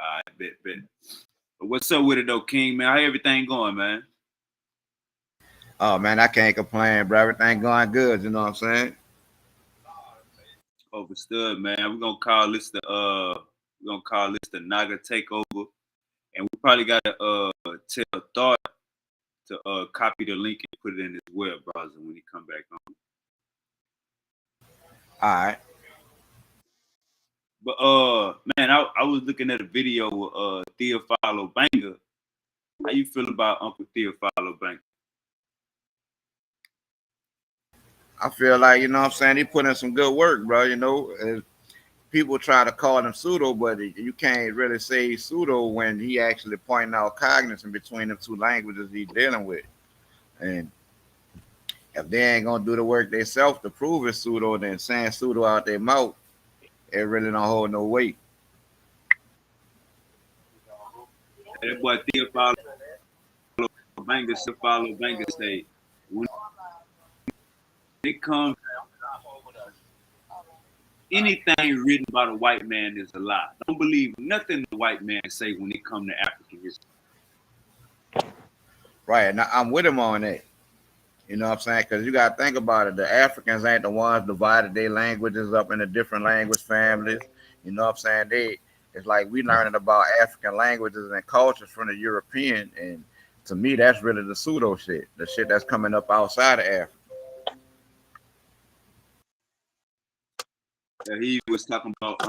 I bet. But what's up with it though, King, man? How everything going, man? Oh man, I can't complain, bro. Everything going good. You know what I'm saying? Overstood, man. We're gonna call this the Naga Takeover. And we probably gotta tell Thought to copy the link and put it in his web browser when he come back on. All right. But man, I was looking at a video with Theophilo Banger. How you feel about Uncle Theophilo Banger? I feel like you know what I'm saying. He put in some good work, bro. You know, people try to call him pseudo, but you can't really say pseudo when he actually pointing out cognizance between the two languages he's dealing with. And if they ain't gonna do the work themselves to prove it's pseudo, then saying pseudo out their mouth, it really don't hold no weight. That boy Theophilo Banger say when it comes anything written by a white man is a lie. Don't believe nothing the white man say when it comes to African history. Right. Now I'm with him on that. You know what I'm saying? Because you got to think about it. The Africans ain't the ones divided their languages up into different language families. You know what I'm saying? It's like we learning about African languages and cultures from the European. And to me, that's really the pseudo shit, the shit that's coming up outside of Africa. He was talking about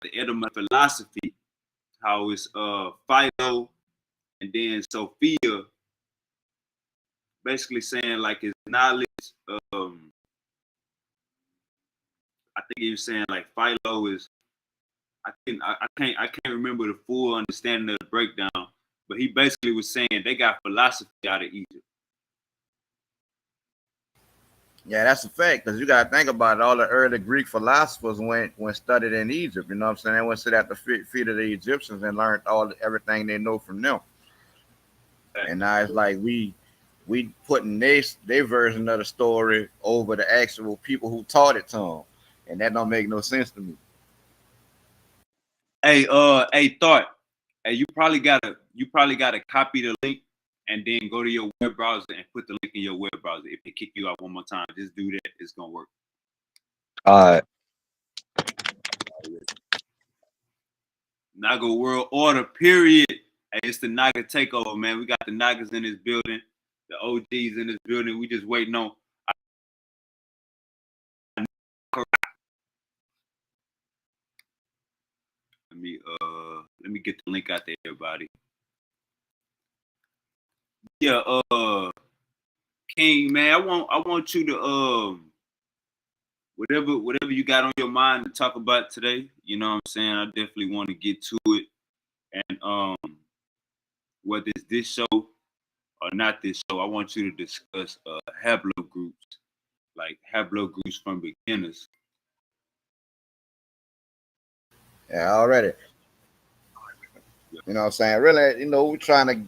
the Edomite philosophy, how it's Philo and then Sophia, basically saying like his knowledge. Um, I think he was saying like Philo is. I can't remember the full understanding of the breakdown, but he basically was saying they got philosophy out of Egypt. Yeah, that's a fact because you got to think about it. All the early Greek philosophers went studied in Egypt. You know what I'm saying? They went sit at the feet of the Egyptians and learned everything they know from them. And now it's like we putting their version of the story over the actual people who taught it to them, and that don't make no sense to me. Hey, Thought. Hey, you probably gotta copy the link and then go to your web browser and put the link in your web browser. If they kick you out one more time, just do that. It's gonna work. Uh, Naga World Order, period. Hey, it's the Naga Takeover, man. We got the Nagas in this building, the OGs in this building. We just waiting on. Let me get the link out there, everybody. Yeah, King, man, I want you to whatever you got on your mind to talk about today. You know what I'm saying? I definitely want to get to it, and whether it's this show or not this show, I want you to discuss haplogroups, like haplogroups from beginners. Yeah, already. You know what I'm saying? Really, we're trying to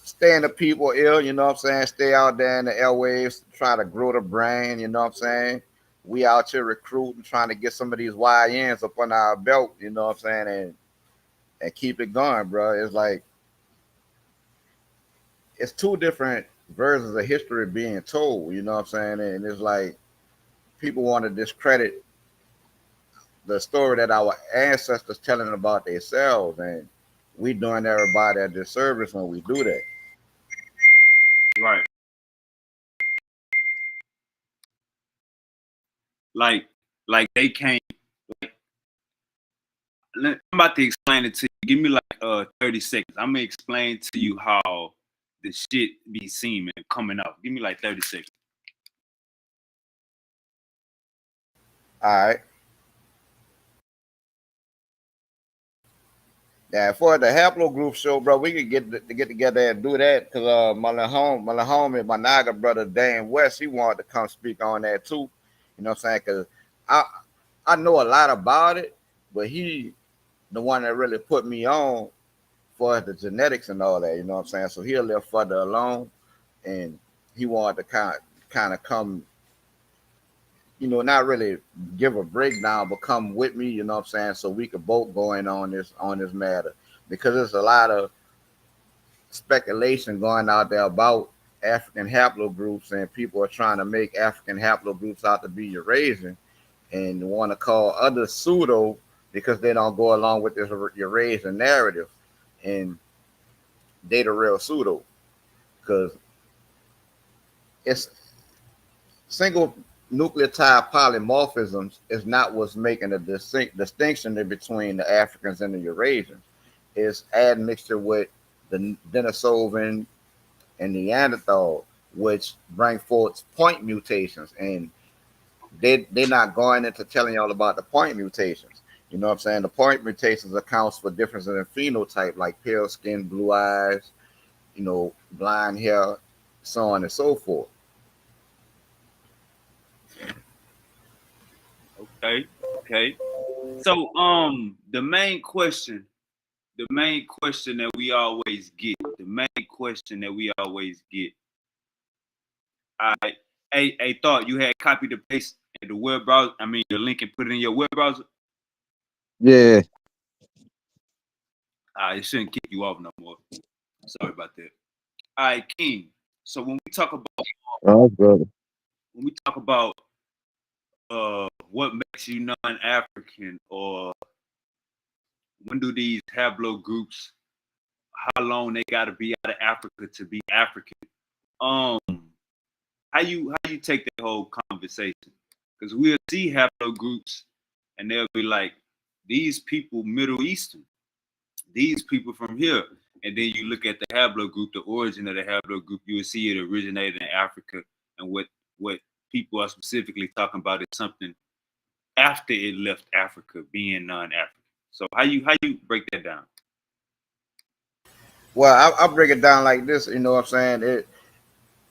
stay in the people ill, you know what I'm saying? Stay out there in the airwaves, try to grow the brain, you know what I'm saying? We out here recruiting, trying to get some of these YNs up on our belt, you know what I'm saying? And keep it going, bro. It's like it's two different versions of history being told, you know what I'm saying? And it's like people want to discredit the story that our ancestors telling about themselves, and we doing everybody a disservice when we do that. Right. Like they can't. Like, I'm about to explain it to you. Give me like 30 seconds. I'm gonna explain to you how the shit be seeming coming up. Give me like 30 seconds. All right. Yeah, for the haplogroup show, bro, we could get together and do that because my little homie, my Naga brother Dan West, he wanted to come speak on that too. You know what I'm saying? Because I I know a lot about it, but he the one that really put me on for the genetics and all that. You know what I'm saying? So he a little further along, and he wanted to kind of come, not really give a breakdown, but come with me, you know what I'm saying, so we could both go in on this matter, because there's a lot of speculation going out there about African haplogroups, and people are trying to make African haplogroups out to be Eurasian and want to call others pseudo because they don't go along with this Eurasian narrative, and they the real pseudo because it's single nucleotide polymorphisms is not what's making the distinction between the Africans and the Eurasians. It's admixture with the Denisovan and Neanderthal, which bring forth point mutations. And they're not going into telling y'all about the point mutations. You know what I'm saying? The point mutations accounts for differences in phenotype, like pale skin, blue eyes, blind hair, so on and so forth. Okay. So the main question that we always get, I a thought you had copied the paste in the web browser, the link and put it in your web browser. Yeah. It shouldn't kick you off no more. Sorry about that. All right, King. So when we talk Brother. about what makes you non-African, or when do these haplogroups, how long they got to be out of Africa to be African? How you take that whole conversation? Because we'll see haplogroups and they'll be like, these people Middle Eastern, these people from here. And then you look at the haplogroup, the origin of the haplogroup, you will see it originated in Africa. And what people are specifically talking about is something after it left Africa, being non-African. So how you break that down? Well, I'll break it down like this. You know what I'm saying?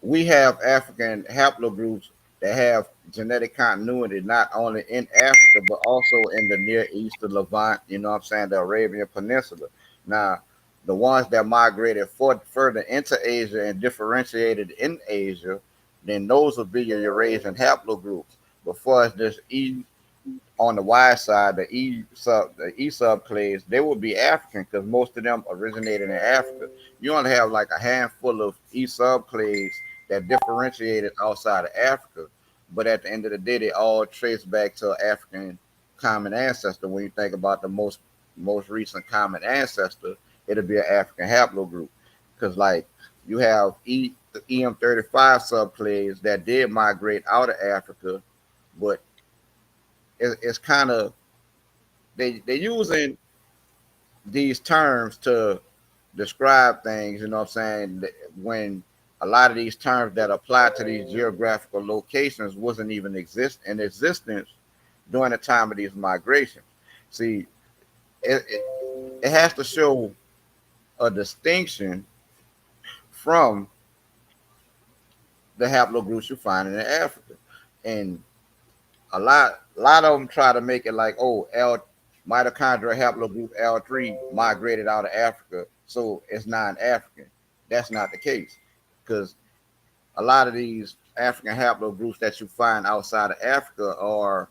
We have African haplogroups that have genetic continuity not only in Africa but also in the Near East, the Levant, you know what I'm saying, the Arabian Peninsula. Now, the ones that migrated further into Asia and differentiated in Asia, then those would be your Eurasian haplogroups. But for us, this on the Y side, the E subclades, they would be African because most of them originated in Africa. You only have like a handful of E subclades that differentiated outside of Africa, but at the end of the day, they all trace back to African common ancestor. When you think about the most recent common ancestor, it'll be an African haplogroup because like you have the EM35 subclades that did migrate out of Africa, but it's kind of they're using these terms to describe things, you know what I'm saying, when a lot of these terms that apply to these geographical locations wasn't even in existence during the time of these migrations. See, it has to show a distinction from the haplogroups you find in Africa. And a lot of them try to make it like, oh, mitochondrial haplogroup L3 migrated out of Africa, so it's non-African. That's not the case, because a lot of these African haplogroups that you find outside of Africa are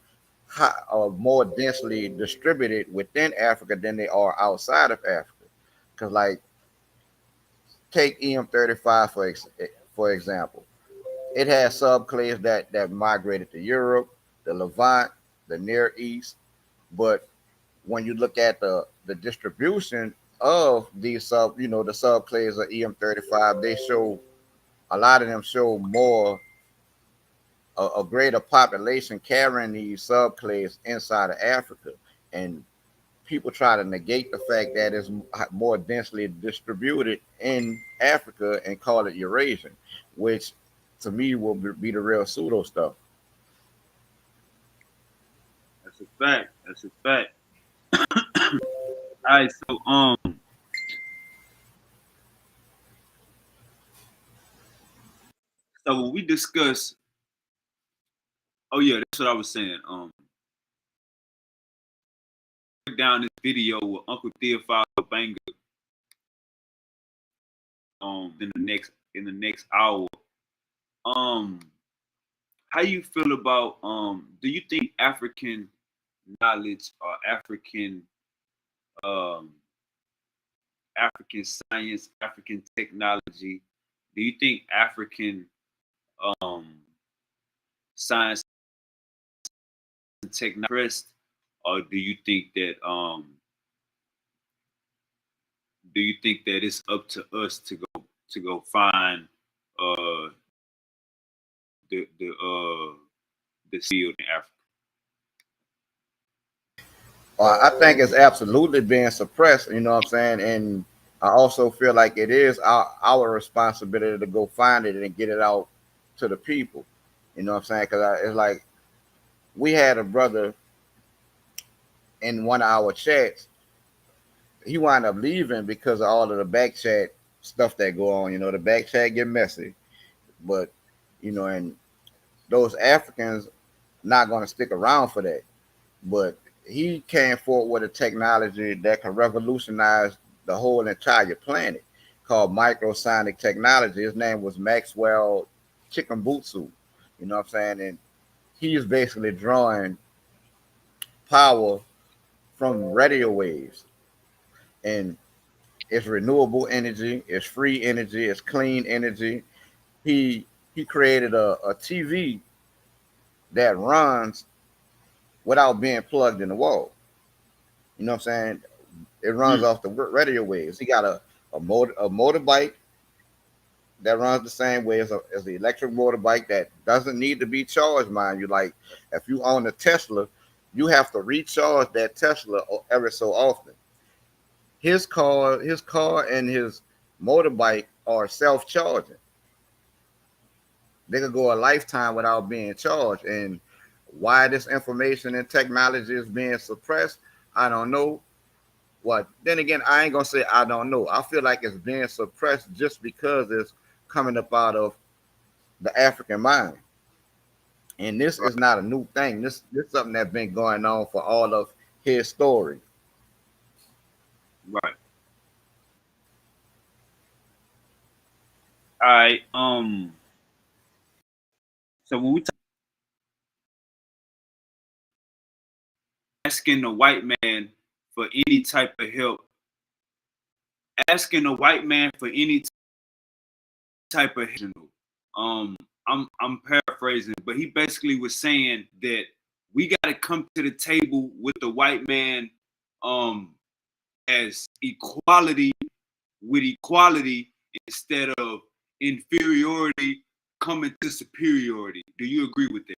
more densely distributed within Africa than they are outside of Africa. Because, like, take EM35 for example. It has subclades that migrated to Europe, the Levant, the Near East, but when you look at the distribution of these the subclades of EM35, they show a lot of them show more a greater population carrying these subclades inside of Africa, and people try to negate the fact that it's more densely distributed in Africa and call it Eurasian, which to me will be the real pseudo stuff. That's a fact. That's a fact. All right, so when we discuss, oh yeah, that's what I was saying. Break down this video with Uncle Theophile Banga in the next hour. how you feel about do you think African knowledge or um African science, African technology, do you think African um science and technology, or do you think that it's up to us to go find uh the the uh the field in Africa? I think it's absolutely being suppressed. You know what I'm saying? And I also feel like it is our responsibility to go find it and get it out to the people. You know what I'm saying? Because it's like we had a brother in one of our chats. He wound up leaving because of all of the back chat stuff that go on. You know, the back chat get messy, but and those Africans not going to stick around for that. But he came forward with a technology that can revolutionize the whole entire planet called microsonic technology. His name was Maxwell Chikumbutsu. You know what I'm saying? And he's basically drawing power from radio waves. And it's renewable energy, it's free energy, it's clean energy. He created a TV that runs without being plugged in the wall. You know what I'm saying? It runs Mm, off the radio waves. He got a motorbike that runs the same way as the electric motorbike that doesn't need to be charged, mind you. Like if you own a Tesla, you have to recharge that Tesla every so often. His car and his motorbike are self-charging. They could go a lifetime without being charged. And why this information and technology is being suppressed, I don't know. What then again, I ain't gonna say I don't know. I feel like it's being suppressed just because it's coming up out of the African mind. And this right, is not a new thing. This is something that's been going on for all of his story. right. All right. So when we talk asking the white man for any type of help, asking a white man for any type of help, um, I'm paraphrasing, but he basically was saying that we got to come to the table with the white man, um, as equality with equality instead of inferiority coming to superiority. Do you agree with that?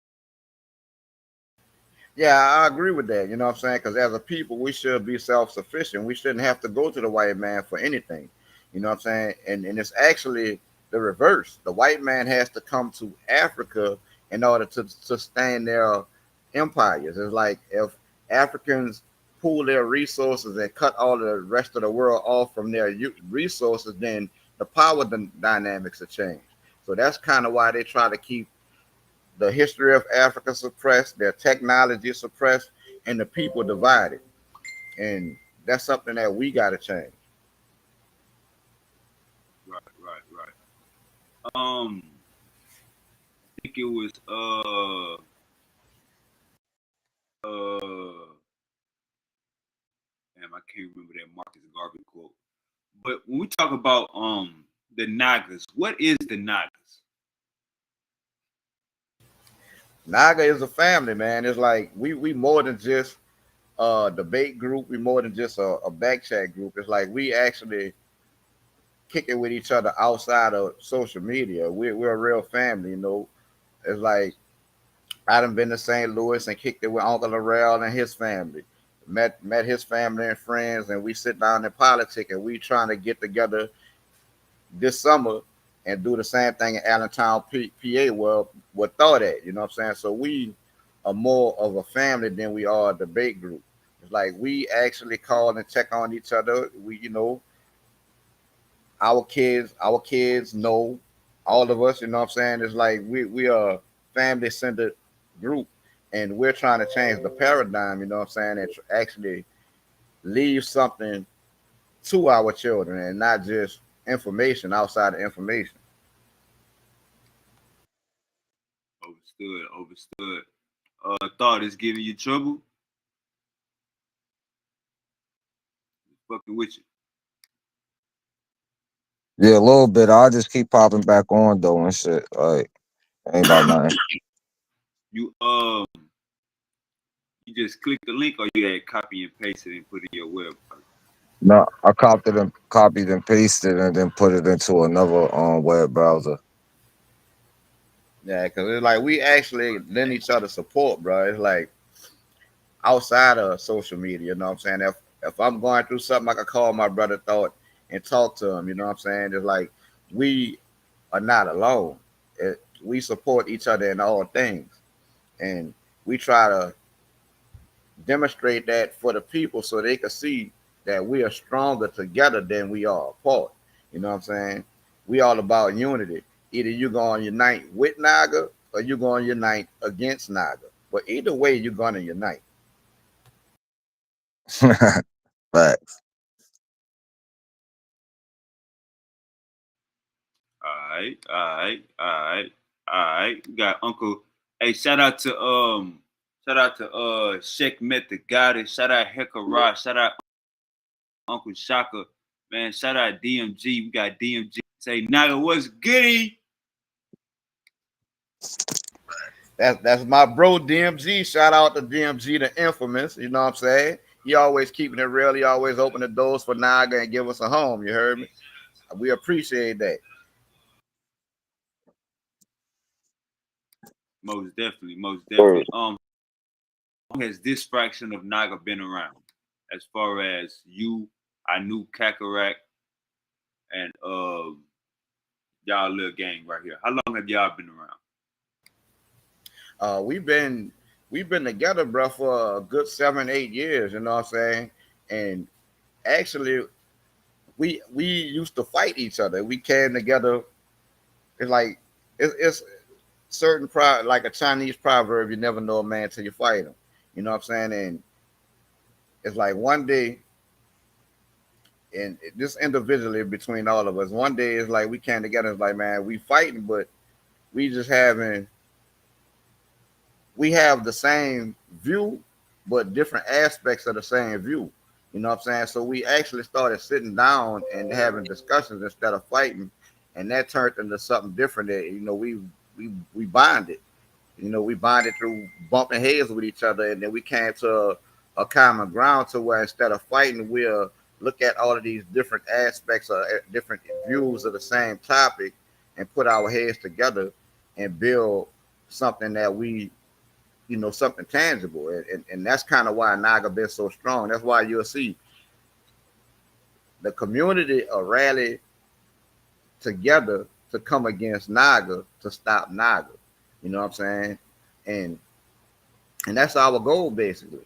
Yeah, I agree with that. You know what I'm saying? Because as a people, we should be self-sufficient. We shouldn't have to go to the white man for anything. You know what I'm saying? And it's actually the reverse. The white man has to come to Africa in order to sustain their empires. It's like if Africans pool their resources and cut all the rest of the world off from their resources, then the power dynamics will change. So that's kind of why they try to keep the history of Africa suppressed, their technology suppressed, and the people divided. And that's something that we got to change. Right, right, right. I think it was damn, I can't remember that Marcus Garvey quote. But when we talk about the Nagas, what is the Nagas? Naga is a family, man. It's like we more than just a debate group. We more than just a back chat group. It's like we actually kick it with each other outside of social media. We're a real family, you know. It's like I done been to St. Louis and kicked it with Uncle Larrell and his family. Met his family and friends, and we sit down in politics, and we trying to get together this summer and do the same thing in Allentown, PA, where thought at. You know what I'm saying? So we are more of a family than we are a debate group. It's like we actually call and check on each other. Our kids know all of us. You know what I'm saying? It's like we are a family centered group, and we're trying to change the paradigm. You know what I'm saying? And actually leave something to our children and not just information outside of information. Overstood. Thought is giving you trouble. Fucking with you. Yeah, a little bit. I just keep popping back on though and shit. Like ain't about nothing. You you just click the link or you had copy and paste it and put it in your website. No, I copied and pasted and then put it into another web browser. Yeah, because it's like we actually lend each other support, bro. It's like outside of social media, you know what I'm saying? If I'm going through something, I can call my brother Thought and talk to him, you know what I'm saying? It's like we are not alone. We support each other in all things. And we try to demonstrate that for the people so they can see that we are stronger together than we are apart. You know what I'm saying? We all about unity. Either you're going to unite with Naga or you're going to unite against Naga. But either way, you're going to unite. Facts. All right. We got Uncle. Hey, shout out to Sheikh Met the Goddess. Shout out Hekara. Shout out Uncle Shaka. Man, shout out DMG. We got DMG. Say Naga, what's goody? That's my bro DMG. Shout out to DMG, the infamous. You know what I'm saying? He always keeping it real. He always open the doors for Naga and give us a home. You heard me? We appreciate that. Most definitely, most definitely. How long has this fraction of Naga been around? As far as you, I knew Kakarot and y'all little gang right here. How long have y'all been around? We've been together, bro, for a good 7, 8 years. You know what I'm saying? And actually, we used to fight each other. We came together. It's like it's certain like a Chinese proverb. You never know a man till you fight him. You know what I'm saying? And it's like one day, and just individually between all of us, one day it's like we came together. It's like, man, we fighting, but we just having we have the same view, but different aspects of the same view. You know what I'm saying? So we actually started sitting down and having discussions instead of fighting, and that turned into something different. That we bonded. We bonded through bumping heads with each other, and then we came to a common ground to where instead of fighting, we'll look at all of these different aspects or different views of the same topic and put our heads together and build something that something tangible. And that's kind of why Naga been so strong. That's why you'll see the community rally together to come against Naga to stop Naga. You know what I'm saying? And that's our goal basically.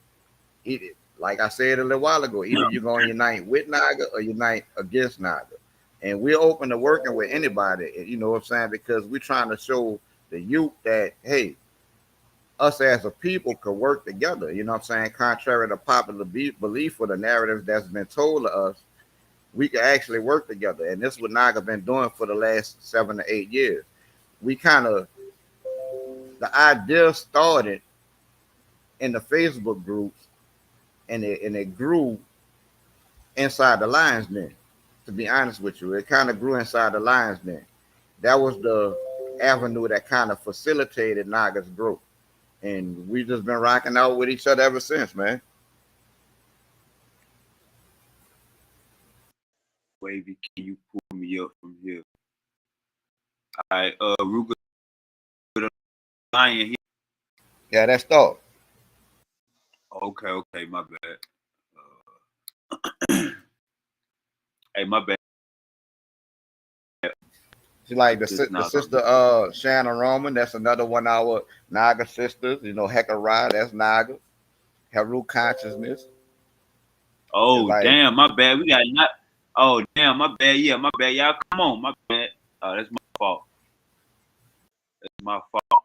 Like I said a little while ago, either you're going to unite with Naga or unite against Naga. And we're open to working with anybody, you know what I'm saying? Because we're trying to show the youth that, hey, us as a people could work together, you know what I'm saying? Contrary to popular belief or the narratives that's been told to us, we can actually work together. And this is what Naga been doing for the last 7 to 8 years. We kind of, the idea started in the Facebook groups and it grew inside the Lions Den. To be honest with you, it kind of grew inside the Lions Den. That was the avenue that kind of facilitated Naga's growth. And we just been rocking out with each other ever since, man. Wavy, can you pull me up from here? All right, Ruger Lion here. Yeah, that's thought. Okay, my bad. Hey, my bad. She like the sister Shannon Roman. That's another one of our Naga sisters. Hekara, that's Naga. Heru consciousness. Oh Like, damn, my bad. We got not. Oh damn, my bad. Yeah, my bad. Y'all, come on, my bad. Oh, that's my fault. That's my fault.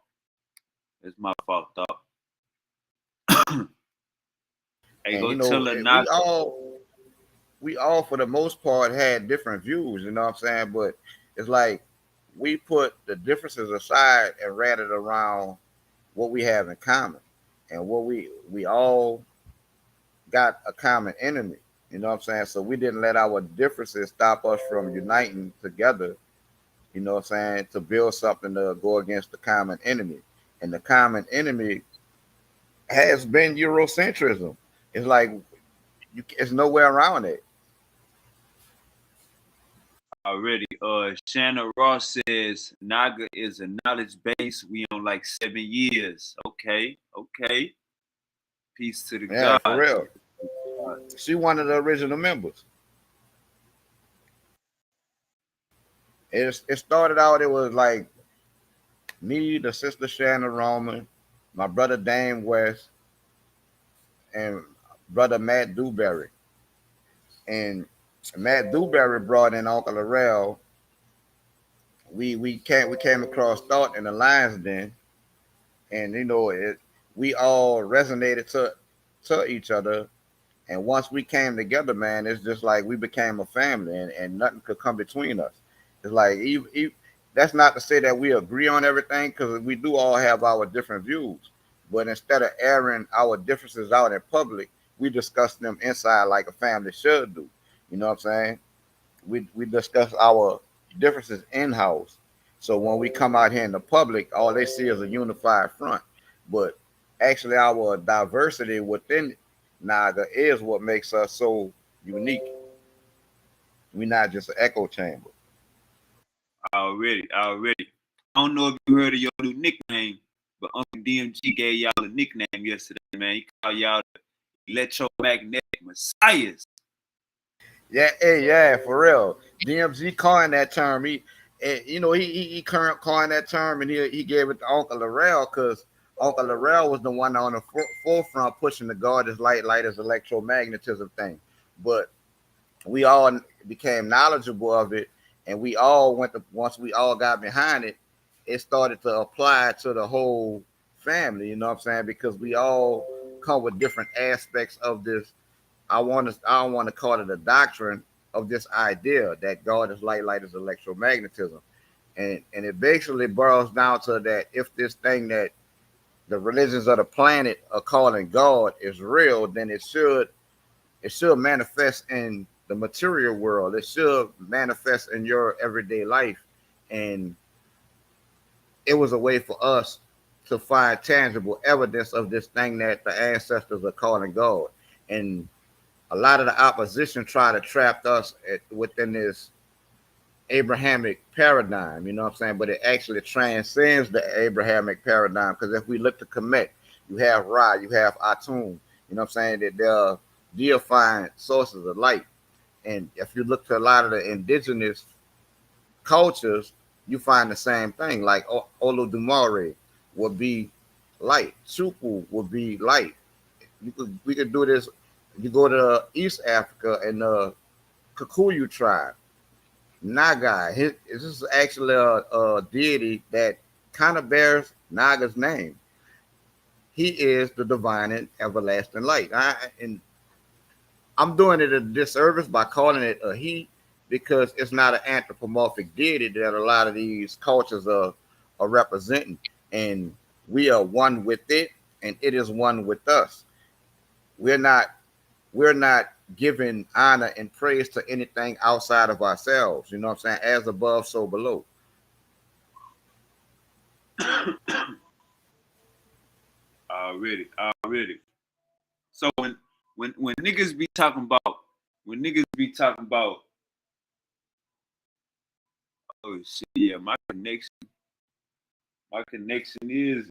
That's my fault, dog. Hey, and go tell her we not. all for the most part had different views, you know what I'm saying? But it's like we put the differences aside and ran it around what we have in common, and what we all got a common enemy. You know what I'm saying? So we didn't let our differences stop us from uniting together, you know what I'm saying, to build something to go against the common enemy. And the common enemy has been Eurocentrism. It's like it's nowhere around it. Already. Shannon Ross says Naga is a knowledge base. We on like 7 years. Okay, okay. Peace to the Yeah, for gods. real. She one of the original members. It started out, it was like me, the sister Shannon Roman, my brother Dame West, and brother Matt Dewberry. And Matt Dewberry brought in Uncle Larrell. We came across thought in the Lions Den, and we all resonated to each other. And once we came together, man, it's just like we became a family, and nothing could come between us. It's like that's not to say that we agree on everything, because we do all have our different views. But instead of airing our differences out in public, we discuss them inside like a family should do. You know what I'm saying? We discuss our differences in house. So when we come out here in the public, all they see is a unified front. But actually, our diversity within Naga is what makes us so unique. We're not just an echo chamber. Already, already. I don't know if you heard of your new nickname, but Uncle DMG gave y'all a nickname yesterday, man. He called y'all the electromagnetic messiahs. Yeah, hey, yeah, for real. DMG coined that term. He current coined that term, and he gave it to Uncle Larrell, because Uncle Larrell was the one on the forefront pushing the God is light is electromagnetism thing. But we all became knowledgeable of it, and we all once we all got behind it, it started to apply to the whole family. You know what I'm saying? Because we all come with different aspects of this. I don't want to call it a doctrine of this idea that God is light is electromagnetism. And it basically boils down to that if this thing that the religions of the planet are calling God is real, then it should manifest in the material world. It should manifest in your everyday life. And it was a way for us to find tangible evidence of this thing that the ancestors are calling God. And a lot of the opposition try to trap us within this Abrahamic paradigm, you know what I'm saying? But it actually transcends the Abrahamic paradigm, because if we look to Kemet, you have Ra, you have Atum, you know what I'm saying? That they're deifying sources of light. And if you look to a lot of the indigenous cultures, you find the same thing. Like Olodumare would be light, Chuku would be light. We could do this. You go to East Africa and the Kikuyu tribe, Nagai. This is actually a deity that kind of bears Naga's name. He is the divine and everlasting light. And I'm doing it a disservice by calling it a he, because it's not an anthropomorphic deity that a lot of these cultures are representing. And we are one with it, and it is one with us. We're not we're not giving honor and praise to anything outside of ourselves. You know what I'm saying? As above, so below. Already, already. So when niggas be talking about when niggas be talking about oh shit, yeah, my connection is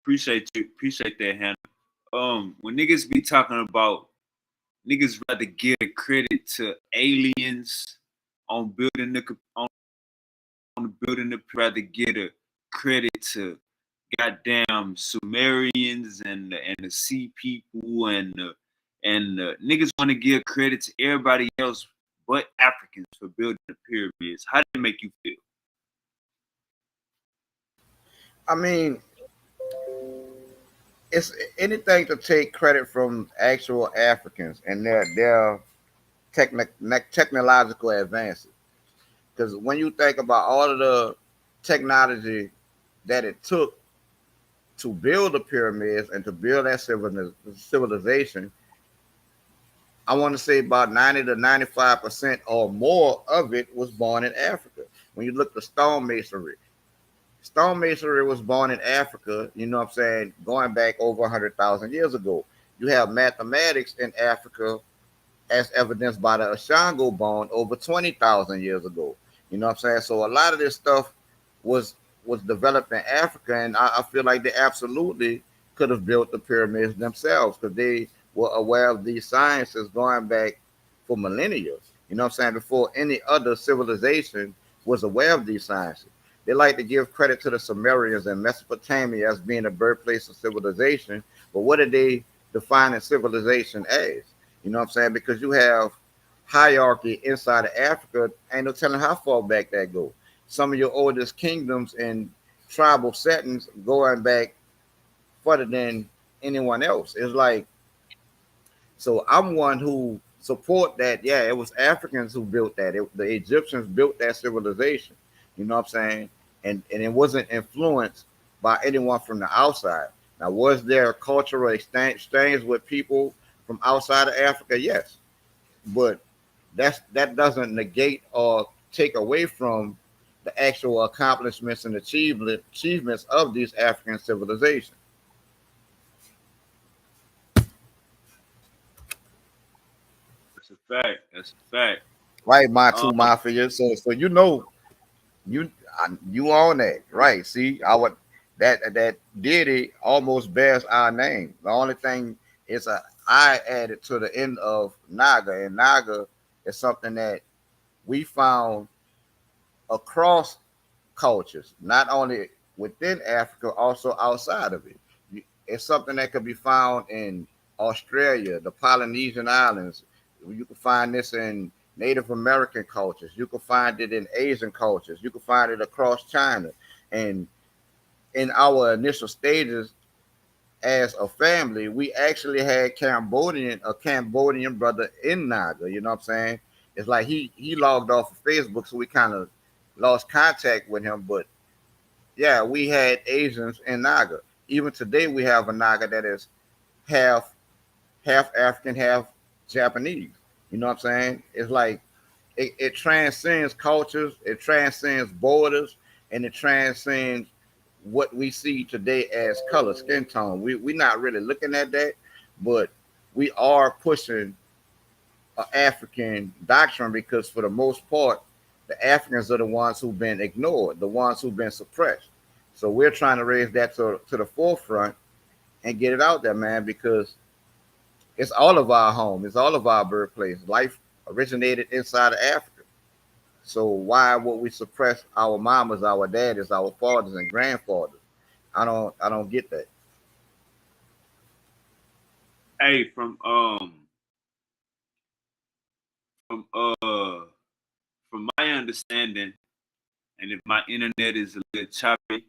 appreciate that, Hannah. When niggas be talking about niggas rather give credit to aliens on building on building the rather get a credit to goddamn Sumerians and the sea people and niggas want to give credit to everybody else but Africans for building the pyramids. How did it make you feel? I mean, it's anything to take credit from actual Africans and their technological advances. Because when you think about all of the technology that it took to build the pyramids and to build that civilization, I want to say about 90 to 95% or more of it was born in Africa. When you look at stonemasonry was born in Africa, you know what I'm saying, going back over 100,000 years ago. You have mathematics in Africa as evidenced by the Ashango bone over 20,000 years ago. You know what I'm saying? So a lot of this stuff was developed in Africa, and I feel like they absolutely could have built the pyramids themselves because they were aware of these sciences going back for millennia. You know what I'm saying? Before any other civilization was aware of these sciences. They like to give credit to the Sumerians and Mesopotamia as being the birthplace of civilization, but what did they define civilization as? You know what I'm saying? Because you have hierarchy inside of Africa, ain't no telling how far back that go. Some of your oldest kingdoms and tribal settings going back further than anyone else. It's like, so I'm one who support that. Yeah, it was Africans who built that. The Egyptians built that civilization. You know what I'm saying? And it wasn't influenced by anyone from the outside. Now, was there a cultural exchange with people from outside of Africa? Yes, but that doesn't negate or take away from the actual accomplishments and achievements of these African civilizations. That's a fact. That's a fact. Right, my two Um, mafia. So you know you you on that, right? See, I would that Diddy almost bears our name. The only thing is a I added to the end of Naga, and Naga is something that we found across cultures, not only within Africa, also outside of it. It's something that could be found in Australia, the Polynesian Islands. You can find this in Native American cultures. You can find it in Asian cultures. You can find it across China. And in our initial stages as a family, we actually had a Cambodian brother in Naga. You know what I'm saying? It's like he logged off of Facebook, so we kind of lost contact with him. But yeah, we had Asians in Naga. Even today, we have a Naga that is half African, half Japanese. You know what I'm saying? It's like it transcends cultures, it transcends borders, and it transcends what we see today as color, skin tone. We're not really looking at that, but we are pushing an African doctrine because for the most part, the Africans are the ones who've been ignored, the ones who've been suppressed. So we're trying to raise that to the forefront and get it out there, man, because it's all of our home, it's all of our birthplace. Life originated inside of Africa. So why would we suppress our mamas, our daddies, our fathers and grandfathers? I don't get that. hey, from from my understanding, and if my internet is a little choppy,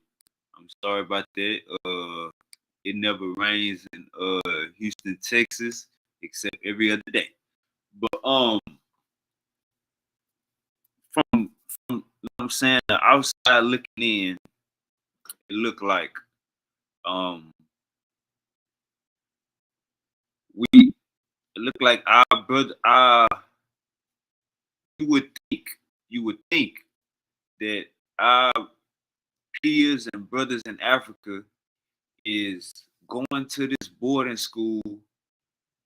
I'm sorry about that. It never rains in Houston, Texas, except every other day. But from what I'm saying, the outside looking in, it looked like um we it looked like our brother you would think you would think that our peers and brothers in Africa is going to this boarding school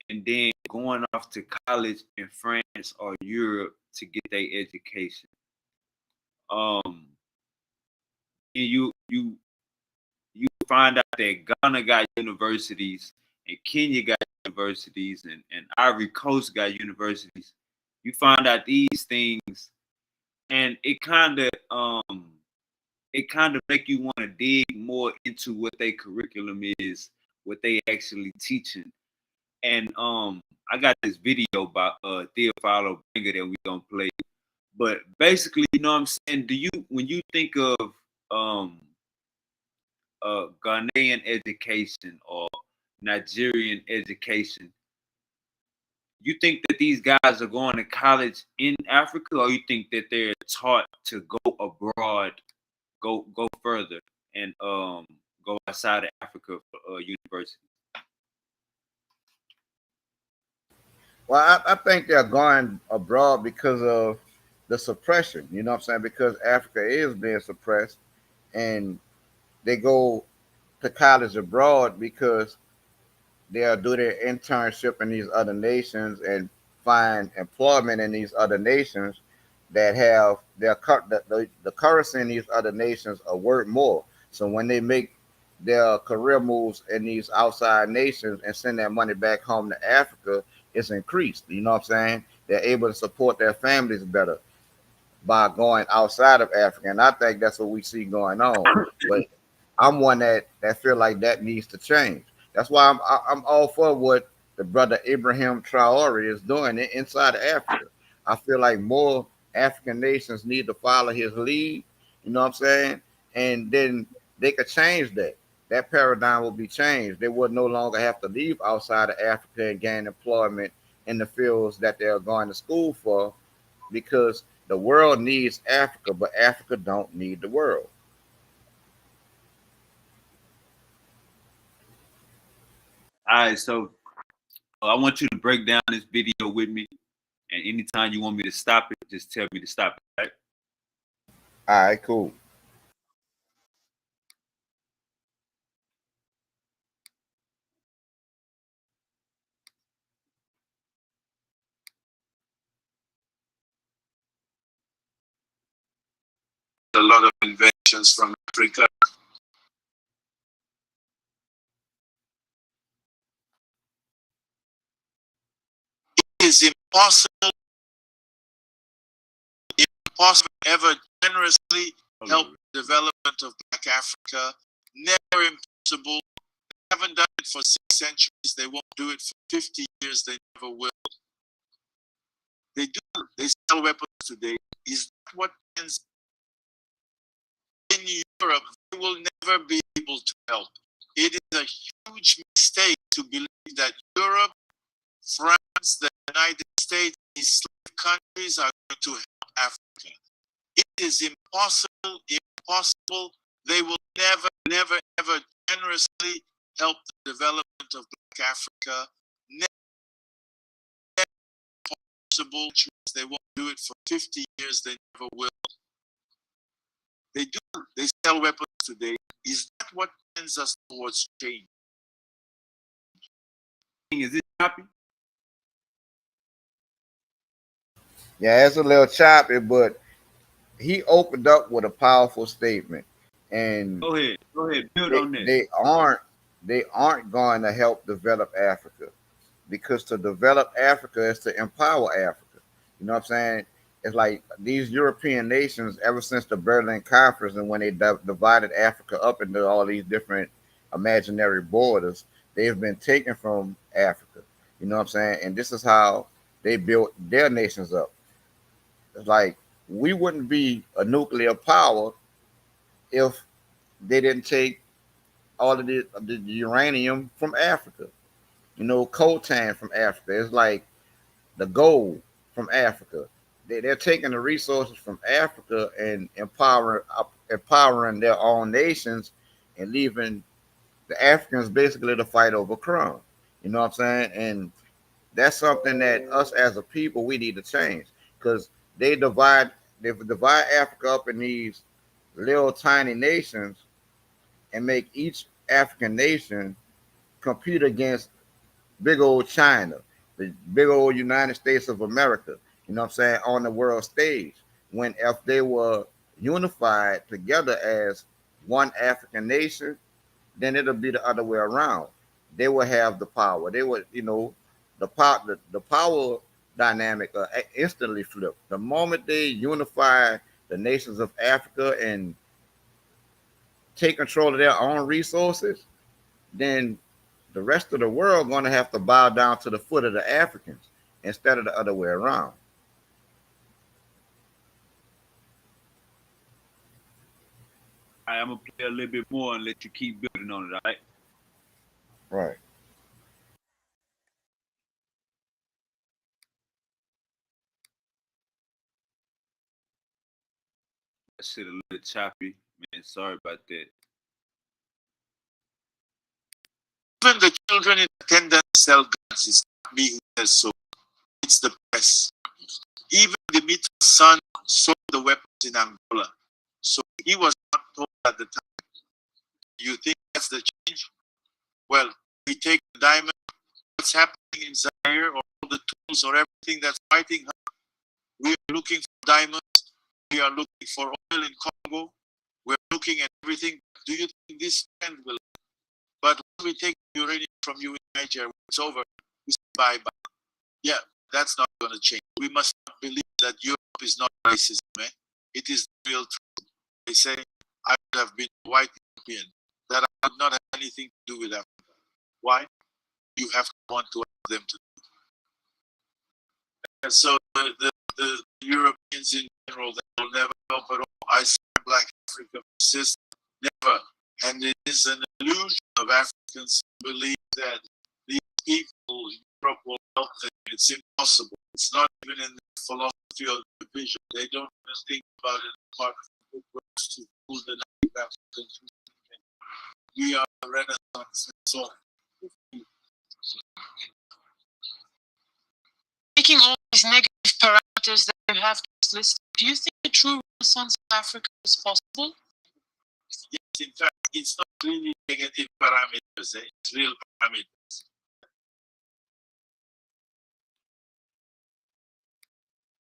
and then going off to college in France or Europe to get their education. Um, and you find out that Ghana got universities and Kenya got universities and Ivory Coast got universities. You find out these things, and it kind of make you want to dig more into what their curriculum is, what they actually teaching. And I got this video by Theophilo Banger that we gonna play. But basically, you know what I'm saying? Do you when you think of um Ghanaian education or Nigerian education, you think that these guys are going to college in Africa, or you think that they're taught to go abroad, go further, and go outside of Africa for university? Well, I think they're going abroad because of the suppression. You know what I'm saying? Because Africa is being suppressed, and they go to college abroad because they'll do their internship in these other nations and find employment in these other nations that have the currency in these other nations are worth more. So when they make their career moves in these outside nations and send that money back home to Africa, it's increased. You know what I'm saying? They're able to support their families better by going outside of Africa, and I think that's what we see going on. But I'm one that feel like that needs to change. That's why I'm all for what the brother Ibrahim Traore is doing inside of Africa. I feel like more African nations need to follow his lead. You know what I'm saying? And then they could change that. That paradigm will be changed. They would no longer have to leave outside of Africa and gain employment in the fields that they're going to school for, because the world needs Africa, but Africa don't need the world. All right, so I want you to break down this video with me, and anytime you want me to stop it, just tell me to stop it. Right? All right, cool. A lot of inventions from Africa. It is impossible ever generously help the development of Black Africa. Never impossible. They haven't done it for 6 centuries. They won't do it for 50 years. They never will. They do. They sell weapons today. Is that what ends in Europe? They will never be able to help. It is a huge mistake to believe that Europe, France, the United States, these slave countries are going to help Africa. It is impossible, impossible. They will never, never, ever generously help the development of Black Africa. Never possible. They won't do it for 50 years. They never will. They do. They sell weapons today. Is that what tends us towards change? Is it choppy? Yeah, it's a little choppy, but he opened up with a powerful statement, and Go ahead. Go ahead. Build they on that. they aren't they aren't going to help develop Africa, because to develop Africa is to empower Africa. You know what I'm saying? It's like these European nations, ever since the Berlin Conference and when they divided Africa up into all these different imaginary borders, they've been taken from Africa. You know what I'm saying? And this is how they built their nations up. It's like we wouldn't be a nuclear power if they didn't take all of the uranium from Africa. You know, coltan from Africa. It's like the gold from Africa. They're taking the resources from Africa and empowering their own nations, and leaving the Africans basically to fight over crumbs. You know what I'm saying? And that's something that us as a people we need to change, because they divide Africa up in these little tiny nations and make each African nation compete against big old China, the big old United States of America, you know what I'm saying, on the world stage. When if they were unified together as one African nation, then it'll be the other way around. They will have the power. They would, the power dynamic instantly flip. The moment they unify the nations of Africa and take control of their own resources, then the rest of the world going to have to bow down to the foot of the Africans instead of the other way around. All right, I'm gonna play a little bit more and let you keep building on it. All right. Right. That shit a little choppy, man. Sorry about that. Even the children in attendance sell guns. It's not me who says so. It's the press. Even Dimitri's son sold the weapons in Angola. So he was not told at the time. You think that's the change? Well, we take the diamond, what's happening in Zaire, or all the tools or everything that's fighting her. We are looking for diamonds. We are looking for oil in Congo. We're looking at everything. Do you think this trend will? But when we take uranium from you in Nigeria, it's over. We say bye-bye. Yeah, that's not going to change. We must not believe that Europe is not racism, man. It is the real truth. They say, I would have been a white European, that I would not have anything to do with Africa. Why? You have to want to ask them to do. And so the Europeans in general, they will never help at all. I see Black Africa persist, never. And it is an illusion of Africans who believe that these people in Europe will help them. It's impossible. It's not even in the philosophy of the vision. They don't even think about it as part of the works to rule the native Africans. We are the Renaissance. So, taking all these negative parameters that you have just listed, do you think a true Renaissance of Africa is possible? yes, in fact, it's not really negative parameters. It's real parameters.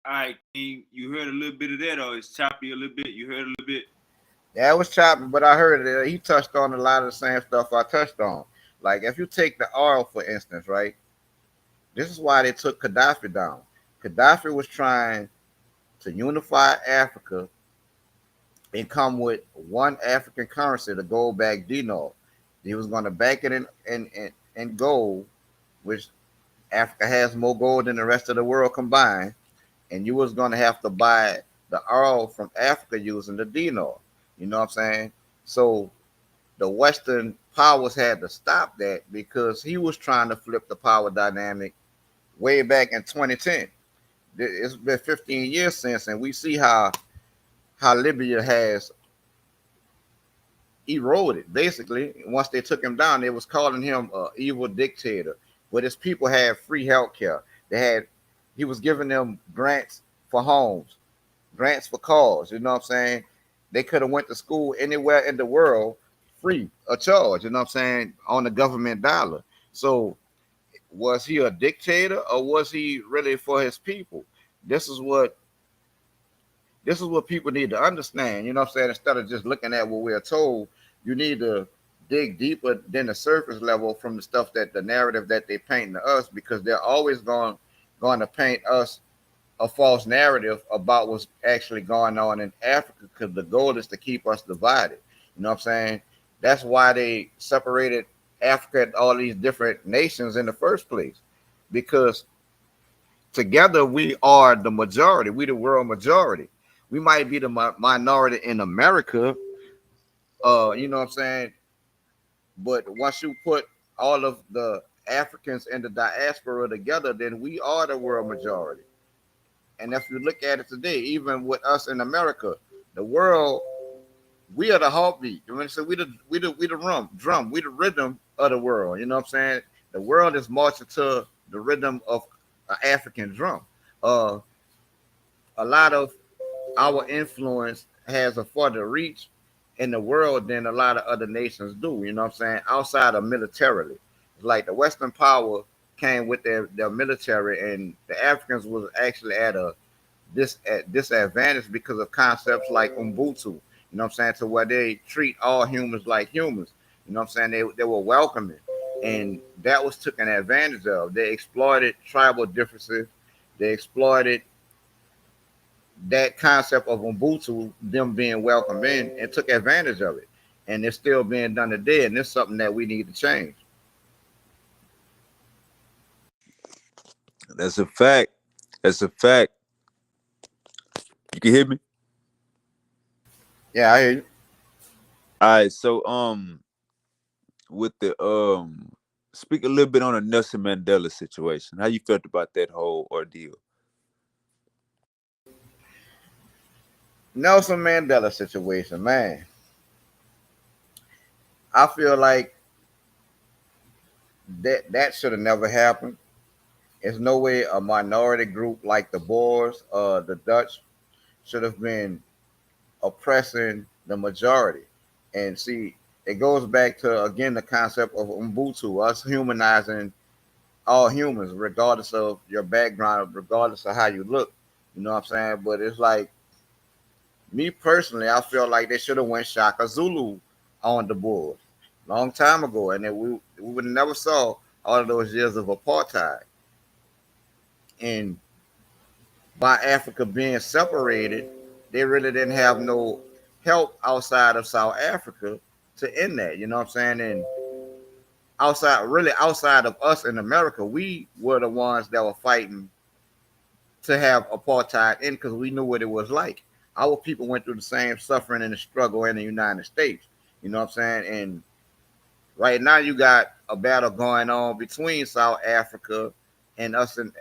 All right, King, you heard a little bit of that, or it's choppy a little bit? You heard a little bit? Yeah, it was choppy, but I heard it. He touched on a lot of the same stuff I touched on. Like if you take the oil, for instance, right? This is why they took Gaddafi down. Gaddafi was trying to unify Africa and come with one African currency, the gold backed dinar. He was going to back it in gold, which Africa has more gold than the rest of the world combined, and you was going to have to buy the oil from Africa using the dinar. You know what I'm saying? So the Western powers had to stop that because he was trying to flip the power dynamic way back in 2010. It's been 15 years since, and we see how Libya has eroded. Basically, once they took him down, they was calling him an evil dictator. But his people had free health care. He was giving them grants for homes, grants for cars. You know what I'm saying? They could have went to school anywhere in the world free of charge. You know what I'm saying? On the government dollar. So was he a dictator or was he really for his people? This is what people need to understand. You know what I'm saying? Instead of just looking at what we're told, you need to dig deeper than the surface level from the stuff that the narrative that they paint to us, because they're always going to paint us a false narrative about what's actually going on in Africa, because the goal is to keep us divided. You know what I'm saying? That's why they separated Africa and all these different nations in the first place, because together we are the majority. We the world majority. We might be the minority in America, you know what I'm saying? But once you put all of the Africans and the diaspora together, then we are the world majority. And if you look at it today, even with us in America, the world, we are the heartbeat. You know what I'm saying? We the drum, we the rhythm of the world. You know what I'm saying? The world is marching to the rhythm of an African drum. Uh, a lot of our influence has a further reach in the world than a lot of other nations do. You know what I'm saying? Outside of militarily, like the Western power came with their military, and the Africans was actually at disadvantage because of concepts like Ubuntu. You know what I'm saying? To where they treat all humans like humans. You know what I'm saying? They were welcoming, and that was taken advantage of. They exploited tribal differences. They exploited that concept of Ubuntu, them being welcome in, and took advantage of it. And it's still being done today, and it's something that we need to change. That's a fact. That's a fact. You can hear me? Yeah, I hear you. All right, so with the speak a little bit on the Nelson Mandela situation. How you felt about that whole ordeal? Nelson Mandela situation, man. I feel like that should have never happened. There's no way a minority group like the Boers, the Dutch, should have been oppressing the majority. And see, it goes back to again the concept of Ubuntu, us humanizing all humans, regardless of your background, regardless of how you look. You know what I'm saying? But it's like me personally, I feel like they should have went Shaka Zulu on the board long time ago, and then we would never saw all of those years of apartheid. And by Africa being separated, they really didn't have no help outside of South Africa to end that. You know what I'm saying? And outside of us in America, we were the ones that were fighting to have apartheid in because we knew what it was like. Our people went through the same suffering and the struggle in the United States. You know what I'm saying? And right now you got a battle going on between South Africa and us in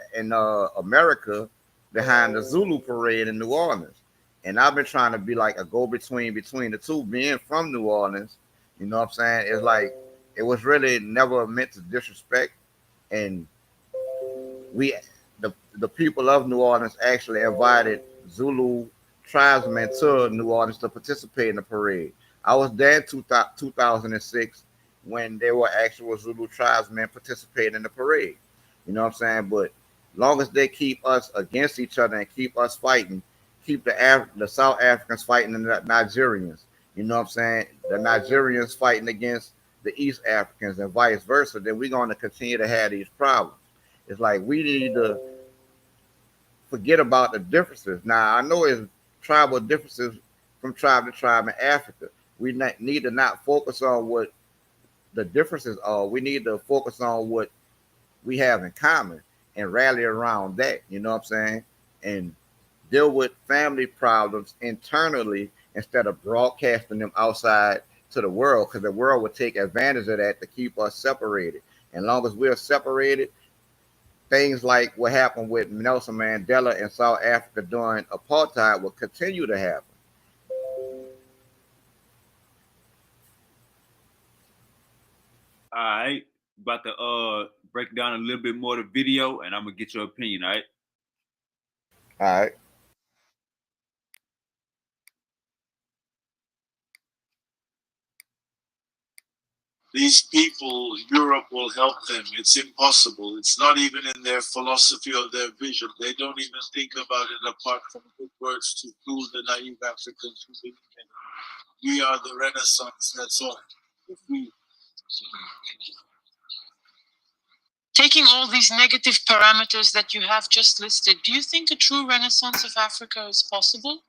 America behind the Zulu parade in New Orleans. And I've been trying to be like a go between the two, being from New Orleans. You know what I'm saying? It's like it was really never meant to disrespect, and we the people of New Orleans actually invited Zulu tribesmen to New Orleans to participate in the parade. I was there in 2006 when there were actual Zulu tribesmen participating in the parade. You know what I'm saying? But long as they keep us against each other and keep us fighting, keep the South Africans fighting the Nigerians. You know what I'm saying? The Nigerians fighting against the East Africans and vice versa. Then we're going to continue to have these problems. It's like we need to forget about the differences. Now I know it's tribal differences from tribe to tribe in Africa. We need to not focus on what the differences are. We need to focus on what we have in common and rally around that. You know what I'm saying? And deal with family problems internally instead of broadcasting them outside to the world, because the world would take advantage of that to keep us separated. And long as we're separated, things like what happened with Nelson Mandela in South Africa during apartheid will continue to happen. All right. About to break down a little bit more of the video, and I'm gonna get your opinion. All right. All right. These people, Europe will help them. It's impossible. It's not even in their philosophy or their vision. They don't even think about it apart from good words to fool the naive Africans who believe in it. We are the Renaissance. That's all. If we Taking all these negative parameters that you have just listed, do you think a true renaissance of Africa is possible?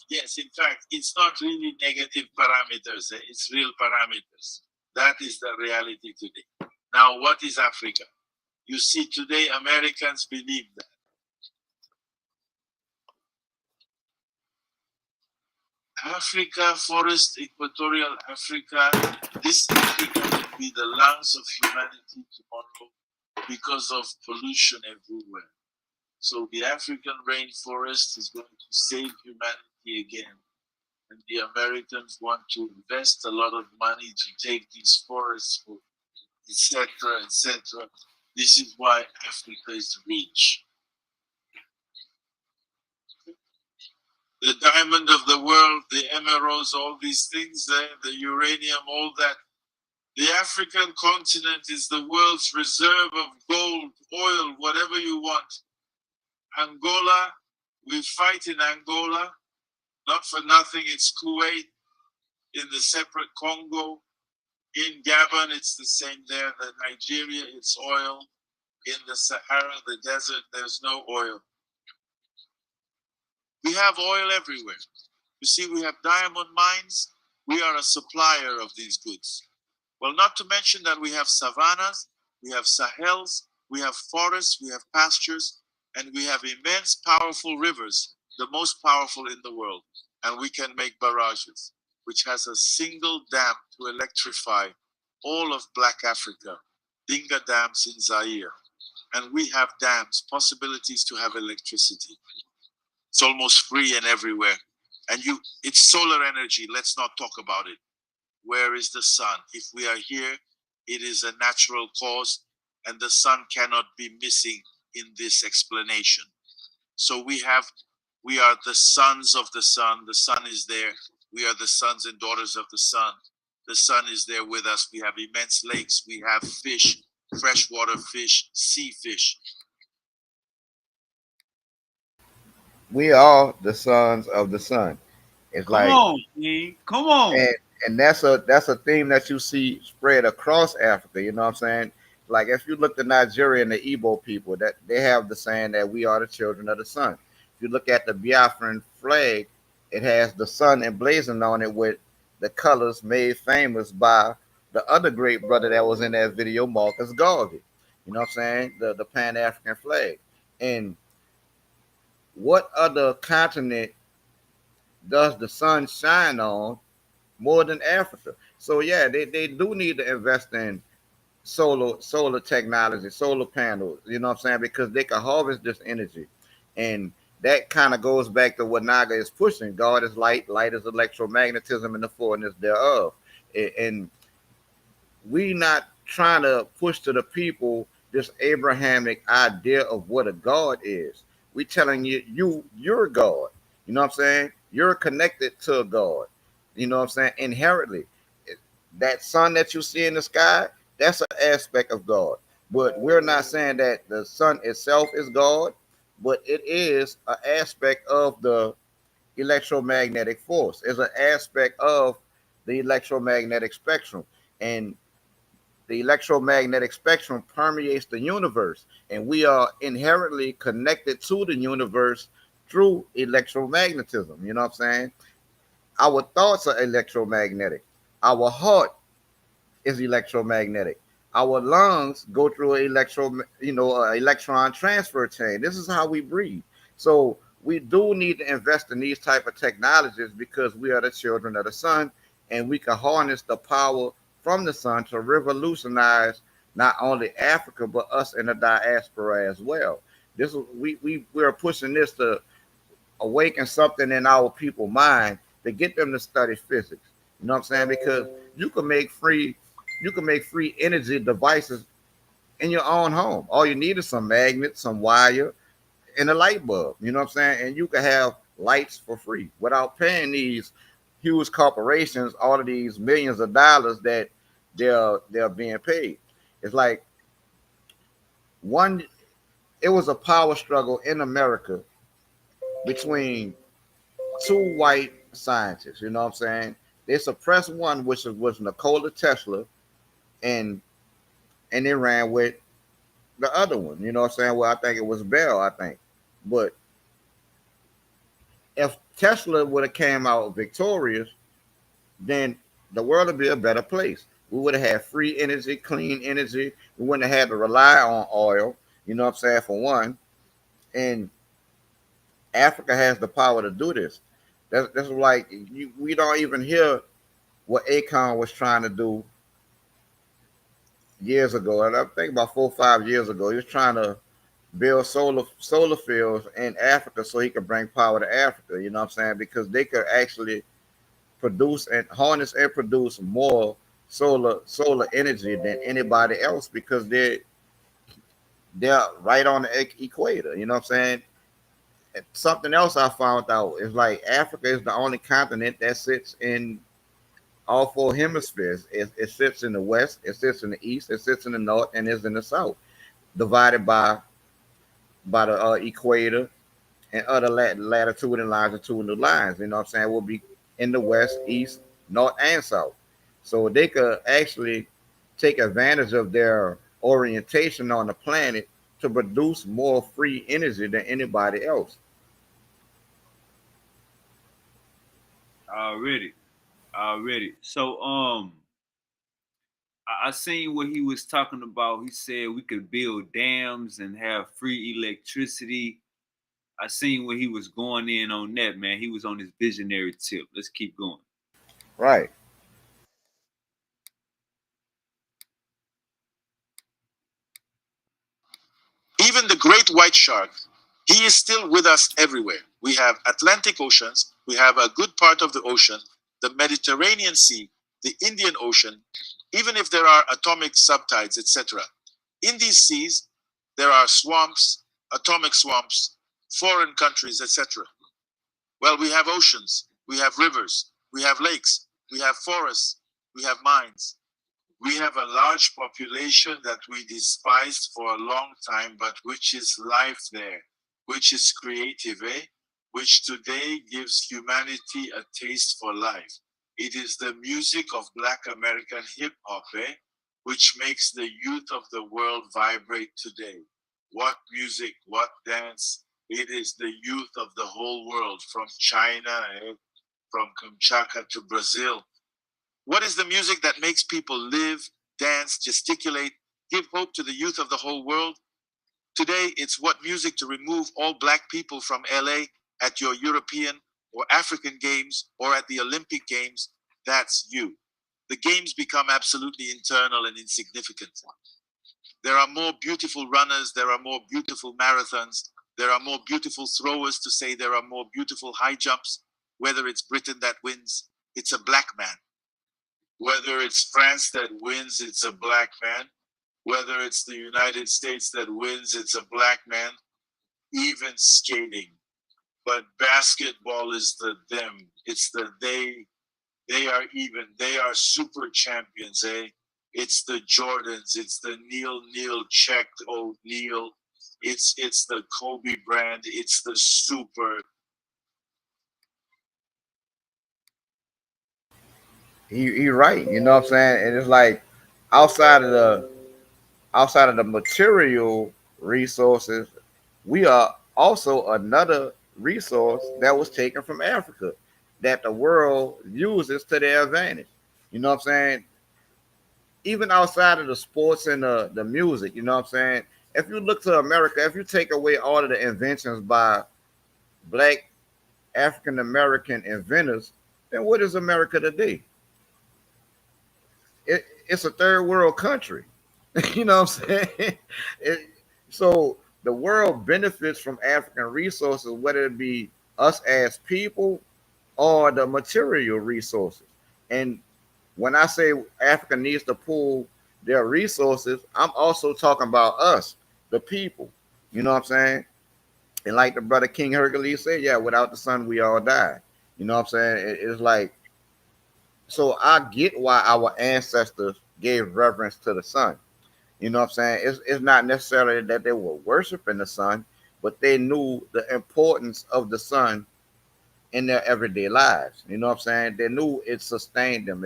Yes, in fact, it's not really negative parameters. It's real parameters. That is the reality today. Now, what is Africa? You see, today Americans believe that Africa, forest, equatorial Africa, this Africa will be the lungs of humanity tomorrow because of pollution everywhere. So the African rainforest is going to save humanity again. And the Americans want to invest a lot of money to take these forests, etc., etc. This is why Africa is rich. The diamond of the world, the emeralds, all these things, the uranium, all that. The African continent is the world's reserve of gold, oil, whatever you want. Angola, we fight in Angola, not for nothing. It's Kuwait, in the separate Congo. In Gabon, it's the same there. The Nigeria, it's oil. In the Sahara, the desert, there's no oil. We have oil everywhere. You see, we have diamond mines. We are a supplier of these goods. Well, not to mention that we have savannas, we have Sahels, we have forests, we have pastures, and we have immense, powerful rivers, the most powerful in the world. And we can make barrages, which has a single dam to electrify all of Black Africa, Dinga dams in Zaire. And we have dams, possibilities to have electricity. It's almost free and everywhere. And it's solar energy. Let's not talk about it. Where is the sun? If we are here, it is a natural cause, and the sun cannot be missing in this explanation. So we are the sons of the sun. The sun is there. We are the sons and daughters of the sun. The sun is there with us. We have immense lakes. We have fish, freshwater fish, sea fish. We are the sons of the sun. It's Come like, on, King. Come on. and that's a theme that you see spread across Africa. You know what I'm saying? Like if you look at Nigeria and the Igbo people, that they have the saying that we are the children of the sun. If you look at the Biafran flag, it has the sun emblazoned on it with the colors made famous by the other great brother that was in that video, Marcus Garvey. You know what I'm saying? The Pan African flag. And what other continent does the sun shine on more than Africa? So yeah, they do need to invest in solar technology, solar panels, you know what I'm saying? Because they can harvest this energy. And that kind of goes back to what Naga is pushing. God is light, light is electromagnetism and the fullness thereof. And we not trying to push to the people this Abrahamic idea of what a God is. We telling you're God. You know what I'm saying? You're connected to God. You know what I'm saying? Inherently. That sun that you see in the sky, that's an aspect of God. But we're not saying that the sun itself is God, but it is an aspect of the electromagnetic force. It's an aspect of the electromagnetic spectrum. And the electromagnetic spectrum permeates the universe, and we are inherently connected to the universe through electromagnetism. You know what I'm saying? Our thoughts are electromagnetic. Our heart is electromagnetic. Our lungs go through electron transfer chain. This is how we breathe. So we do need to invest in these type of technologies because we are the children of the sun, and we can harness the power from the sun to revolutionize not only Africa but us in the diaspora as well. This is we are pushing this to awaken something in our people mind to get them to study physics. You know what I'm saying? Because you can make free energy devices in your own home. All you need is some magnets, some wire, and a light bulb. You know what I'm saying? And you can have lights for free without paying these huge corporations all of these millions of dollars that they're being paid. It's like one. It was a power struggle in America between two white scientists. You know what I'm saying? They suppressed one, which was Nikola Tesla, and they ran with the other one. You know what I'm saying? Well, I think it was Bell, I think. But if Tesla would have came out victorious, then the world would be a better place. We would have had free energy, clean energy. We wouldn't have had to rely on oil, you know what I'm saying, for one. And Africa has the power to do this. That's like we don't even hear what Akon was trying to do years ago. And I think about 4 or 5 years ago, he was trying to build solar fields in Africa so he could bring power to Africa. You know what I'm saying? Because they could actually produce and harness and produce more solar energy than anybody else because they're right on the equator. You know what I'm saying? And something else I found out is like Africa is the only continent that sits in all four hemispheres. It sits in the west, it sits in the east, it sits in the north, and is in the south, divided by the equator and other latitude and longitudinal lines. You know what I'm saying? Will be in the west, east, north, and south. So they could actually take advantage of their orientation on the planet to produce more free energy than anybody else. Already. So I seen what he was talking about. He said we could build dams and have free electricity. I seen where he was going in on that, man. He was on his visionary tip. Let's keep going. Right. Even the great white shark, he is still with us everywhere. We have Atlantic oceans, we have a good part of the ocean, the Mediterranean Sea, the Indian Ocean, even if there are atomic subtides, etc. In these seas, there are swamps, atomic swamps, foreign countries, etc. Well, we have oceans, we have rivers, we have lakes, we have forests, we have mines. We have a large population that we despised for a long time, but which is life there, which is creative, which today gives humanity a taste for life. It is the music of Black American hip hop, which makes the youth of the world vibrate today. What music, what dance? It is the youth of the whole world, from China, from Kamchatka to Brazil. What is the music that makes people live, dance, gesticulate, give hope to the youth of the whole world? Today, it's what music to remove all Black people from LA at your European or African games or at the Olympic Games. That's you. The games become absolutely internal and insignificant. There are more beautiful runners, there are more beautiful marathons, there are more beautiful throwers to say there are more beautiful high jumps. Whether it's Britain that wins, it's a Black man. Whether it's France that wins, it's a Black man. Whether it's the United States that wins, it's a Black man. Even skating. But basketball is the them. It's the they. They are even. They are super champions, It's the Jordans. It's the Neil checked O'Neal. It's the Kobe brand. It's the super. He right, you know what I'm saying? And it's like outside of the material resources, we are also another resource that was taken from Africa that the world uses to their advantage. You know what I'm saying? Even outside of the sports and the music, you know what I'm saying? If you look to America, if you take away all of the inventions by Black African American inventors, then what is America today? It's a third world country. You know what I'm saying? It, so the world benefits from African resources, whether it be us as people or the material resources. And when I say Africa needs to pool their resources, I'm also talking about us, the people. You know what I'm saying? And like the brother King Hercules said, yeah, without the sun, we all die. You know what I'm saying? It's like, so I get why our ancestors gave reverence to the sun. You know what I'm saying? It's not necessarily that they were worshiping the sun, but they knew the importance of the sun in their everyday lives. You know what I'm saying? They knew it sustained them.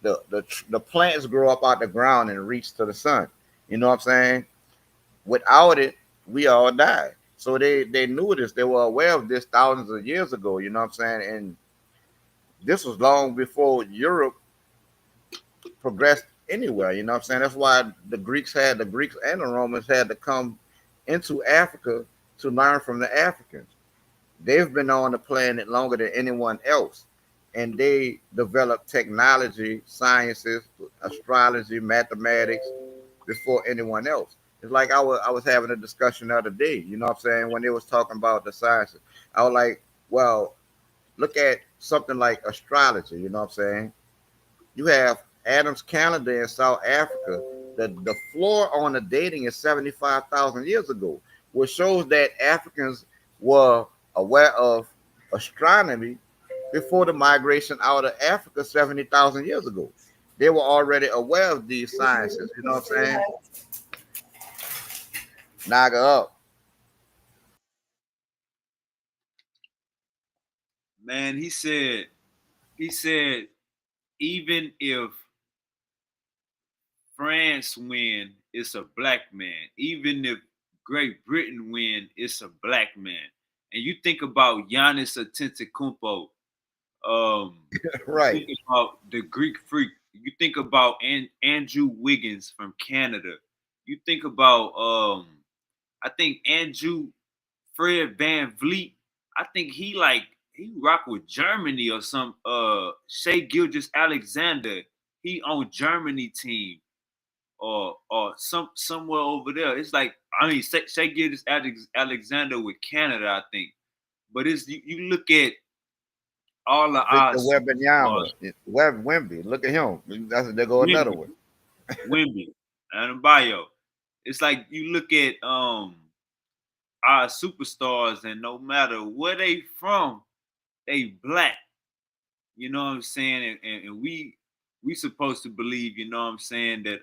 The plants grow up out the ground and reach to the sun. You know what I'm saying? Without it, we all die. So they knew this. They were aware of this thousands of years ago. You know what I'm saying? And this was long before Europe progressed anywhere. You know what I'm saying? That's why the Greeks and the Romans had to come into Africa to learn from the Africans. They've been on the planet longer than anyone else. And they developed technology, sciences, astrology, mathematics before anyone else. It's like I was having a discussion the other day, you know what I'm saying, when they was talking about the sciences. I was like, well, look at something like astrology, you know what I'm saying? You have Adam's calendar in South Africa. The floor on the dating is 75,000 years ago, which shows that Africans were aware of astronomy before the migration out of Africa 70,000 years ago. They were already aware of these sciences, you know what I'm saying? Naga up. Man, he said even if France win, it's a Black man. Even if Great Britain win, it's a Black man. And you think about Giannis Antetokounmpo, you Right. think about the Greek Freak. You think about Andrew Wiggins from Canada. You think about I think Andrew Fred Van Vliet. I think he rock with Germany or some Shea Gilgis Alexander. He on Germany team or somewhere over there. It's like I mean Shea Gilgis Alexander with Canada, I think. But it's you look at all of our Victor superstars, Wembanyama, Wemby. Look at him. There go another Wimby, one. Wimby, and Bio. It's like you look at our superstars, and no matter where they from, they black. You know what I'm saying? And we supposed to believe, you know what I'm saying, that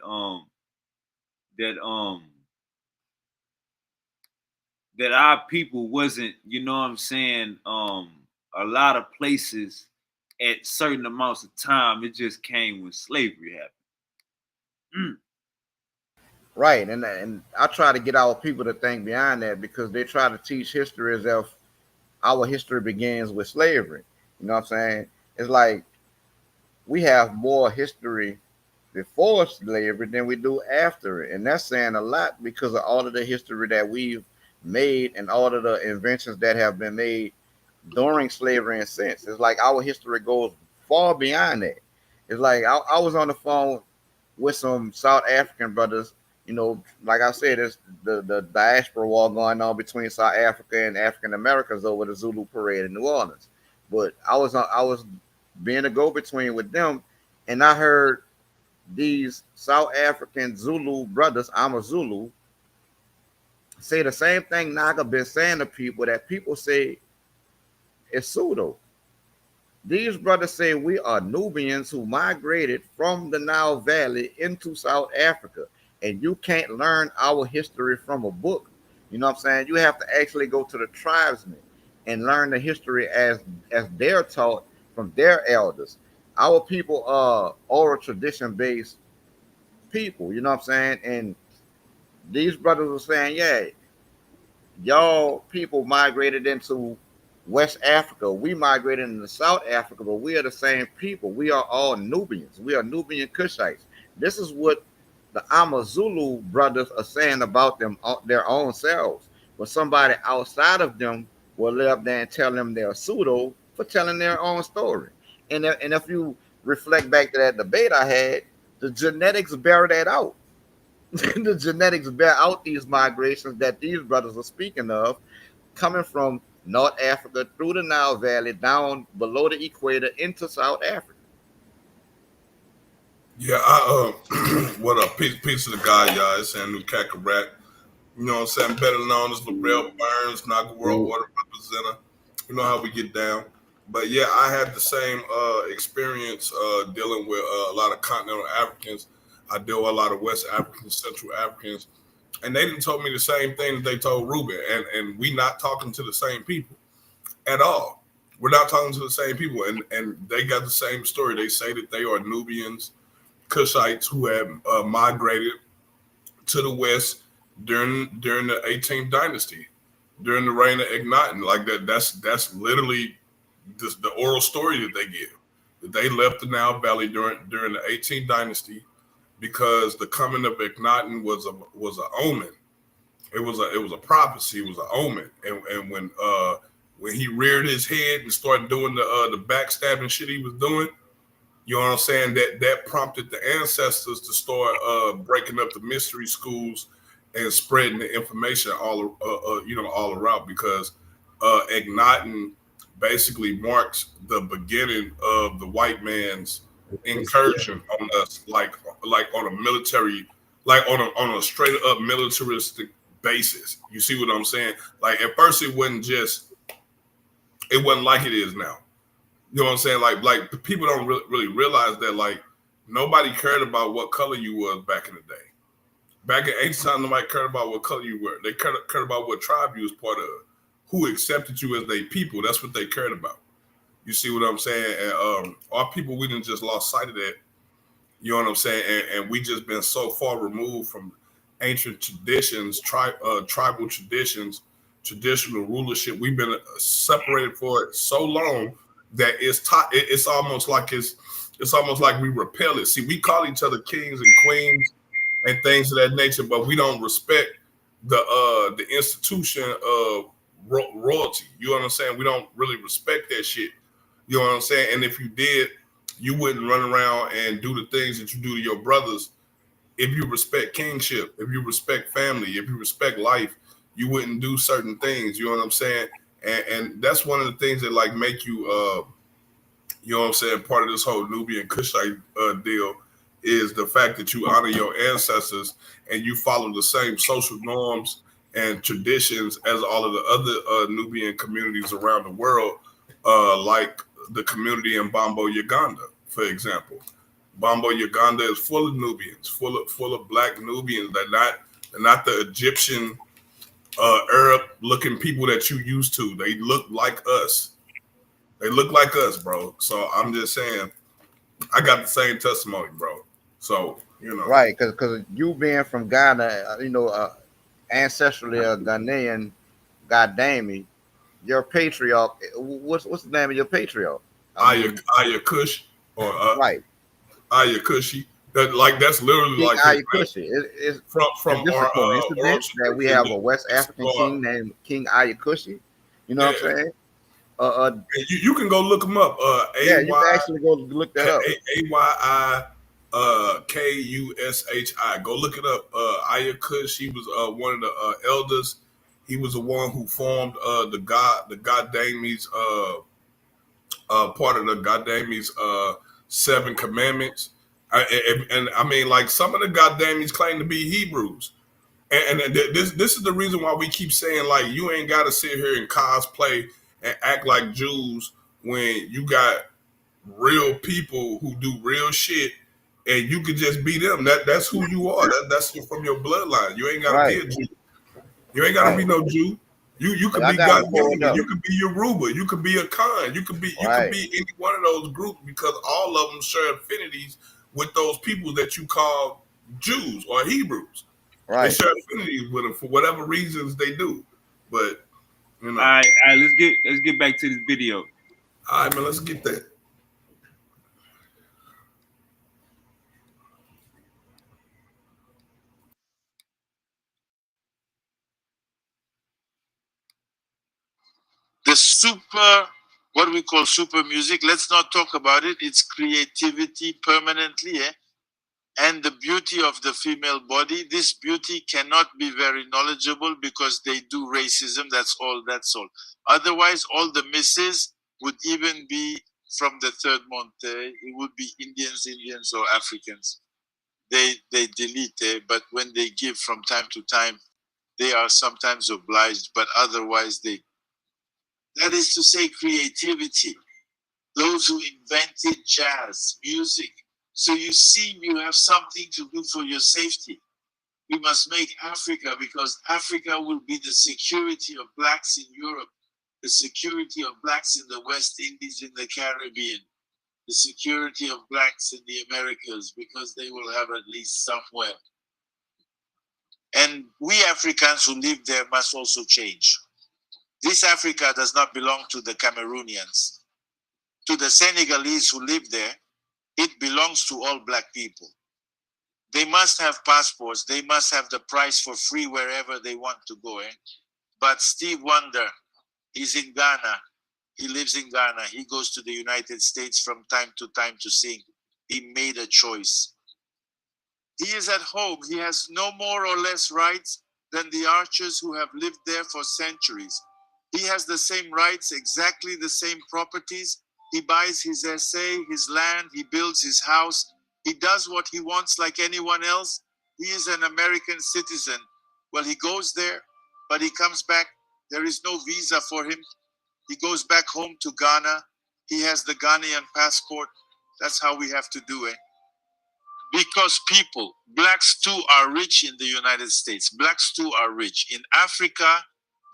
that our people wasn't, you know what I'm saying, a lot of places at certain amounts of time. It just came when slavery happened. Right, and I try to get our people to think beyond that because they try to teach history as if our history begins with slavery. You know what I'm saying? It's like we have more history before slavery than we do after it. And that's saying a lot because of all of the history that we've made and all of the inventions that have been made during slavery and since. It's like our history goes far beyond that. It's like I was on the phone with some South African brothers. You know, like I said, it's the diaspora war going on between South Africa and African Americans over the Zulu parade in New Orleans. But I was being a go between with them, and I heard these South African Zulu brothers, I'm a Zulu, say the same thing Naga been saying to people that people say is pseudo. These brothers say we are Nubians who migrated from the Nile Valley into South Africa, and you can't learn our history from a book. You know what I'm saying? You have to actually go to the tribesmen and learn the history as they're taught from their elders. Our people are oral tradition based people. You know what I'm saying? And these brothers were saying, yeah, y'all people migrated into West Africa. We migrated into South Africa, but we are the same people. We are all Nubians. We are Nubian Kushites. This is what the Amazulu brothers are saying about them, their own selves. But somebody outside of them will lay up there and tell them they're pseudo for telling their own story. And if you reflect back to that debate I had, the genetics bear that out. The genetics bear out these migrations that these brothers are speaking of, coming from North Africa through the Nile Valley down below the equator into South Africa. Yeah, what up? Peace of the guy, y'all. It's Andrew Kakarakt. You know what I'm saying? Better known as Labrell Burns, Naga World Water Representative. You know how we get down. But yeah, I had the same experience dealing with a lot of continental Africans. I deal with a lot of West Africans, Central Africans, and they didn't told me the same thing that they told Ruben. And we not talking to the same people at all. We're not talking to the same people, and they got the same story. They say that they are Nubians, Kushites who have migrated to the West during the 18th dynasty, during the reign of Akhenaten. Like that. That's literally just the oral story that they give. That they left the Nile Valley during the 18th dynasty because the coming of Akhenaten was an omen. It was a prophecy. It was an omen. And when he reared his head and started doing the backstabbing shit he was doing, you know what I'm saying? That prompted the ancestors to start breaking up the mystery schools and spreading the information all around because Akhenaten basically marks the beginning of the white man's incursion on us, like on a military, like on a straight up militaristic basis. You see what I'm saying? Like at first it wasn't like it is now. You know what I'm saying? Like people don't really realize that like nobody cared about what color you was back in the day. Back in ancient time, nobody cared about what color you were. They cared about what tribe you was part of, who accepted you as their people. That's what they cared about. You see what I'm saying? And our people, we didn't just lost sight of that. You know what I'm saying? And we just been so far removed from ancient traditions, tribal traditions, traditional rulership. We've been separated for so long that it's almost like we repel it. See, we call each other kings and queens and things of that nature, but we don't respect the institution of royalty. You know what I'm saying? We don't really respect that shit. You know what I'm saying? And if you did, you wouldn't run around and do the things that you do to your brothers. If you respect kingship, if you respect family, if you respect life, you wouldn't do certain things. You know what I'm saying? And that's one of the things that like make you You know what I'm saying? Part of this whole Nubian Kushite deal is the fact that you honor your ancestors and you follow the same social norms and traditions as all of the other Nubian communities around the world, like the community in Bambo, Uganda, for example. Bambo, Uganda is full of Nubians, full of black Nubians. They're not the Egyptian Arab looking people that you used to. They look like us. They look like us, bro. So I'm just saying, I got the same testimony, bro. So you know, Right, because you being from Ghana, ancestrally a Ghanaian, God damn me, your patriarch. What's the name of your patriarch? I mean, Aya Kush or right, Aya Kushi. That's literally King like his name Ayakushi. Is from this a our oral coincidence that we tradition. have a West African king named King Ayakushi? You know Yeah, what I'm saying? you can go look him up. Yeah, you can actually go look that up. AYI Kushi. Go look it up. Aya Kush. He was one of the elders. He was the one who formed the Gadamis, part of the Gadamis seven commandments. And I mean, like some of the Gadamis claim to be Hebrews. And this is the reason why we keep saying, like, you ain't got to sit here and cosplay and act like Jews when you got real people who do real shit, and you could just be them. That's who you are. That's from your bloodline. You ain't got to be Right, a Jew. You ain't got to right. be no Jew. You Like could I be got God. them pulled up. You could be Yoruba. You could be a Khan. You could be Right, any one of those groups because all of them share affinities with those people that you call Jews or Hebrews. They right. share affinities with them for whatever reasons they do. But you know, All right, let's get back to this video. all right, man, let's get that. The super, what we call super music, let's not talk about it. It's creativity permanently, eh? And the beauty of the female body. This beauty cannot be very knowledgeable because they do racism. That's all. Otherwise, all the misses would even be from the third Monte. It would be Indians or Africans. They delete it, but when they give from time to time, they are sometimes obliged, but otherwise they. That is to say, creativity. Those who invented jazz, music. So you see, you have something to do for your safety. We must make Africa, because Africa will be the security of blacks in Europe, the security of blacks in the West Indies, in the Caribbean, the security of blacks in the Americas, because they will have at least somewhere. And we Africans who live there must also change. This Africa does not belong to the Cameroonians. To the Senegalese who live there, it belongs to all black people. They must have passports. They must have the price for free wherever they want to go. But Steve Wonder, he's in Ghana. He lives in Ghana. He goes to the United States from time to time to sing. He made a choice. He is at home. He has no more or less rights than the archers who have lived there for centuries. He has the same rights, exactly the same properties. He buys his essay, his land, he builds his house. He does what he wants like anyone else. He is an American citizen. Well, he goes there, but he comes back. There is no visa for him. He goes back home to Ghana. He has the Ghanaian passport. That's how we have to do it. Because people, blacks too are rich in the United States. Blacks too are rich. In Africa,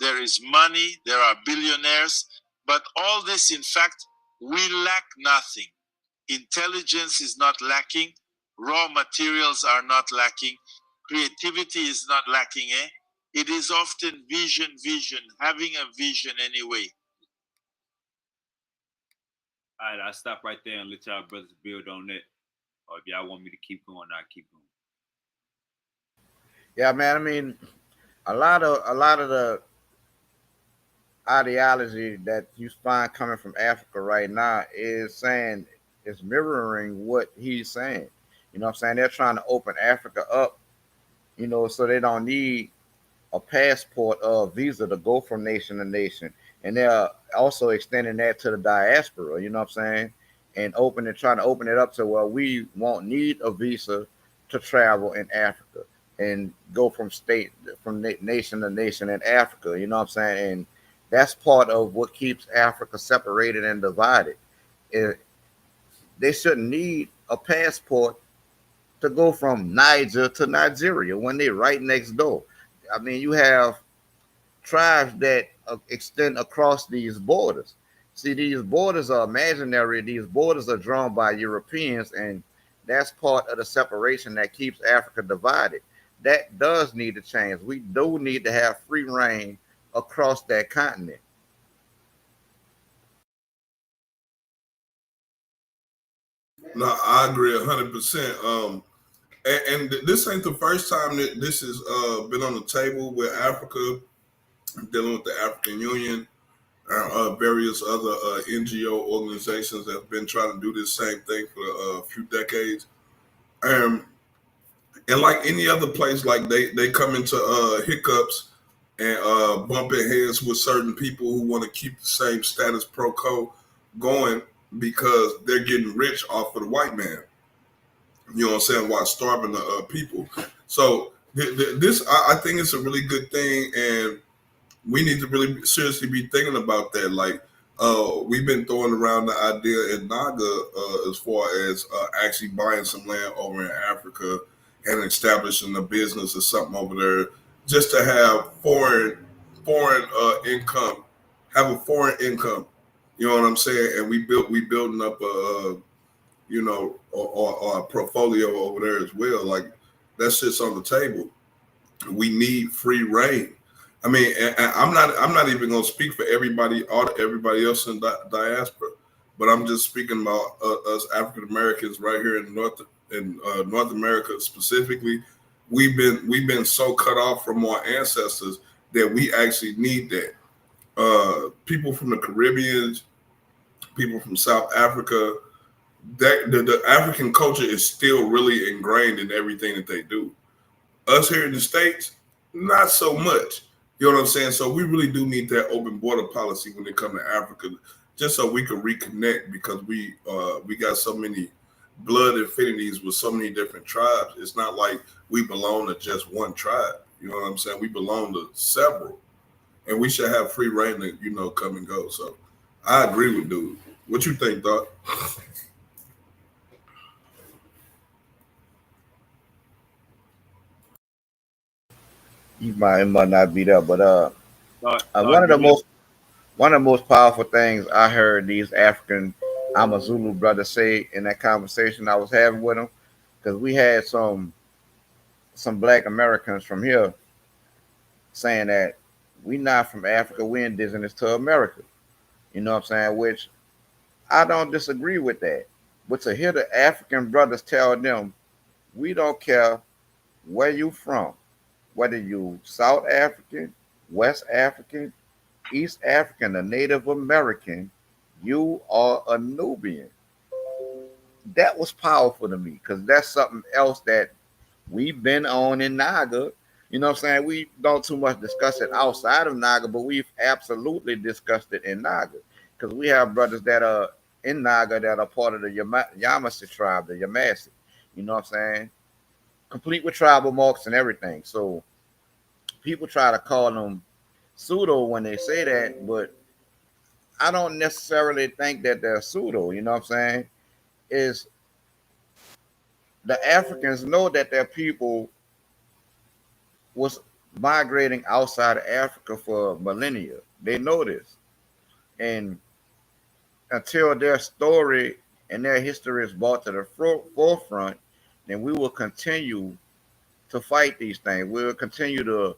there is money, there are billionaires, but all this, in fact, we lack nothing. Intelligence is not lacking. Raw materials are not lacking. Creativity is not lacking, eh? It is often vision, having a vision anyway. All right, I'll stop right there and let y'all brothers build on that. Or if y'all want me to keep going, I'll keep going. Yeah, man. I mean, a lot of the ideology that you find coming from Africa right now is mirroring what he's saying. You know what I'm saying? They're trying to open Africa up, so they don't need a passport or a visa to go from nation to nation. And they're also extending that to the diaspora, you know what I'm saying? and trying to open it up to, well, we won't need a visa to travel in Africa and go from nation to nation in Africa. You know what I'm saying? And that's part of what keeps Africa separated and divided. It, they shouldn't need a passport to go from Niger to Nigeria when they're right next door. I mean, you have tribes that extend across these borders. See, these borders are imaginary. These borders are drawn by Europeans, and that's part of the separation that keeps Africa divided. That does need to change. We do need to have free reign across that continent. No, I agree 100%. And this ain't the first time that this has been on the table with Africa, dealing with the African Union, various other NGO organizations that have been trying to do this same thing for a few decades. And like any other place, like they come into hiccups and bumping heads with certain people who want to keep the same status quo going because they're getting rich off of the white man. You know what I'm saying? While starving the people. So this, I think, it's a really good thing, and we need to really seriously be thinking about that. Like, we've been throwing around the idea in Naga as far as actually buying some land over in Africa and establishing a business or something over there, just to have foreign income, have a foreign income. You know what I'm saying? And we building up a or a portfolio over there as well. Like, that shit's on the table. We need free reign. I mean, and I'm not even gonna speak for everybody else in diaspora, but I'm just speaking about us African Americans right here in North America specifically. We've been so cut off from our ancestors that we actually need that. People from the Caribbean, people from South Africa, that the African culture is still really ingrained in everything that they do. Us here in the States, not so much. You know what I'm saying? So we really do need that open border policy when it comes to Africa, just so we can reconnect, because we got so many blood affinities with so many different tribes. It's not like we belong to just one tribe. You know what I'm saying? We belong to several, and we should have free reign to come and go. So I agree with dude. What you think, Doc? It might not be there, but one of the you most powerful things I heard these African Amazulu brothers say in that conversation I was having with them, because we had some Black Americans from here saying that we not from Africa, we indigenous to America. You know what I'm saying? Which I don't disagree with that. But to hear the African brothers tell them, we don't care where you from, whether you South African, West African, East African, or Native American, you are a Nubian. That was powerful to me, because that's something else that we've been on in Naga. You know what I'm saying? We don't too much discuss it outside of Naga, but we've absolutely discussed it in Naga, because we have brothers that are in Naga that are part of the Yamasee tribe, the Yamasee. You know what I'm saying? Complete with tribal marks and everything. So people try to call them pseudo when they say that, but I don't necessarily think that they're pseudo. You know what I'm saying? Is the Africans know that their people was migrating outside of Africa for millennia. They know this. And until their story and their history is brought to the forefront, then we will continue to fight these things. We'll continue to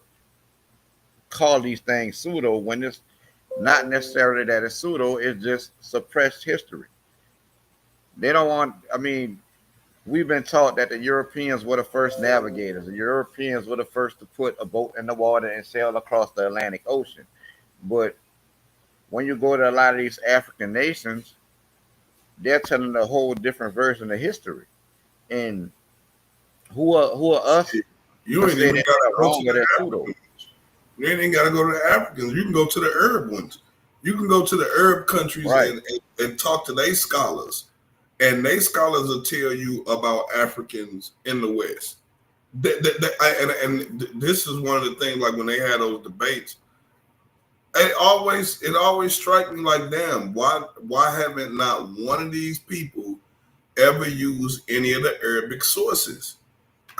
call these things pseudo when it's not necessarily that it's pseudo, it's just suppressed history. They don't want, I mean, we've been taught that the Europeans were the first navigators. The Europeans were the first to put a boat in the water and sail across the Atlantic Ocean. But when you go to a lot of these African nations, they're telling a whole different version of history. And who are us You to ain't say even that got to they're go wrong to or the they're pseudo? You ain't got to go to the Africans. You can go to the Arab ones. You can go to the Arab countries Right. and talk to their scholars and they scholars will tell you about Africans in the West. And this is one of the things, like when they had those debates, it always strike me like, damn, why haven't not one of these people ever used any of the Arabic sources?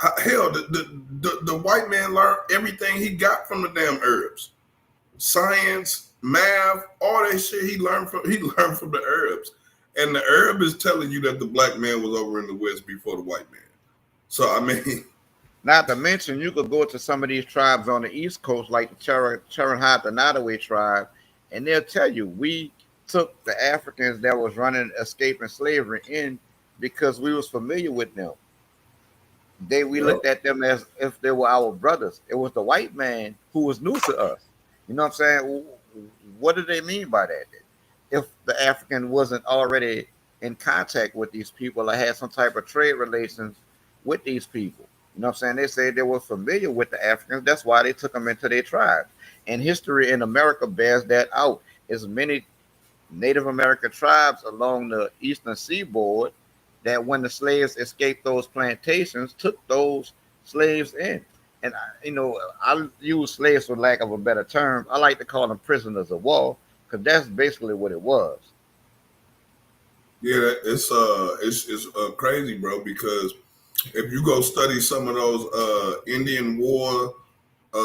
Hell, the white man learned everything he got from the damn Arabs. Science, math, all that shit he learned from the Arabs. And the Arab is telling you that the black man was over in the West before the white man. So I mean, not to mention, you could go to some of these tribes on the East Coast, like the Cherahantanawe tribe, and they'll tell you, we took the Africans that was running, escaping slavery in because we was familiar with them. We looked at them as if they were our brothers. It was the white man who was new to us. You know what I'm saying? What do they mean by that? If the African wasn't already in contact with these people or had some type of trade relations with these people. You know what I'm saying? They say they were familiar with the Africans. That's why they took them into their tribes. And history in America bears that out. As many Native American tribes along the eastern seaboard that when the slaves escaped those plantations, took those slaves in. And, I use slaves for lack of a better term. I like to call them prisoners of war because that's basically what it was. Yeah, it's crazy, bro, because if you go study some of those Indian War,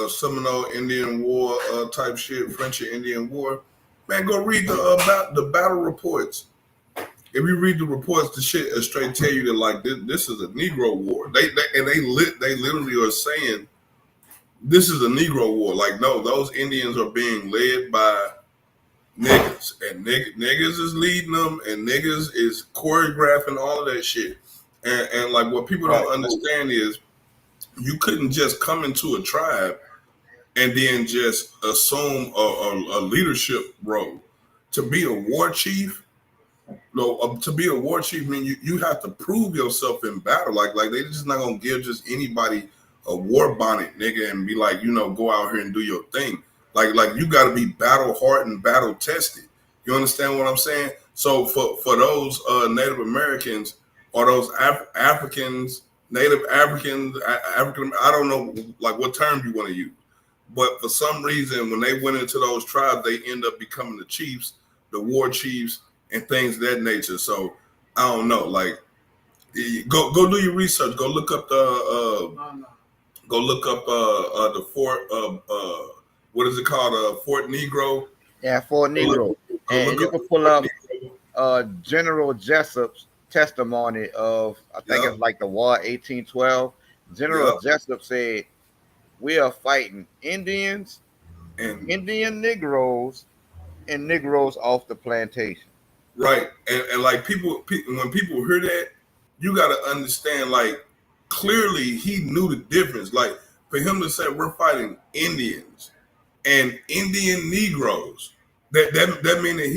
Seminole Indian War type shit, French and Indian War, man, go read the battle reports. If you read the reports, the shit straight tell you that like this is a Negro war. They literally are saying this is a Negro war. Like, no, those Indians are being led by niggas, and niggas is leading them, and niggas is choreographing all of that shit. And like what people don't understand is you couldn't just come into a tribe and then just assume a leadership role. To be a war chief, to be a war chief, I mean, you have to prove yourself in battle. Like they just not gonna give just anybody a war bonnet, nigga, and be like, go out here and do your thing. Like you got to be battle hardened, battle tested. You understand what I'm saying? So for those Native Americans or those Africans, Native Africans, African, I don't know like what term you want to use, but for some reason when they went into those tribes, they end up becoming the chiefs, the war chiefs, and things of that nature. So I don't know. Like, go do your research. Go look up the Fort. What is it called? Fort Negro. Yeah, Fort Negro. And you can pull up General Jessup's testimony of, I think it's like the War 1812. General Jessup said, "We are fighting Indians and Indian Negroes and Negroes off the plantation." Right, and like people, when people hear that, you got to understand. Like, clearly, he knew the difference. Like, for him to say we're fighting Indians and Indian Negroes, that means that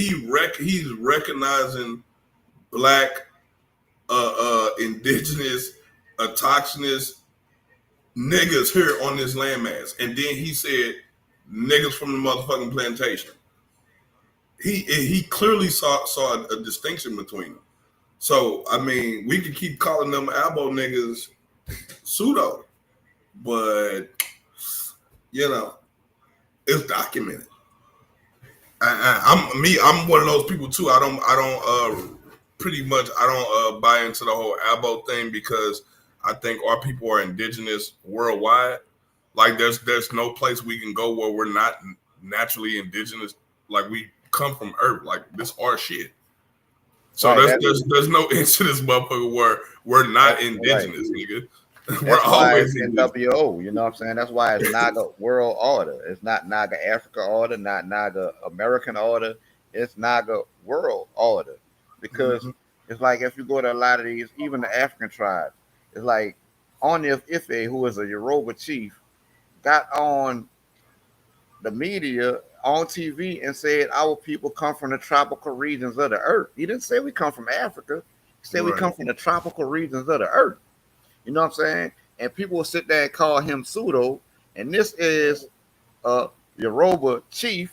he's recognizing black, indigenous, autochthonous niggas here on this landmass, and then he said niggas from the motherfucking plantation. He clearly saw a distinction between them. So I mean, we could keep calling them elbow niggas pseudo, but it's documented. I'm one of those people too. I don't buy into the whole elbow thing because I think our people are indigenous worldwide. Like there's no place we can go where we're not naturally indigenous. Like we come from Earth. Like this our shit. So there's no inch to this motherfucker where we're not indigenous, nigga. We're always NWO. You know what I'm saying? That's why it's Naga World Order. It's not Naga Africa Order, not Naga American Order. It's Naga World Order. Because it's like if you go to a lot of these, even the African tribes, it's like Onif Ife, who is a Yoruba chief, got on the media on TV and said our people come from the tropical regions of the earth. He didn't say we come from Africa. He said we come from the tropical regions of the earth. You know what I'm saying? And people will sit there and call him pseudo. And this is a Yoruba chief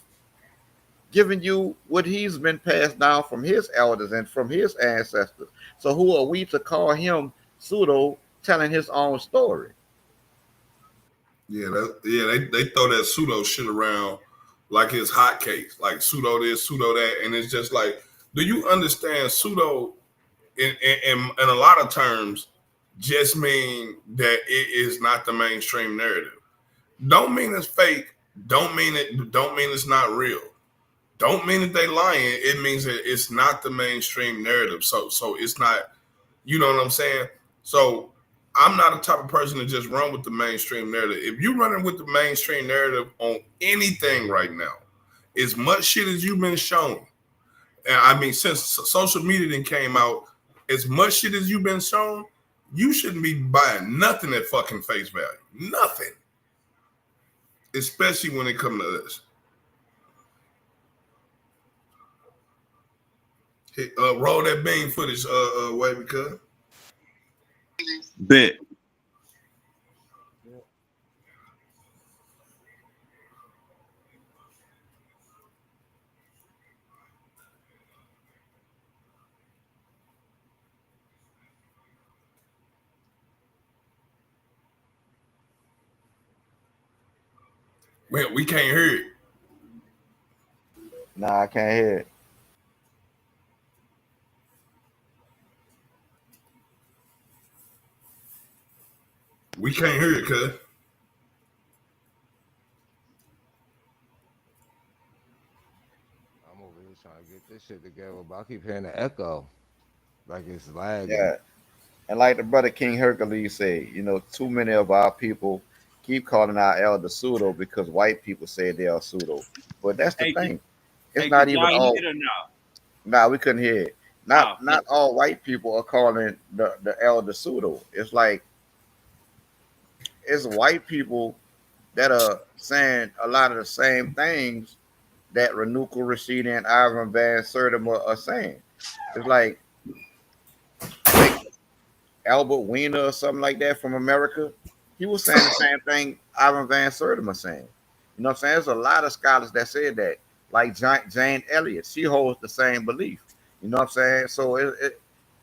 giving you what he's been passed down from his elders and from his ancestors. So who are we to call him pseudo telling his own story? Yeah, they throw that pseudo shit around like it's hotcakes, like pseudo this, pseudo that, and it's just like, do you understand pseudo in a lot of terms just mean that it is not the mainstream narrative. Don't mean it's fake. Don't mean it's not real. Don't mean that they lying. It means that it's not the mainstream narrative. So it's not, you know what I'm saying? So I'm not the type of person to just run with the mainstream narrative. If you're running with the mainstream narrative on anything right now, as much shit as you've been shown, and I mean, since social media then came out, as much shit as you've been shown, you shouldn't be buying nothing at fucking face value. Nothing. Especially when it comes to this. Hey, roll that bean footage, way because. Bet. Man, we can't hear it. Nah, I can't hear it. We can't hear it, cuz. I'm over here trying to get this shit together, but I keep hearing the echo. Like it's lagging. Yeah. And like the brother King Hercules said, too many of our people keep calling our elder pseudo because white people say they are pseudo. But that's the Hey, thing. It's hey, not can even y'all all. hear it or no? Nah, we couldn't hear it. Oh, Not all white people are calling the elder pseudo. It's like it's white people that are saying a lot of the same things that Renuka Rashida and Ivan Van Sertima are saying. It's like I think Albert Wiener or something like that from America. He was saying the same thing Ivan Van Sertima saying. You know what I'm saying? There's a lot of scholars that said that. Like Jane Elliott, she holds the same belief. You know what I'm saying? So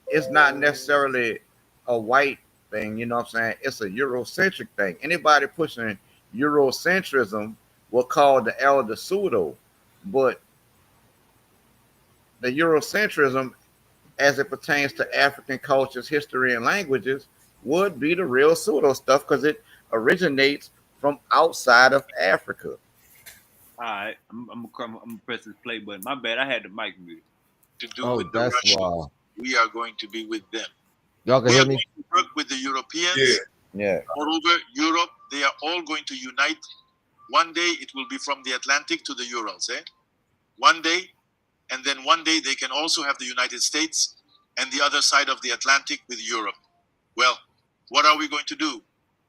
it's not necessarily a white thing, you know what I'm saying? It's a Eurocentric thing. Anybody pushing Eurocentrism will call the elder pseudo, but the Eurocentrism, as it pertains to African cultures, history, and languages, would be the real pseudo stuff because it originates from outside of Africa. all right. I'm press this play button. My bad. I had the mic muted. To do Oh, with the that's Russians. why. We are going to be with them. Y'all can We hear are me? going to work with the Europeans. Yeah. Yeah. Moreover, Europe, they are all going to unite. One day it will be from the Atlantic to the Urals. One day, and then one day they can also have the United States and the other side of the Atlantic with Europe. Well, what are we going to do?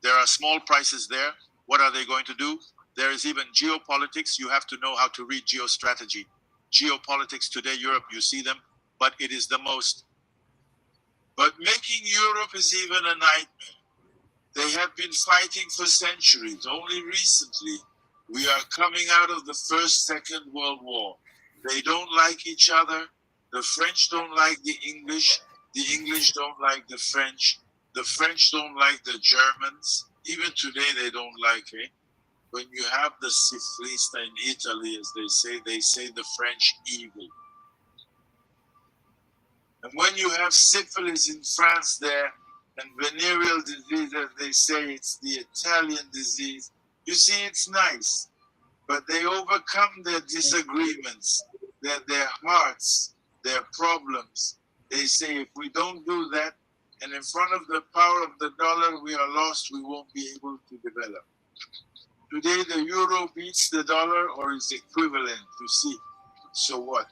There are small prices there. What are they going to do? There is even geopolitics. You have to know how to read geostrategy. Geopolitics today, Europe, you see them, but it is the most. But making Europe is even a nightmare. They have been fighting for centuries. Only recently, we are coming out of the First, Second World War. They don't like each other. The French don't like the English. The English don't like the French. The French don't like the Germans. Even today, they don't like it. When you have the Siflista in Italy, as they say the French evil. And when you have syphilis in France there, and venereal disease, as they say, it's the Italian disease, you see, it's nice. But they overcome their disagreements, their hearts, their problems. They say, if we don't do that, and in front of the power of the dollar, we are lost, we won't be able to develop. Today, the euro beats the dollar or is equivalent, you see. So what?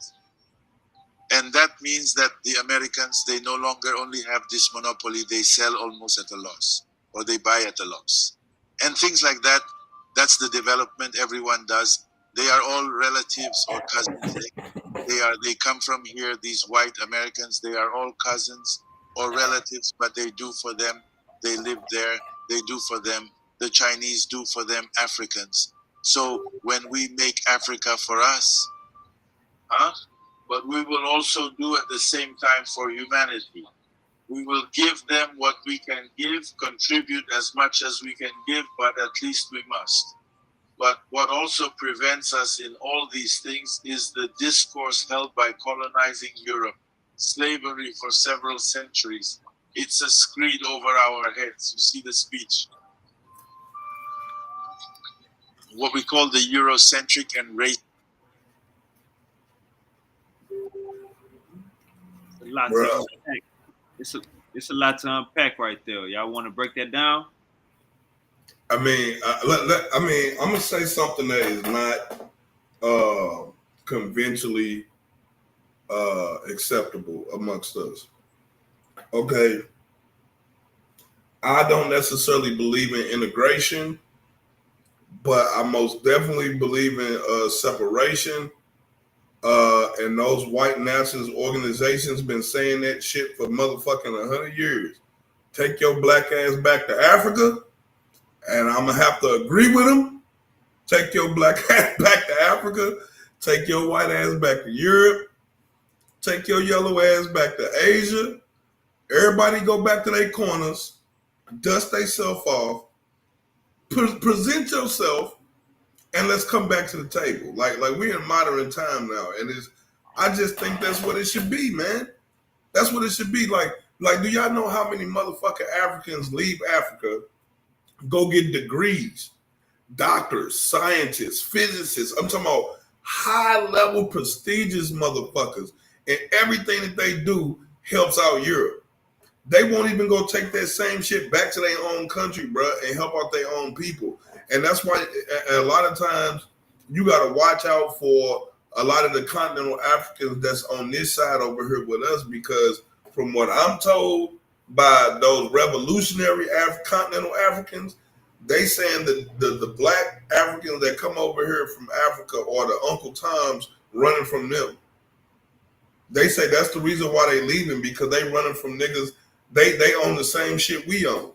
And that means that the Americans, they no longer only have this monopoly, they sell almost at a loss, or they buy at a loss. And things like that, that's the development everyone does. They are all relatives or cousins. They come from here, these white Americans, they are all cousins or relatives, but they do for them. They live there, they do for them. The Chinese do for them, Africans. So when we make Africa for us, but we will also do at the same time for humanity. We will give them what we can give, contribute as much as we can give, but at least we must. But what also prevents us in all these things is the discourse held by colonizing Europe, slavery for several centuries. It's a screed over our heads. You see the speech. What we call the Eurocentric and race. A lot to Bro, unpack. It's a lot to unpack right there. Y'all want to break that down? I mean, I'm gonna say something that is not conventionally acceptable amongst us. Okay, I don't necessarily believe in integration, but I most definitely believe in separation. And those white nationalist organizations been saying that shit for motherfucking 100 years. Take your black ass back to Africa, and I'm gonna have to agree with them. Take your black ass back to Africa. Take your white ass back to Europe. Take your yellow ass back to Asia. Everybody go back to their corners. Dust themselves off. Present yourself, and let's come back to the table. Like we're in modern time now, and I just think that's what it should be, man. That's what it should be. Like, do y'all know how many motherfucking Africans leave Africa, go get degrees, doctors, scientists, physicists? I'm talking about high level, prestigious motherfuckers, and everything that they do helps out Europe. They won't even go take that same shit back to their own country, bro, and help out their own people. And that's why a lot of times you got to watch out for a lot of the continental Africans that's on this side over here with us, because from what I'm told by those revolutionary continental Africans, they saying that the black Africans that come over here from Africa are the Uncle Toms running from them. They say that's the reason why they leaving, because they running from niggas. They own the same shit we own.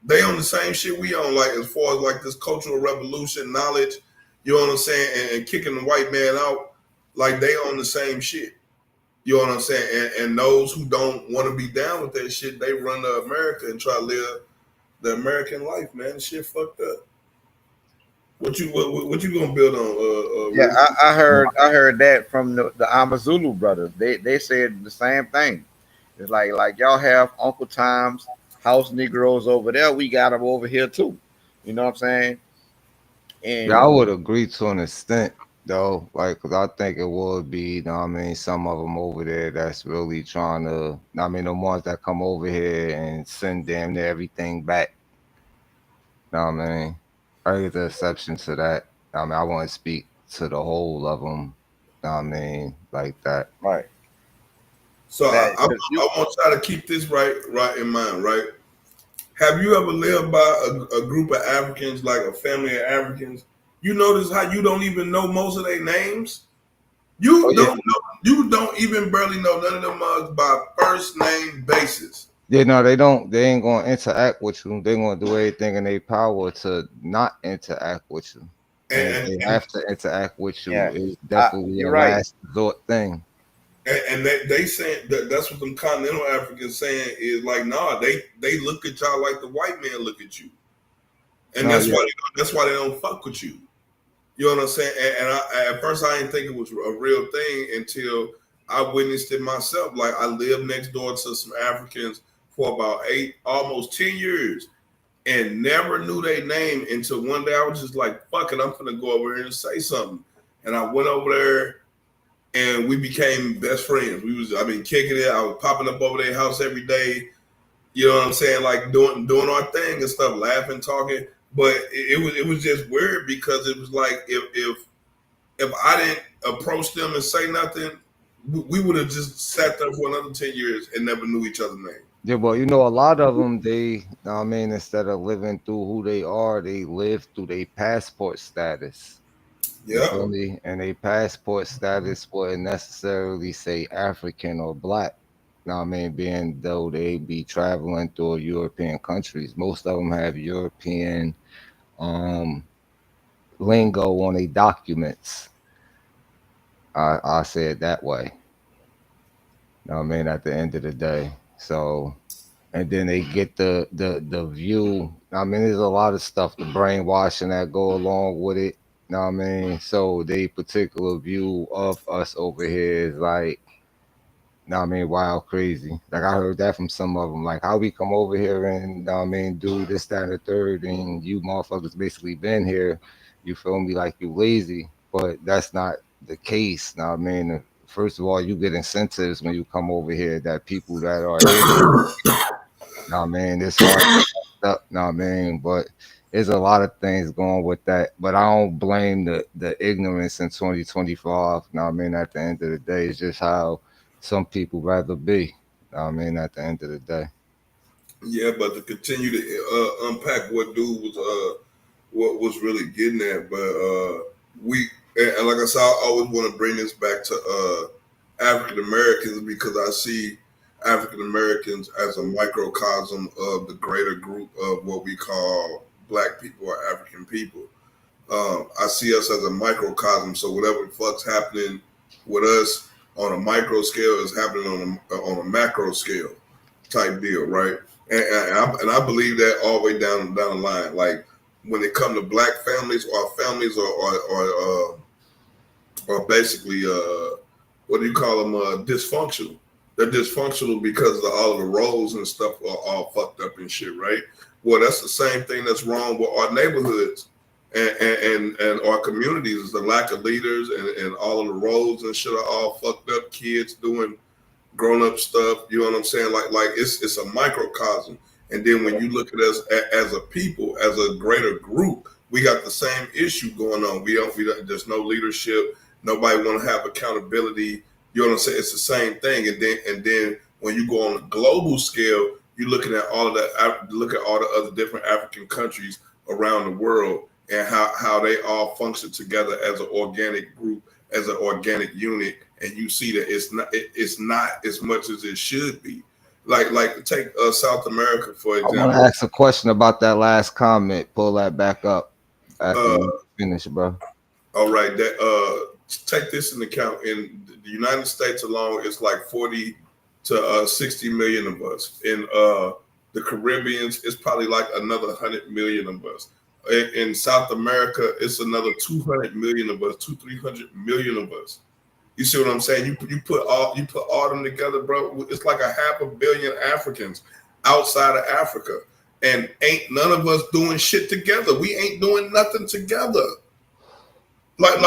They own the same shit we own, like as far as like this cultural revolution, knowledge, you know what I'm saying, and kicking the white man out, like they own the same shit. You know what I'm saying? And those who don't want to be down with that shit, they run to America and try to live the American life, man. Shit fucked up. What you gonna build on? Yeah, I heard that from the Amazulu brothers. They said the same thing. It's like y'all have Uncle Tom's house Negroes over there. We got them over here too. You know what I'm saying? Yeah, I And would agree to an extent though, like, cause I think it would be, you know what I mean, some of them over there that's really trying to, I mean, the ones that come over here and send damn near everything back. You know what I mean? I get the exception to that. I mean, I want to speak to the whole of them. You know what I mean, like that. right, So that I 'cause you want y'all to keep this right in mind, right? Have you ever lived by a group of Africans, like a family of Africans? You notice how you don't even know most of their names? Oh You yeah, don't know. You don't even barely know none of them mugs by first name basis. yeah. No, they don't. They ain't gonna interact with you. They gonna do everything in their power to not interact with you. And if they And have to interact with you, yeah, it's definitely you're a right. last resort thing. they saying that's what them continental Africans saying is like, nah, they look at y'all like the white man look at you, and No, yeah. that's why they don't fuck with you. You know what I'm saying? At first I didn't think it was a real thing until I witnessed it myself. Like I lived next door to some Africans for about almost 10 years, and never knew their name until one day I was just like, fuck it, I'm gonna go over here and say something. And I went over there and we became best friends. I've been kicking it. I was popping up over their house every day. You know what I'm saying? Like doing our thing and stuff, laughing, talking. But it was just weird because it was like if I didn't approach them and say nothing, we would have just sat there for another 10 years and never knew each other's name. Yeah, well, you know, a lot of them, they, I mean, instead of living through who they are, they live through their passport status. You Yeah, feel me? And a passport status wouldn't necessarily say African or black. Now, I mean, being though they be traveling through European countries, most of them have European um, lingo on their documents. I say it that way. Know what I mean, at the end of the day. So, and then they get the view. I mean, there's a lot of stuff, the brainwashing that go along with it. You know what I mean? So they particular view of us over here is like, know what I mean, wild crazy. Like I heard that from some of them. Like how we come over here and know what I mean, do this, that, and the third, and you motherfuckers basically been here. You feel me? Like you lazy, but that's not the case. Know what I mean? First of all, you get incentives when you come over here that people that are ignorant. Know what I mean? It's hard to get up. Know what I mean? But there's a lot of things going with that. But I don't blame the ignorance in 2025. Know what I mean? At the end of the day, it's just how some people rather be. Know what I mean? At the end of the day. Yeah, but to continue to unpack what dude was really getting at, but we and like I said, I always want to bring this back to African Americans because I see African Americans as a microcosm of the greater group of what we call Black people or African people. I see us as a microcosm, so whatever the fuck's happening with us on a micro scale is happening on a macro scale type deal, right? And I believe that all the way down the line. Like when it comes to Black families or families or basically what do you call them, dysfunctional. They're dysfunctional because of all of the roles and stuff are all fucked up and shit, right? Well, that's the same thing that's wrong with our neighborhoods and our communities is the lack of leaders and all of the roles and shit are all fucked up. Kids doing grown up stuff, you know what I'm saying? Like it's a microcosm. And then when you look at us as a people, as a greater group, we got the same issue going on. We don't there's no leadership. Nobody want to have accountability. You know what I'm saying? It's the same thing. And then when you go on a global scale, you're looking at all of that. Look at all the other different African countries around the world and how they all function together as an organic group, as an organic unit, and you see that it's not as much as it should be. Like take South America for example. I want to ask a question about that last comment. Pull that back up after you finish, bro. All right, that take this into account. In the United States alone, it's like 40 to 60 million of us. In the Caribbean, it's probably like another 100 million of us. In South America, it's another 200 million of us, 300 million of us. You see what I'm saying? You put all them together, bro. It's like 500 million Africans outside of Africa, and ain't none of us doing shit together. We ain't doing nothing together. Like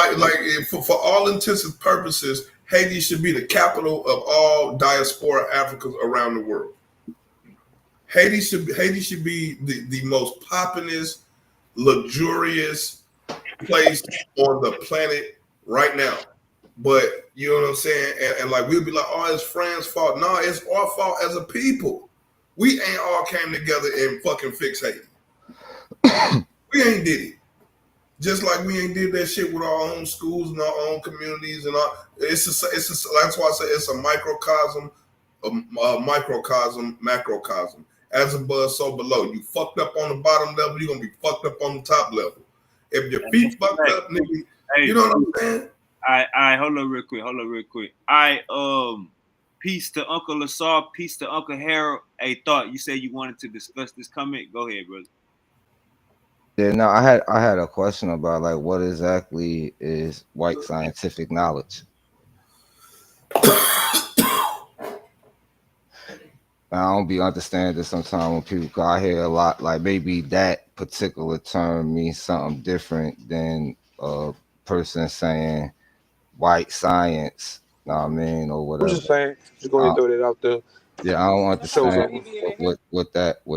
for all intents and purposes, Haiti should be the capital of all diaspora Africans around the world. Haiti should be the most populous, luxurious place on the planet right now. But you know what I'm saying? And like we'll be like, oh, it's France' fault. No, it's our fault as a people. We ain't all came together and fucking fix Haiti. We ain't did it. Just like we ain't did that shit with our own schools and our own communities and all. That's why I say it's a microcosm, macrocosm. As above, so below. You fucked up on the bottom level, you're gonna be fucked up on the top level. If your feet fucked up, nigga, you know what I'm saying? I hold on real quick. Peace to Uncle Lasar, peace to Uncle Harold. Hey, thought you said you wanted to discuss this comment. Go ahead, brother. Yeah, no, I had a question about like what exactly is white scientific knowledge. I don't be understanding sometimes when people, cause I hear a lot like maybe that particular term means something different than a person saying white science. Know what I mean, or whatever. I'm just saying, just go ahead and throw that out there. Yeah, I don't understand what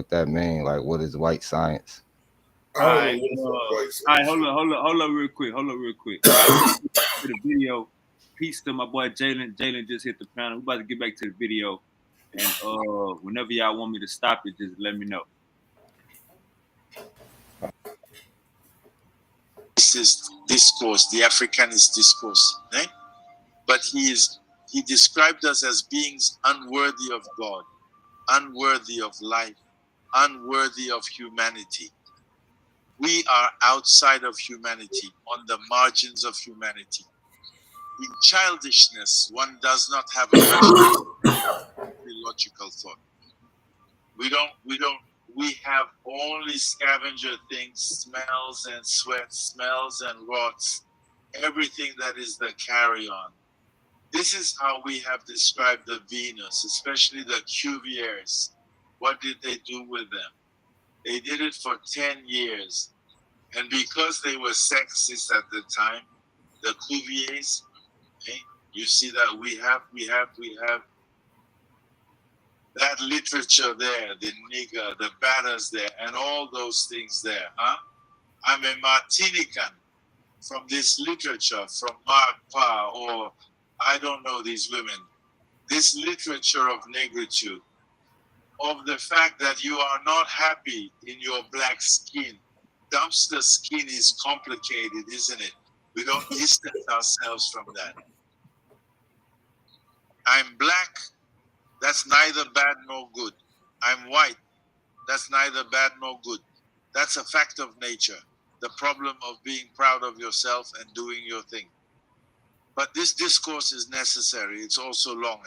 that mean. Like, what is white science? All right, hold on real quick. To the video. Peace to my boy Jalen. Jalen just hit the panel. We're about to get back to the video. And whenever y'all want me to stop it, just let me know. This is discourse, the Africanist discourse, right? But he described us as beings unworthy of God, unworthy of life, unworthy of humanity. We are outside of humanity, on the margins of humanity. In childishness, one does not have a logical thought. We have only scavenger things, smells and sweat, smells and rots, everything that is the carry-on. This is how we have described the Venus, especially the Cuviers. What did they do with them? They did it for 10 years. And because they were sexist at the time, the Cuviers, okay, you see that we have that literature there, the nigger, the batters there, and all those things there, huh? I'm a Martinican from this literature, from Marpa, or I don't know these women. This literature of negritude, of the fact that you are not happy in your black skin. Dumpster skin is complicated, isn't it? We don't distance ourselves from that. I'm black, that's neither bad nor good. I'm white, that's neither bad nor good. That's a fact of nature. The problem of being proud of yourself and doing your thing. But this discourse is necessary. It's also long.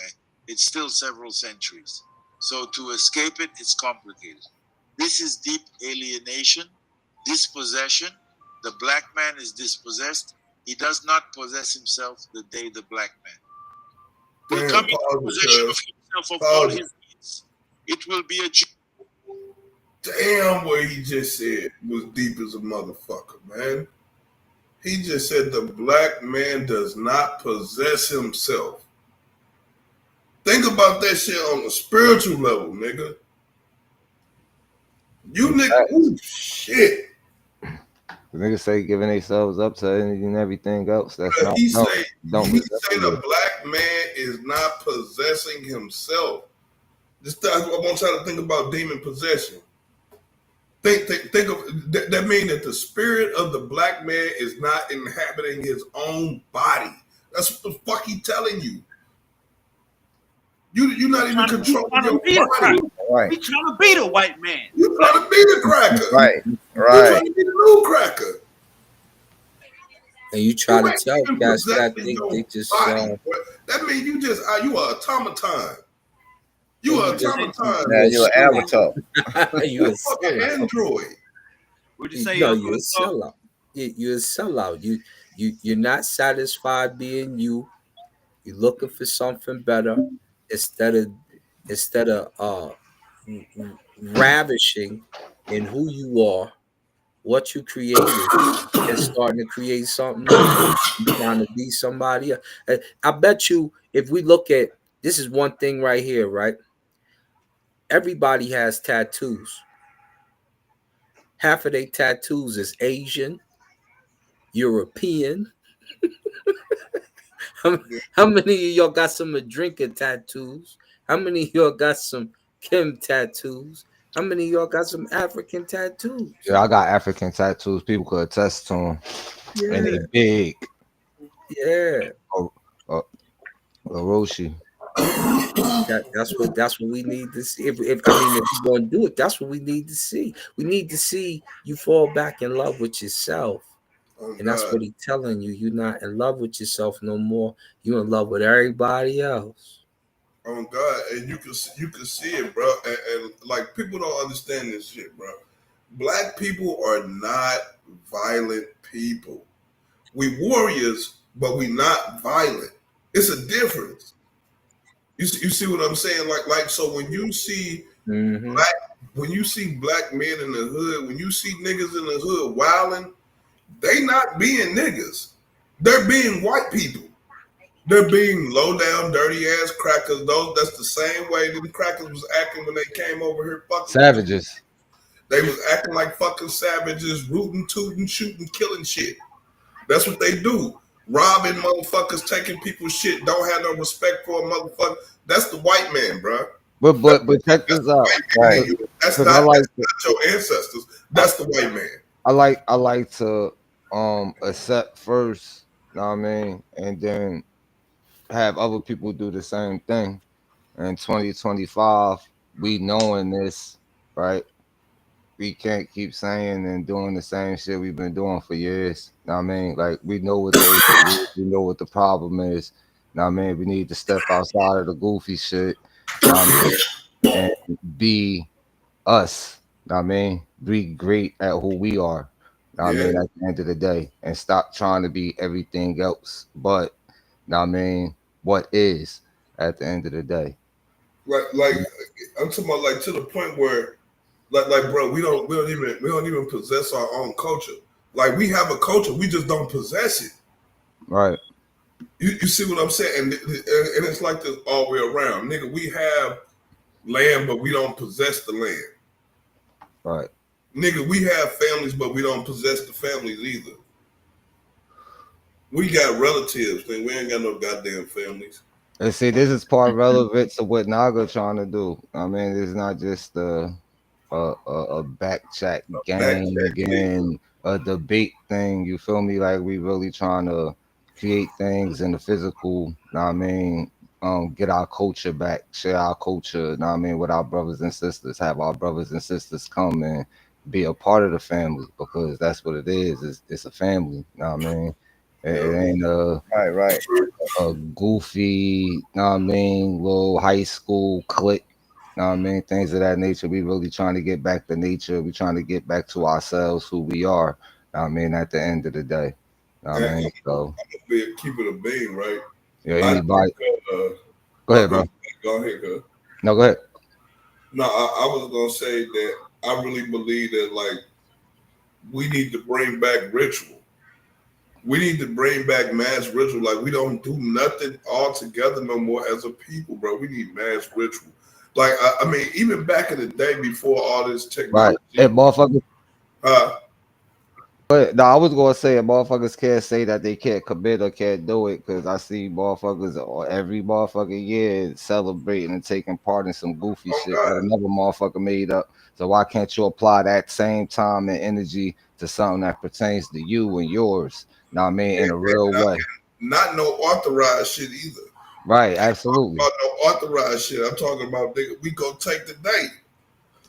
It's still several centuries. So to escape it, it's complicated. This is deep alienation, dispossession. The black man is dispossessed. He does not possess himself the day the black man will come into possession of himself of all his needs. It will be a damn what he just said was deep as a motherfucker, man. He just said the black man does not possess himself. Think about that shit on a spiritual level, nigga. You nigga, ooh, shit. The niggas say giving themselves up to anything and everything else. That's not. He say the black man is not possessing himself. I want y'all to think about demon possession. Think of that means that the spirit of the black man is not inhabiting his own body. That's what the fuck he telling you. You're not even controlling your body. Right. We trying to be the white man. You trying to be the cracker. Right. You trying to be the new cracker. And you try to tell guys that they just that means you are automaton. You are automaton. Yeah, you're an avatar. You're a fucking android. Would you say you're a sellout? You're a sellout. You're not satisfied being you. You're looking for something better instead of ravishing in who you are, what you created, and starting to create something new. You're trying to be somebody else. I bet you if we look at this is one thing right here, right? Everybody has tattoos. Half of their tattoos is Asian, European. How many of y'all got some drinking tattoos? How many of y'all got some Kim tattoos? How many of y'all got some African tattoos? Yeah, I got African tattoos. People could attest to them. Yeah. And they big. Yeah. Orochi. That's what we need to see. If you're gonna do it, that's what we need to see. We need to see you fall back in love with yourself. And that's what he's telling you. You're not in love with yourself no more. You're in love with everybody else. Oh God, and you can see it, bro. And like people don't understand this shit, bro. Black people are not violent people. We warriors, but we not violent. It's a difference. You see what I'm saying? Like so when you see black men in the hood, when you see niggas in the hood wilding, they not being niggas. They're being white people. They're being low down, dirty ass crackers. That's the same way that the crackers was acting when they came over here fucking savages. They was acting like fucking savages, rooting, tooting, shooting, killing shit. That's what they do. Robbing motherfuckers, taking people's shit, don't have no respect for a motherfucker. That's the white man, bro. But check this out. Right. That's not your ancestors. That's the white man. I like to accept first, you know what I mean, and then have other people do the same thing. In 2025, we knowing this, right? We can't keep saying and doing the same shit we've been doing for years. You know what I mean? Like we know what we know what the problem is. You know what I mean? We need to step outside of the goofy shit, and be us. Know what I mean, be great at who we are. Know what I Yeah. mean, at the end of the day, and stop trying to be everything else. But know what I mean, what is at the end of the day. Like I'm talking about like to the point where like bro, we don't even possess our own culture. Like we have a culture, we just don't possess it. Right. You see what I'm saying? And it's like this all the way around. Nigga, we have land, but we don't possess the land. Right. Nigga, we have families, but we don't possess the families either. We got relatives, and we ain't got no goddamn families. And see, this is part relevant to what Naga trying to do. I mean, it's not just a back chat Back gang check, nigga. and a debate thing. You feel me? Like we really trying to create things in the physical. Know what I mean, get our culture back, share our culture. Know what I mean, with our brothers and sisters, have our brothers and sisters come and be a part of the family because that's what it is. It's a family. Know what I mean? It Yeah. ain't Right. a goofy, know what I mean, little high school clique, know what I mean, things of that nature. We really trying to get back to nature. We trying to get back to ourselves, who we are. Know what I mean, at the end of the day. Know what And I mean, so keep it a bean, right? yeah, I anybody. think, Go ahead, bro. go ahead, cuz. No, go ahead. No, I was gonna say that I really believe that like we need to bring back ritual. We need to bring back mass ritual. Like we don't do nothing all together no more as a people, bro. We need mass ritual. Like I mean, even back in the day before all this Right. technology, Hey, motherfuckers. uh, But no, I was gonna say motherfuckers can't say that they can't commit or can't do it because I see motherfuckers every motherfucking year celebrating and taking part in some goofy oh shit that God, another motherfucker made up. So why can't you apply that same time and energy to something that pertains to you and yours? Know what I mean, in a real and way. not no authorized shit either. Right, absolutely. About no authorized shit. I'm talking about nigga, we go take the day.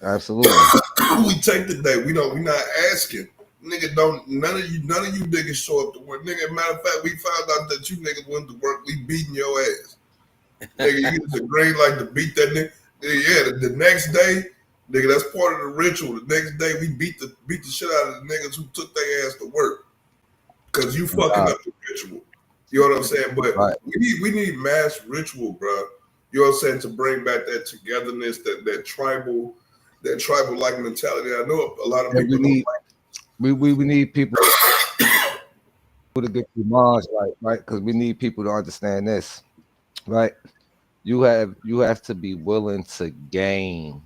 Absolutely. We take the day. We not asking. Nigga, don't none of you niggas show up to work. Nigga, matter of fact, we found out that you niggas went to work, we beating your ass. Nigga, you get the grade like to beat that nigga. Yeah, the next day, nigga, that's part of the ritual. The next day we beat the shit out of the niggas who took their ass to work. Cause you fucking up the ritual. You know what I'm saying? But Right. we need mass ritual, bro. You know what I'm saying? To bring back that togetherness, that tribal like mentality. I know a lot of And people don't we need people to get your minds right? Because we need people to understand this, right? You have to be willing to gain,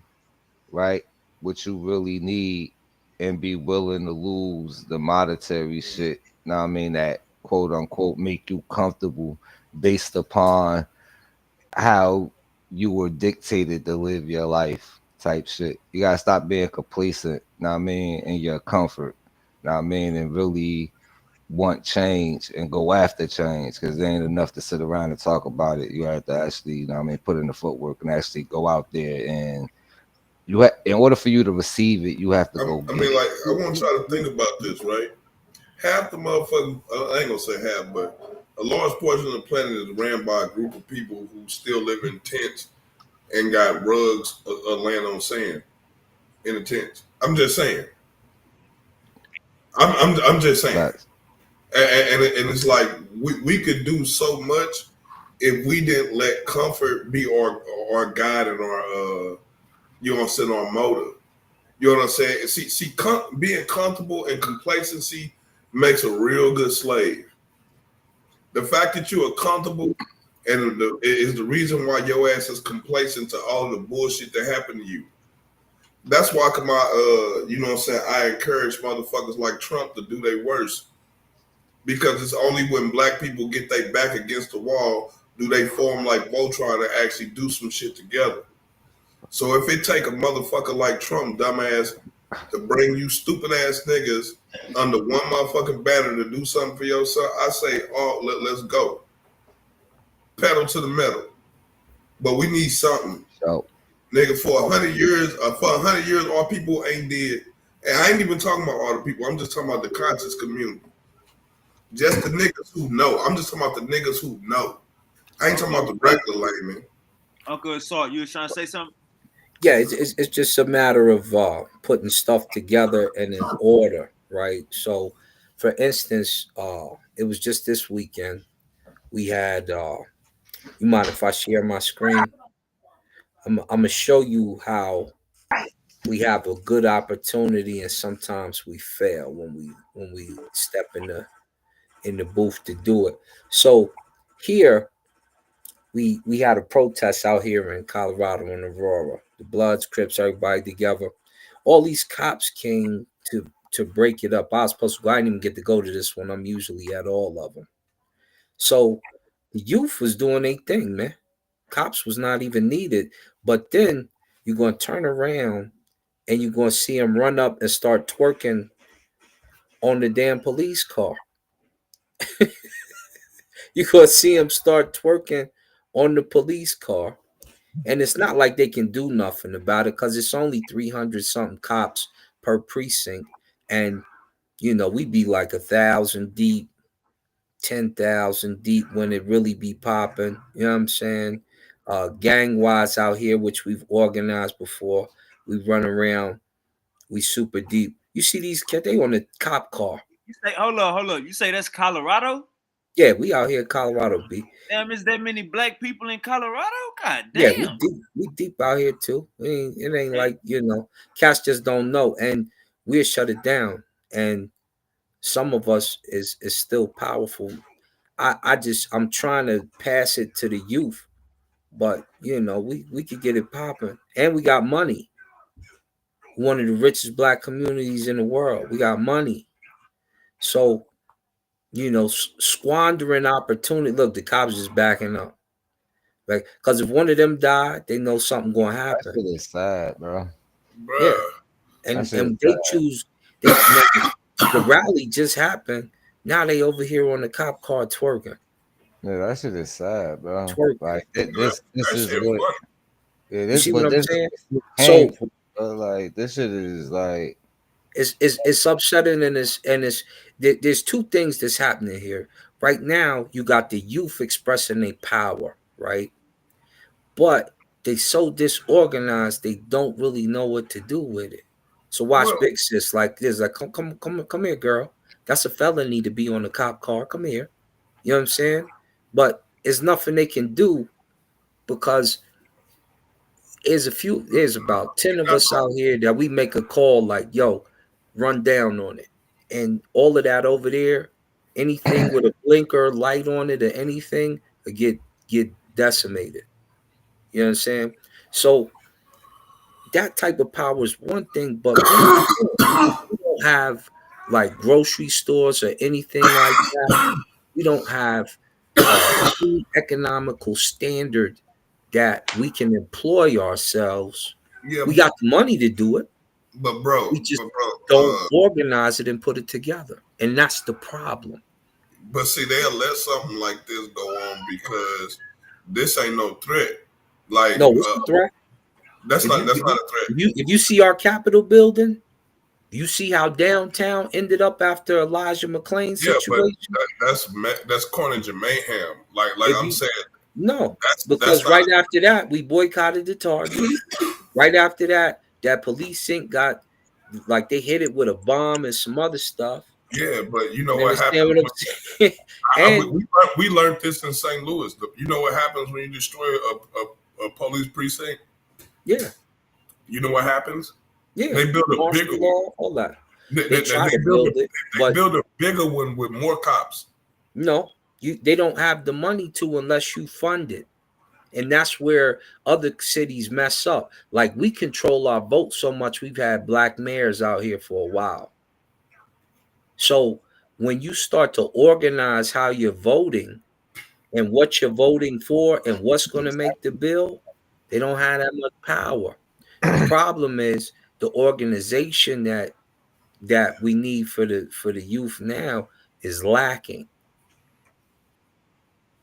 right, what you really need and be willing to lose the monetary shit. Now I mean that quote unquote make you comfortable based upon how you were dictated to live your life type shit. You gotta stop being complacent, know what I mean, in your comfort. Know what I mean, and really want change and go after change because there ain't enough to sit around and talk about it. You have to actually, you know what I mean, put in the footwork and actually go out there and in order for you to receive it, you have to go I get mean, it. like, I want y'all to think about this, right? Half the motherfucking, I ain't gonna say half, but a large portion of the planet is ran by a group of people who still live in tents and got rugs or land on sand in the tents. I'm just saying. I'm just saying. Facts. And it's like we could do so much if we didn't let comfort be our guide and our you know what I'm saying, our motive. You know what I'm saying? See, being comfortable and complacency makes a real good slave. The fact that you are comfortable and is the reason why your ass is complacent to all of the bullshit that happened to you. That's why you know what I'm saying, I encourage motherfuckers like Trump to do their worst. Because it's only when black people get their back against the wall do they form like Voltron to actually do some shit together. So if it take a motherfucker like Trump, dumbass, to bring you stupid ass niggas under one motherfucking banner to do something for yourself, I say, let's go. Pedal to the metal. But we need something. So Nigga, for 100 years, all people ain't dead. And I ain't even talking about all the people. I'm just talking about the conscious community. Just the niggas who know. I'm just talking about the niggas who know. I ain't talking about the regular layman. Uncle Assault, you was trying to say something? Yeah, it's just a matter of putting stuff together and in order, right? So, for instance, it was just this weekend we had. You mind if I share my screen? I'm gonna show you how we have a good opportunity and sometimes we fail when we step in the booth to do it. So here we had a protest out here in Colorado and Aurora. The Bloods, Crips, everybody together. All these cops came to break it up. I was supposed to go. I didn't even get to go to this one. I'm usually at all of them. So the youth was doing their thing, man. Cops was not even needed. But then you're gonna turn around and you're gonna see them run up and start twerking on the damn police car. You're gonna see them start twerking on the police car. And it's not like they can do nothing about it because it's only 300 something cops per precinct. And, we be like 1,000 deep, 10,000 deep when it really be popping. You know what I'm saying? Gang wise out here, which we've organized before, we run around, we super deep. You see these kids, they on the cop car. You say, hold on. You say that's Colorado? Yeah, we out here in Colorado, B. Damn, is that many black people in Colorado? God Yeah, damn. we deep out here too. It ain't Hey, like, cats just don't know. And we'll shut it down. And some of us is still powerful. I'm trying to pass it to the youth, but we could get it popping. And we got money. One of the richest black communities in the world. We got money. So, squandering opportunity. Look, the cops is backing up. Like, because if one of them died, they know something gonna That happen. shit is sad, bro. Yeah. Bruh. That And shit is they sad. choose they now, the rally just happened. Now they over here on the cop car twerking. Yeah, that shit is sad, bro. Twerking. Like this That is shit what funny. it You is, see what but I'm this saying? is So painful. But like this shit is like it's upsetting and there's two things that's happening here. Right now, you got the youth expressing their power, right? But they so disorganized they don't really know what to do with it. So watch Well, Big Sis like this, like come here, girl. That's a felony to be on the cop car. Come here. You know what I'm saying? But it's nothing they can do because there's about 10 of us out here that we make a call like, yo, run down on it. And all of that over there, anything with a blinker light on it or anything, will get decimated. You know what I'm saying? So that type of power is one thing, but we don't have like grocery stores or anything like that. We don't have any economical standard that we can employ ourselves. yeah, We got the money to do it. We just but bro, don't organize it and put it together. And that's the problem. but see, they'll let something like this go on because this ain't no threat. Like, No, it's a threat. If you that's if not you a threat. if you see our Capitol building, you see how downtown ended up after Elijah McClain Yeah, but situation. that's carnage and mayhem. Like If I'm you saying, No, that's because not. right after that we boycotted the Target. Right after that, that police sync got like they hit it with a bomb and some other stuff. Yeah, but you know You what understand happens? what I'm saying? And We learned this in St. Louis. You know what happens when you destroy a police precinct? yeah, You know what happens? yeah, They build a bigger martial one. law, all that. They try to Build build it, they but build a bigger one with more cops. no, they don't have the money to unless you fund it. And that's where other cities mess up. Like we control our vote so much, we've had black mayors out here for a while. So when you start to organize how you're voting and what you're voting for and what's going to make the bill, they don't have that much power. The problem is the organization that we need for the youth now is lacking.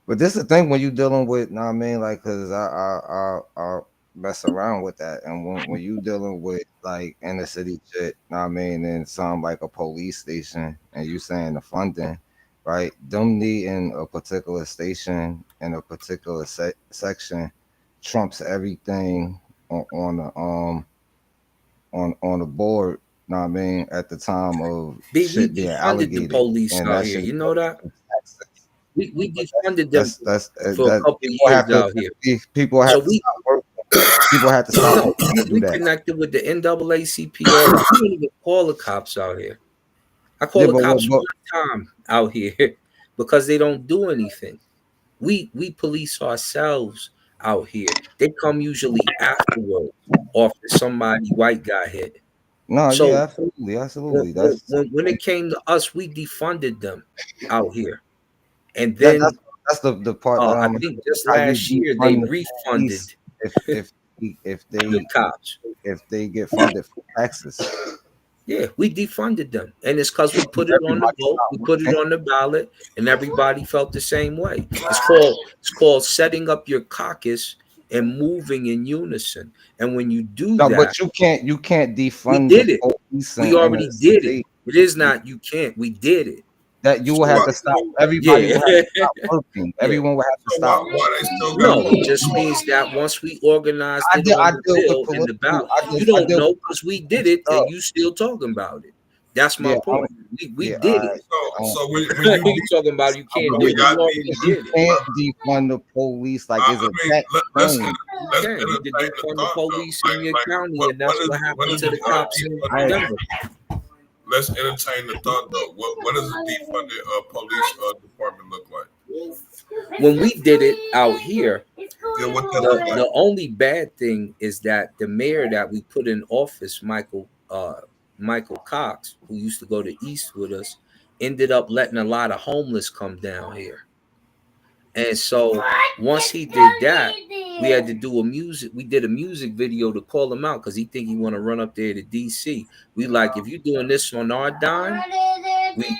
but this is the thing when you dealing with, know what I mean, like, cause I mess around with that, and when you dealing with like inner city shit, know what I mean, and some like a police station, and you saying the funding, right? Them needing a particular station in a particular section trumps everything on the on the board. Know what I mean, at the time of We shit being defunded the allocated, police and out that here. shit You know that? We defunded them that's for a that couple of people have years to out here. people have So to we stop working. People have to stop no, working to do we that. connected with the NAACP. All that. We don't even call the cops out here. I call Yeah, the but cops but one time out here because they don't do anything. We police ourselves out here. They come usually afterwards after somebody white got hit. no, So yeah, absolutely. when it came to us, we defunded them out here. And That then that's the part that I I'm think just how you last year they defund the refunded police if the cops. get funded for taxes. Yeah, we defunded them. And it's because we put it on the Everybody vote, stop we put it working. on the ballot, and everybody felt the same way. It's called setting up your caucus and moving in unison. And when you do No, that, but you can't we defund the did it. police We in a already did it. state It is not you can't. We did it. that you will So have to stop. Everybody yeah. will have to stop working. Yeah. Everyone will have to So stop. why they still got No, it police? just means that once we organized it on I the deal with bill and the political. ballot, you I don't deal know with because we political did it stuff. and you still talking about it. That's my Yeah, point. We yeah. did it. So when you You talking about you can't so do we it. got You already these, You did it. can't defund the police like it's I a mean, tax let's thing. You let's can. You could entertain the defund the thought though. police in your county, and that's what What happened is to the cops in defunded I, Denver. police? Let's entertain the thought though. What does a defunded police department look like? When we did it out here, Yeah, what that look like? the only bad thing is that the mayor that we put in office, Michael Cox, who used to go to East with us, ended up letting a lot of homeless come down here. And so once he did that, we had to do we did a music video to call him out because he think he want to run up there to DC. We like, if you're doing this on our dime,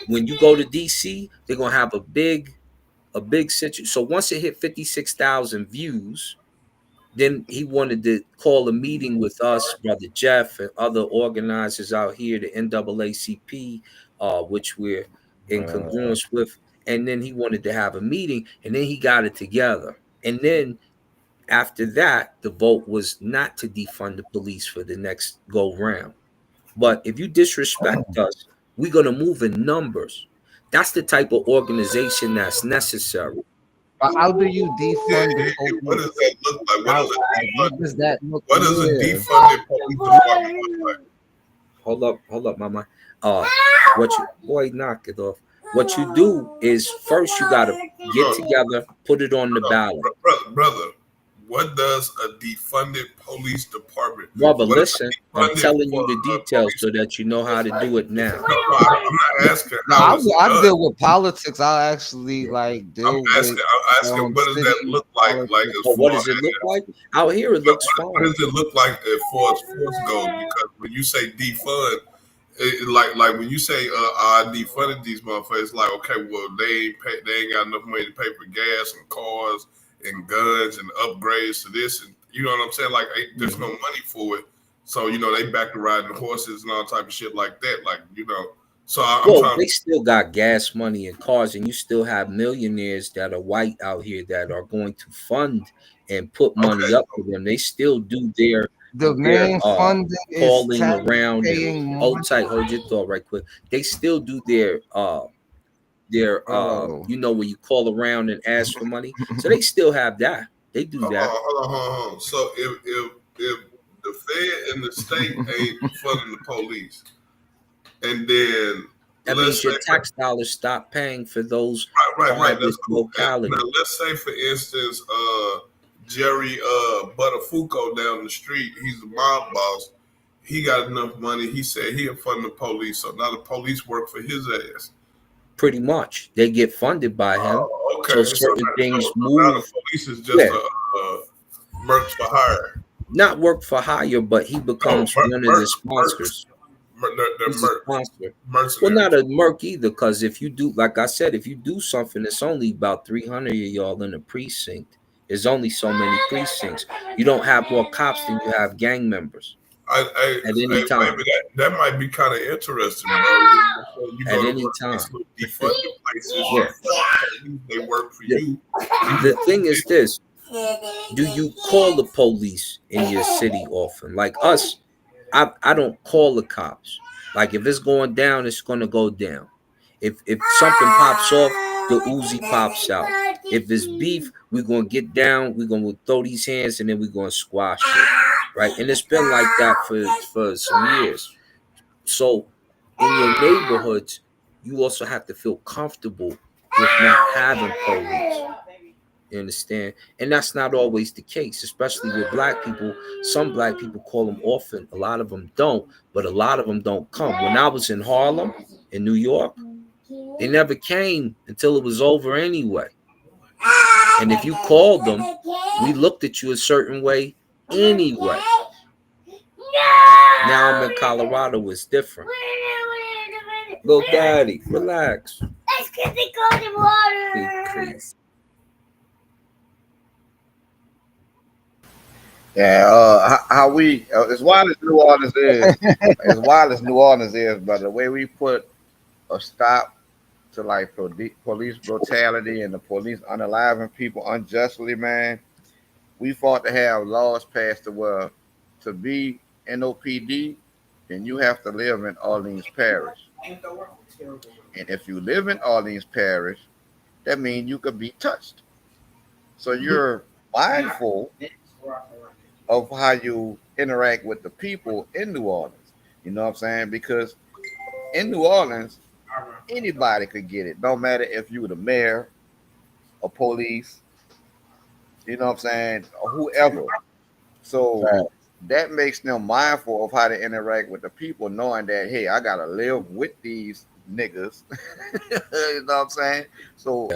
when you go to DC, they're gonna have a big situation. So once it hit 56,000 views, then he wanted to call a meeting with us, Brother Jeff, and other organizers out here, the NAACP, which we're in congruence with. And then he wanted to have a meeting, and then he got it together. And then after that, the vote was not to defund the police for the next go round. But if you disrespect us, we're going to move in numbers. That's the type of organization that's necessary. how do you Yeah, defund the what police? does that look like? How, what does that look? What does a Yeah. defunded police department look like? Hold up, mama. What you boy, knock it off. What you do is first you gotta get together, put it on the ballot. Brother, what does a defunded police department? Brother, What is listen, a I'm defunded telling you the details police? so that you know how to do it now. No, I'm not asking No, how it's I done. deal with politics. I actually like I'm deal with asking what does that city look like? politics. Like as But what far does it as look like? Out here it looks what fine. does it look like as far as force goes? Because when you say defund, like when you say I defunded these motherfuckers, it's like okay, well they ain't got enough money to pay for gas and cars and guns and upgrades to this, and you know what I'm saying? Like there's no money for it, so you know they back to riding horses and all type of shit like that. Like you know, so I'm Well, trying. they still got gas money and cars, and you still have millionaires that are white out here that are going to fund and put money Okay, up for them. They still do their The main funding is calling tax around and paying hold money. tight, hold your thought right quick. They still do their Oh, you know, when you call around and ask for money. So they still have that. They do that. Hold on. So if the Fed and the state ain't funding the police, and then That let's means say your tax dollars stop paying for those right, private that's cool. localities. Now let's say for instance, Jerry Buttafuoco down the street, he's the mob boss. He got enough money. He said he'll fund the police, so now the police work for his ass. Pretty much, they get funded by him. Okay, So certain things now move. the police is just a merch for hire. Not work for hire, but he becomes one of the sponsors. They're He's a sponsor. mercenaries. Well, not a merc either, because if you do, like I said, if you do something, it's only about 300 of y'all in the precinct. There's only so many precincts. You don't have more cops than you have gang members at any time. That might be kind of interesting, bro. You At go any to time. defunded places, Yeah. they work for you. The thing is this. Do you call the police in your city often? Like us, I don't call the cops. Like if it's going down, it's gonna go down. If something pops off, the Uzi pops out. If it's beef, we're gonna get down, we're gonna throw these hands and then we're gonna squash it. Right? And it's been like that for some years. So in your neighborhoods, you also have to feel comfortable with not having police. You understand? And that's not always the case, especially with black people. Some black people call them often. A lot of them don't, but a lot of them don't come. When I was in Harlem, in New York, they never came until it was over anyway. And if you called them, we looked at you a certain way anyway. Now I'm in Colorado, it's different. Little daddy, relax. Let's get the cold water. Please. Yeah, how we as wild as New Orleans is, as wild as New Orleans is, but the way we put a stop to like police brutality and the police unaliving people unjustly, man. We fought to have laws passed to where to be NOPD, then you have to live in Orleans Parish. And if you live in Orleans Parish, that means you could be touched. So you're mindful of how you interact with the people in New Orleans. You know what I'm saying? Because in New Orleans, anybody could get it. No matter if you were the mayor or police, you know what I'm saying, or whoever. So Right. that makes them mindful of how to interact with the people, knowing that, hey, I gotta live with these niggas. You know what I'm saying? So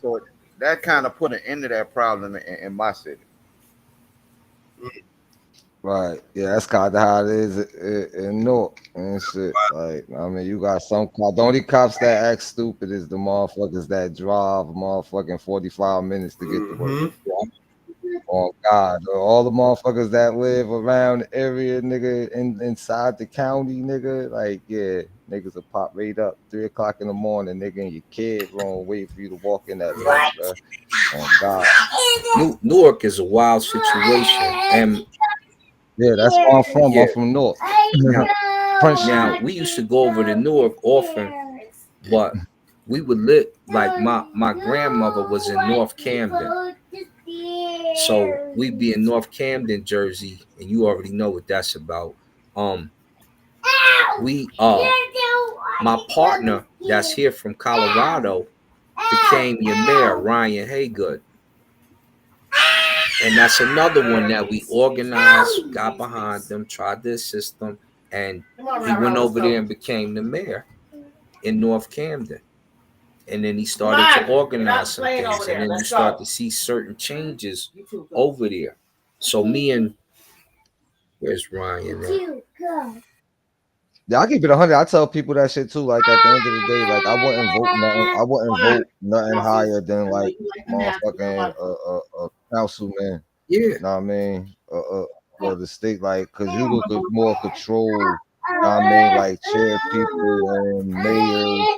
so that kind of put an end to that problem in my city. Right. Yeah, that's kind of how it is in North and shit. Like, I mean, you got some cops. The only cops that act stupid is the motherfuckers that drive motherfucking 45 minutes to get to work. Oh God, all the motherfuckers that live around the area, nigga, inside the county, nigga, like yeah, niggas will pop right up 3 o'clock in the morning, nigga, and your kid wrong wait for you to walk in that bitch, bro. Oh God. Newark is a wild situation, and Yeah, that's where I'm from. yeah. I'm from North. Now we used to go over to Newark often, but we would live like my grandmother was in North Camden, so we'd be in North Camden, Jersey, and you already know what that's about. We my partner that's here from Colorado became your mayor, Ryan Haygood. And that's another one that we organized, got behind them, tried to assist them, and he went over there and became the mayor in North Camden. And then he started to organize some things, and then you start to see certain changes over there. So me and where's Ryan at? Yeah, I keep it 100. I tell people that shit too. Like at the end of the day, like I wouldn't vote nothing. I wouldn't vote nothing higher than like motherfucking councilman. Yeah. Know what I mean? For the state, like, cause you could more control. Know what I mean, like chair people and mayors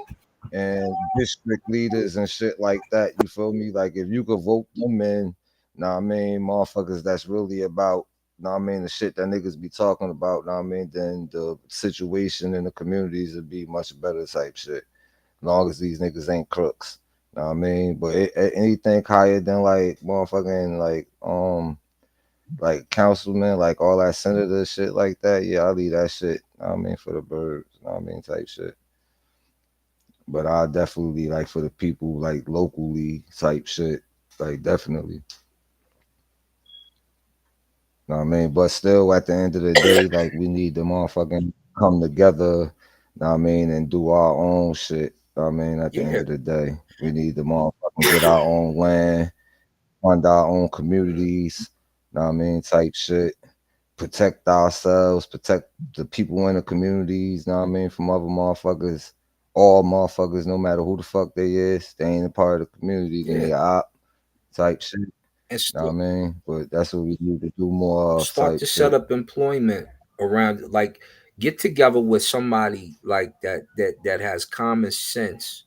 and district leaders and shit like that. You feel me? Like if you could vote them in, know what I mean, motherfuckers that's really about, know what I mean, the shit that niggas be talking about, know what I mean, then the situation in the communities would be much better type shit. As long as these niggas ain't crooks. Know what I mean? But anything higher than like motherfucking like councilman, like all that senator shit like that, yeah, I leave that shit, know what I mean, for the birds, know what I mean, type shit. But I definitely like for the people like locally type shit, like definitely. Know what I mean? But still at the end of the day, like we need to motherfucking come together, know what I mean, and do our own shit. Know what I mean, at the end Yeah. of the day. We need to motherfucking get our own land, fund our own communities, know what I mean, type shit. Protect ourselves, protect the people in the communities, know what I mean, from other motherfuckers. All motherfuckers, no matter who the fuck they is, they ain't a part of the community, then they op type shit. And Know what I mean? But that's what we need to do more of start type to set shit. up employment around, like get together with somebody like that has common sense,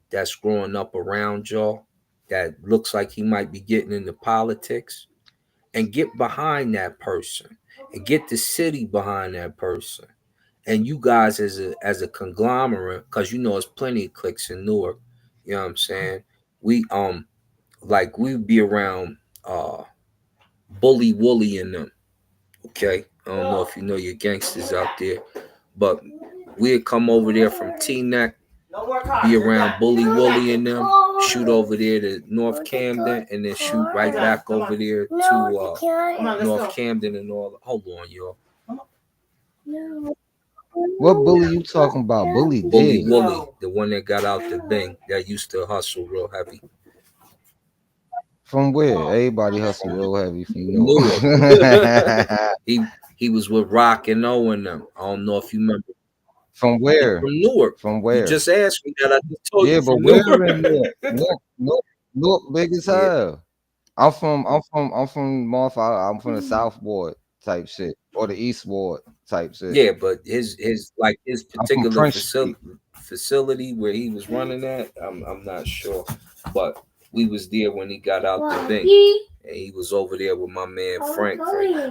that's growing up around y'all, that looks like he might be getting into politics, and get behind that person and get the city behind that person. And you guys as a conglomerate, because you know there's plenty of cliques in Newark, you know what I'm saying? We like we'd be around Bully Wooly and them. Okay. I don't know if you know your gangsters out there, but we'd come over there from T Neck, be around Bully Wooly and them, shoot over there to North Camden, and then shoot right back over there to North Camden and all. Hold on, y'all. What bully you talking about? Bully Bully dead. Wooly, the one that got out the thing that used to hustle real heavy. From where? Everybody hustle real heavy from Newark. Newark. he was with Rock and O and them. I don't know if you remember. From where? From Newark. From You where? just asked me that. I just told Yeah, you but from where Newark. in Newark? Newark big as Yeah. hell. I'm from North. I'm from the South Ward type shit or the East Ward type shit. Yeah, but his I'm from particular Prince Street. facility where he was running at, I'm not sure. But we was there when he got out the thing. And he was over there with my man Frank.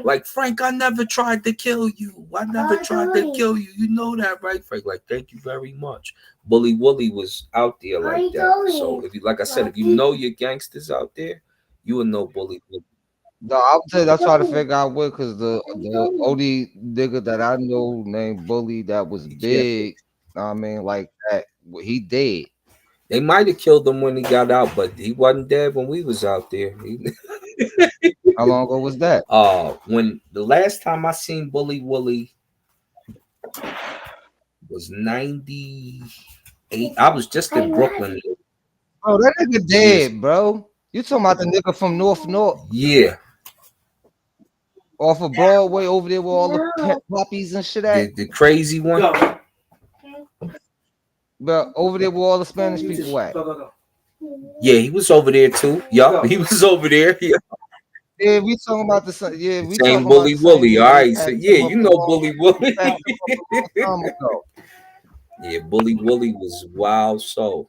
Like, Frank, I never tried to kill you. I never tried to kill you. You know that, right? Frank, like, thank you very much. Bully Wooly was out there like that. So if you, like I said, if you know your gangsters out there, you will know Bully Wooly. No, I'm telling you, I try to figure out what, because the only nigga that I know named Bully that was big, I mean, like that, he dead. They might have killed him when he got out, but he wasn't dead when we was out there. How long ago was that? When the last time I seen Bully Wooly was 98. I was just in Brooklyn. Bro, that nigga dead, bro. You talking about the nigga from North? Yeah. Off of Broadway over there where all the poppies and shit at? The crazy one? But over there where all the Spanish people at? Yeah, he was over there too. Yup, he was over there. Yeah. Yeah, we talking about the yeah, we same talking Bully about the Wooly. same All right, so yeah, you know Bully Wooly. Yeah, Bully Wooly was wild. So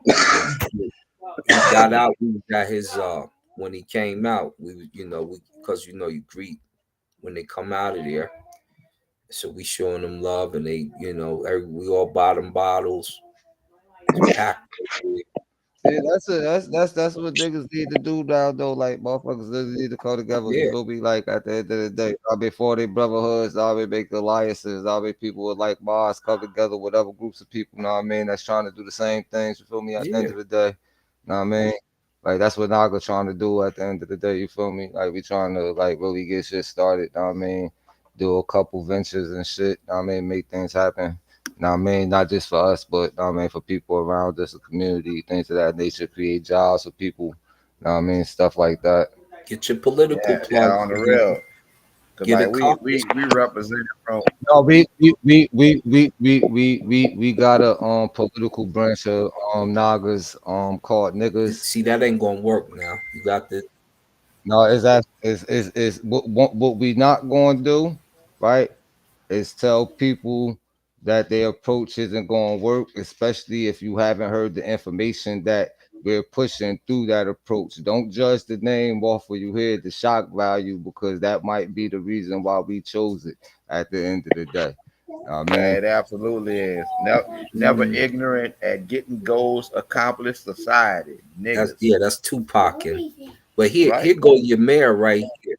he got out. We got his when he came out. We because you greet when they come out of there. So we showing them love, and they we all bought them bottles. Packed. Yeah, that's what niggas need to do now though. Like motherfuckers need to come together. Yeah. You feel me? Like at the end of the day, before they brotherhoods, always make alliances, always people with like bars come together with other groups of people, know what I mean, that's trying to do the same things, you feel me, at the end of the day. Know what I mean? Like that's what Naga trying to do at the end of the day, you feel me? Like we trying to like really get shit started, know what I mean? Do a couple ventures and shit, know what I mean, make things happen. Now, I mean, not just for us, but I mean, for people around us, the community, things of that nature, create jobs for people. I mean, stuff like that. Get your political plug. Yeah, on the real. Cause Get like we represent from. No, we got a political branch of Nagas called niggas. See, that ain't gonna work now. You got the. No, is what we not going to do, right? Is tell people that their approach isn't going to work, especially if you haven't heard the information that we're pushing through that approach. Don't judge the name off of you hear the shock value, because that might be the reason why we chose it at the end of the day. I mean, It absolutely is. Never ignorant at getting goals accomplished society. Niggas. That's Tupac. But here go your mayor right here.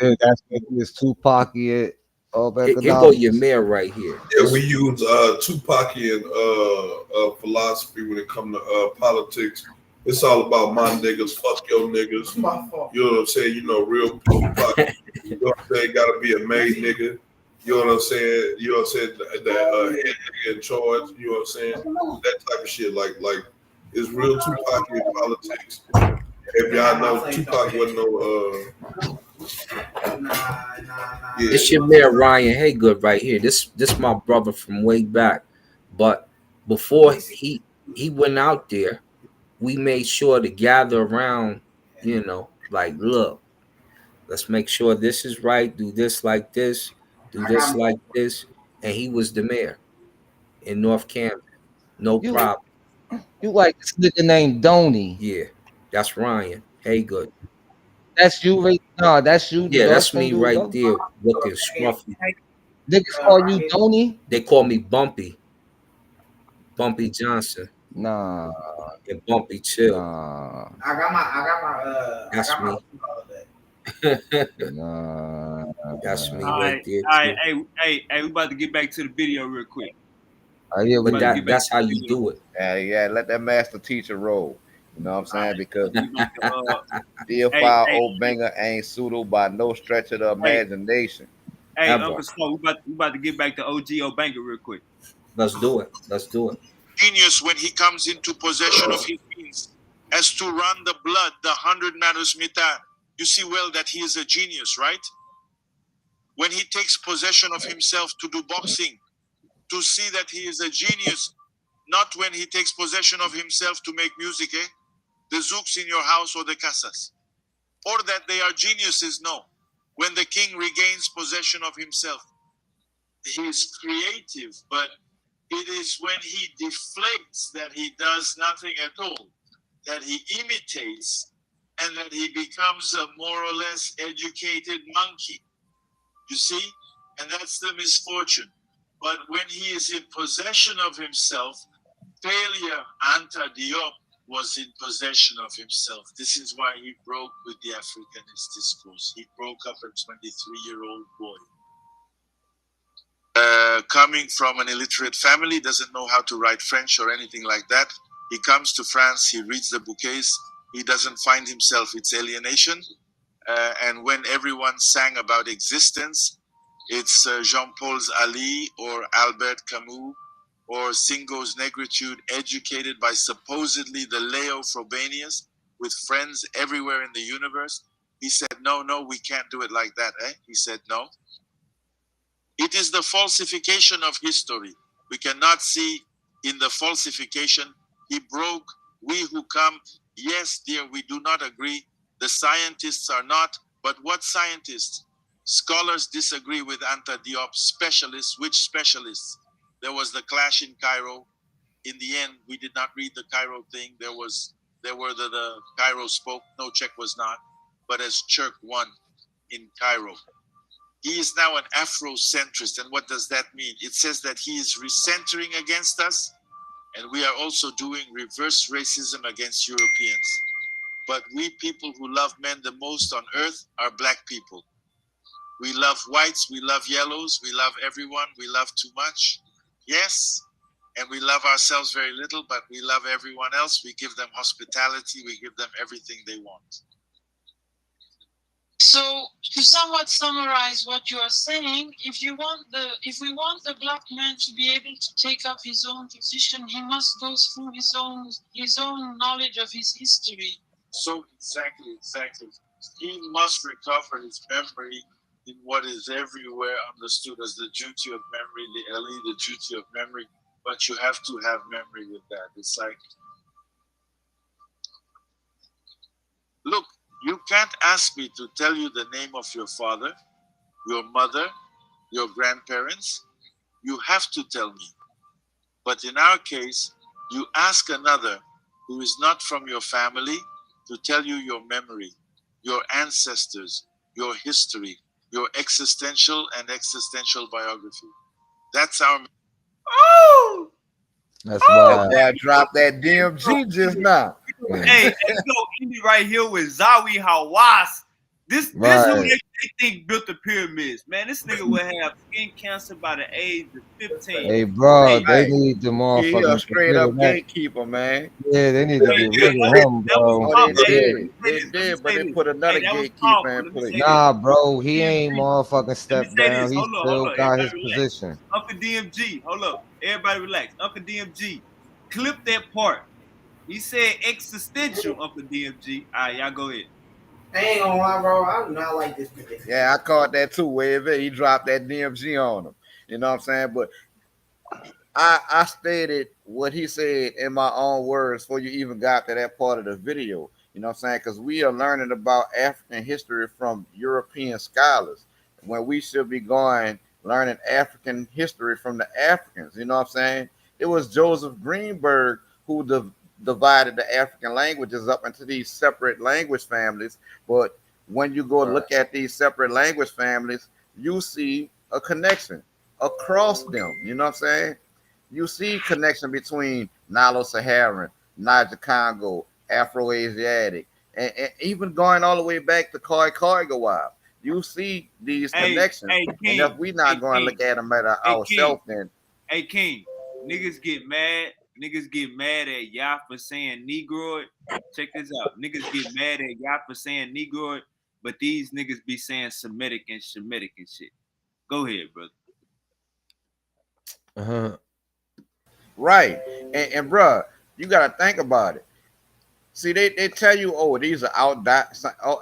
Yeah, that's what it is, Tupac here. Here go your mayor right here. Yeah, we use Tupacian philosophy when it comes to politics. It's all about my niggas, fuck your niggas. You know what I'm saying? You know, real Tupac. You know what I'm saying? Gotta be a made nigga. You know what I'm saying? You know what I'm saying? That head nigga in charge. You know what I'm saying? That type of shit. Like it's real Tupacian politics. If y'all know, Tupac wasn't no It's your mayor Ryan Haygood right here. This my brother from way back. But before he went out there, we made sure to gather around, like, look, let's make sure this is right, do this like this, do this like this. And he was the mayor in North Camden. No problem. You like this nigga named Donnie. Yeah, that's Ryan. Hey, good. That's you, right? No, that's you. Yeah, That's that's from me you. right Don't there, looking scruffy. niggas call you Donnie? They call me Bumpy, Bumpy Johnson, Nah, and Bumpy Chill. nah, That's me. nah. That's me All right right, there all right. too. Hey, we about to get back to the video real quick. Yeah, We But about to we get back to that's how the you video. do it. Yeah, let that master teacher roll. You know what I'm All saying? right, Because we about DFI old banger ain't suitable by no stretch of the hey, imagination. hey, Ever. Uncle Smoke, we about to get back to OGO Banker real quick. Let's do it. Let's do it. Genius when he comes into possession of his means, as to run the blood, the 100 nanos meter. You see well that he is a genius, right? When he takes possession of himself to do boxing, to see that he is a genius, not when he takes possession of himself to make music, the zooks in your house or the casas, or that they are geniuses, no. When the king regains possession of himself, he is creative, but it is when he deflects that he does nothing at all, that he imitates, and that he becomes a more or less educated monkey. You see? And that's the misfortune. But when he is in possession of himself, failure, Anta Diop, was in possession of himself. This is why he broke with the Africanist discourse. He broke up a 23-year-old boy. Coming from an illiterate family, doesn't know how to write French or anything like that. He comes to France, he reads the bouquets, he doesn't find himself, it's alienation. And when everyone sang about existence, it's Jean-Paul's Ali or Albert Camus or Singo's Negritude, educated by supposedly the Leo Frobenius with friends everywhere in the universe. He said, no, we can't do it like that. He said, no. It is the falsification of history. We cannot see in the falsification. He broke, we who come, yes, dear, we do not agree. The scientists are not, but what scientists? Scholars disagree with Anta Diop. Specialists, which specialists? There was the clash in Cairo. In the end, we did not read the Cairo thing. There were the Cairo spoke, no Czech was not, but as Chirk won in Cairo. He is now an Afrocentrist. And what does that mean? It says that he is recentering against us, and we are also doing reverse racism against Europeans. But we people who love men the most on earth are black people. We love whites, we love yellows, we love everyone, we love too much. Yes, and we love ourselves very little, but we love everyone else. We give them hospitality, we give them everything they want. So to somewhat summarize what you are saying, if we want the black man to be able to take up his own position, he must go through his own knowledge of his history. So exactly. He must recover his memory in what is everywhere understood as the duty of memory, the LE, the duty of memory. But you have to have memory with that. It's like, look, you can't ask me to tell you the name of your father, your mother, your grandparents. You have to tell me. But in our case, you ask another who is not from your family to tell you your memory, your ancestors, your history, your existential and existential biography. That's our. Oh, That's oh, why. Boy, I dropped that DMG just now. hey, go Indy right here with Zawi Hawass. This who Right. they think built the pyramids, man. This nigga would have skin cancer by the age of 15. Hey, bro, Hey, they Right. need the He a motherfucking get straight rid up of that. gatekeeper, man. Yeah, they need to hey, get hey, rid of him, that was bro. Oh, Pop. they For Hey, real. did. let They me did, but say they this. put Hey, another that was gatekeeper powerful. in Let me place. say this. Nah, bro, he ain't DMG. motherfucking Let me stepped say this. down. He Hold still up. got Everybody his relax. position. Uncle DMG. Hold up. Everybody relax. Uncle DMG. Clip that part. He said existential, Uncle DMG. All right, y'all go ahead. I ain't gonna lie, bro. I do not like this nigga. Yeah, I caught that too. Wave it. He dropped that DMG on him. You know what I'm saying? But I stated what he said in my own words before you even got to that part of the video. You know what I'm saying? Because we are learning about African history from European scholars when we should be going learning African history from the Africans. You know what I'm saying? It was Joseph Greenberg who divided the African languages up into these separate language families. But when you go look at these separate language families, you see a connection across them. You know what I'm saying? You see connection between Nilo-Saharan, Niger-Congo, Afro-Asiatic, and even going all the way back to Khoi-Khoi. You see these Hey, connections, hey, and if King. we not Hey, going to King. look at them at Hey, King. ourselves, then Hey, King. Niggas get mad. Niggas get mad at y'all for saying Negroid. Check this out. Niggas get mad at y'all for saying Negroid, but these niggas be saying Semitic and Shemitic and shit. Go ahead, brother. right, and bruh, you got to think about it. See, they tell you, oh, these are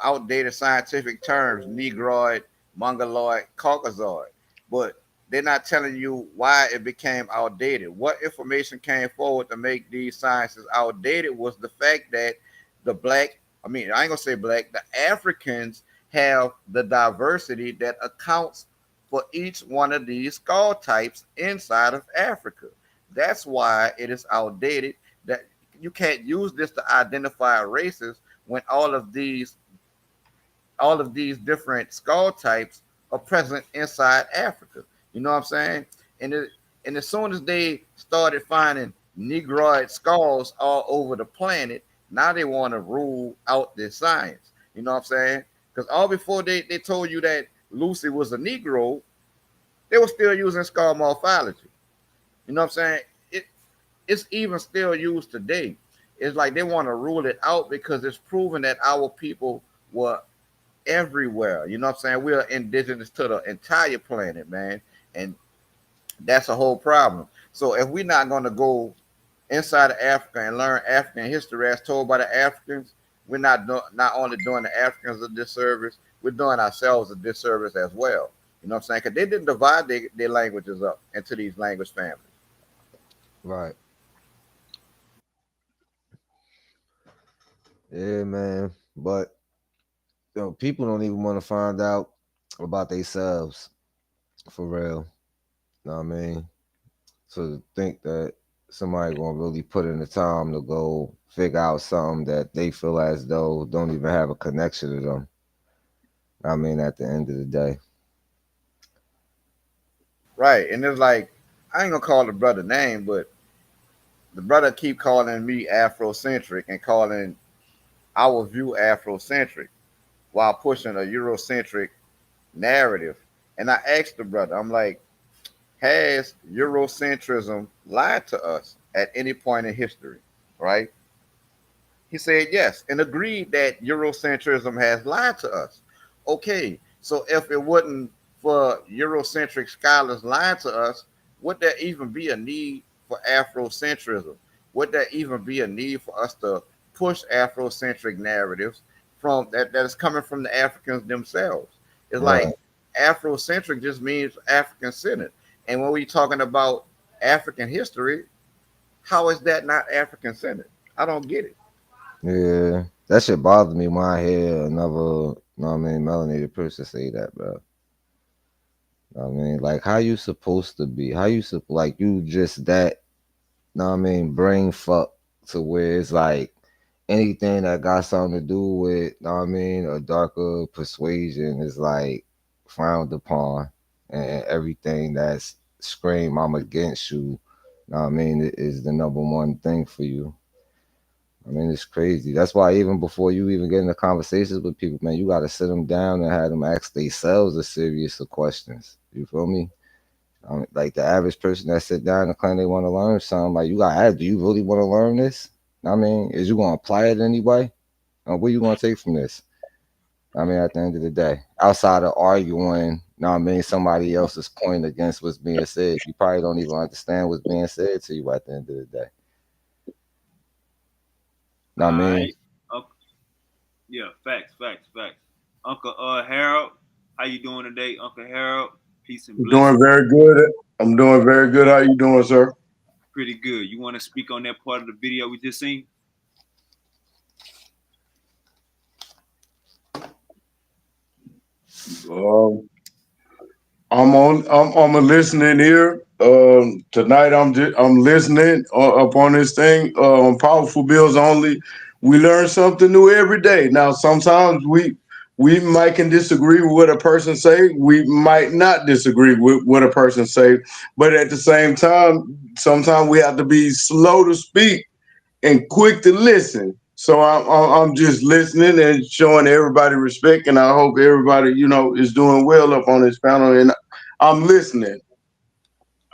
outdated scientific terms, Negroid, Mongoloid, Caucasoid, but they're not telling you why it became outdated. What information came forward to make these sciences outdated was the fact that I ain't gonna say black, the Africans have the diversity that accounts for each one of these skull types inside of Africa. That's why it is outdated. That you can't use this to identify races when all of these different skull types are present inside Africa. You know what I'm saying? And as soon as they started finding Negroid skulls all over the planet, now they want to rule out this science. You know what I'm saying? Because all before they told you that Lucy was a Negro, they were still using skull morphology. You know what I'm saying? It's even still used today. It's like they want to rule it out because it's proven that our people were everywhere. You know what I'm saying? We are indigenous to the entire planet, man. And that's a whole problem. So if we're not going to go inside of Africa and learn African history as told by the Africans, we're not only doing the Africans a disservice, we're doing ourselves a disservice as well. You know what I'm saying? Because they didn't divide their languages up into these language families. Right. Yeah, man. But people don't even want to find out about themselves for real. Know what I mean? So to think that somebody gonna really put in the time to go figure out something that they feel as though don't even have a connection to them. I mean, at the end of the day. Right. And it's like, I ain't gonna call the brother name, but the brother keep calling me Afrocentric and calling our view Afrocentric while pushing a Eurocentric narrative. And I asked the brother, I'm like, has Eurocentrism lied to us at any point in history? Right? He said yes and agreed that Eurocentrism has lied to us. Okay, so if it wasn't for Eurocentric scholars lying to us, would there even be a need for Afrocentrism? Would there even be a need for us to push Afrocentric narratives from that is coming from the Africans themselves? It's Right. like Afrocentric just means African centered. And when we're talking about African history, how is that not African centered? I don't get it. Yeah. That shit bothers me when I hear another, melanated person say that, bro. I mean, like, how you supposed to be? How you like you just that? Brain fuck to where it's like anything that got something to do with, a darker persuasion is like frowned upon, and everything that's scream I'm against you. It is the number one thing for you. It's crazy. That's why even before you even get into conversations with people, man, you got to sit them down and have them ask themselves a series of questions. You feel me? Like the average person that sit down and claim they want to learn something, like you got to ask, do you really want to learn this? Is you going to apply it anyway? What you going to take from this? At the end of the day, outside of arguing, somebody else's point against what's being said, you probably don't even understand what's being said to you at the end of the day. Know what I mean? Alright. Yeah, facts. Uncle Harold, how you doing today, Uncle Harold? Peace and blessings. Doing very good. I'm doing very good. How you doing, sir? Pretty good. You want to speak on that part of the video we just seen? Um, I'm a listening ear. Tonight I'm listening up on this thing. On Powerful Bills Only. We learn something new every day. Now sometimes we might can disagree with what a person say. We might not disagree with what a person say. But at the same time, sometimes we have to be slow to speak and quick to listen. So I'm just listening and showing everybody respect, and I hope everybody is doing well up on this panel. And I'm listening.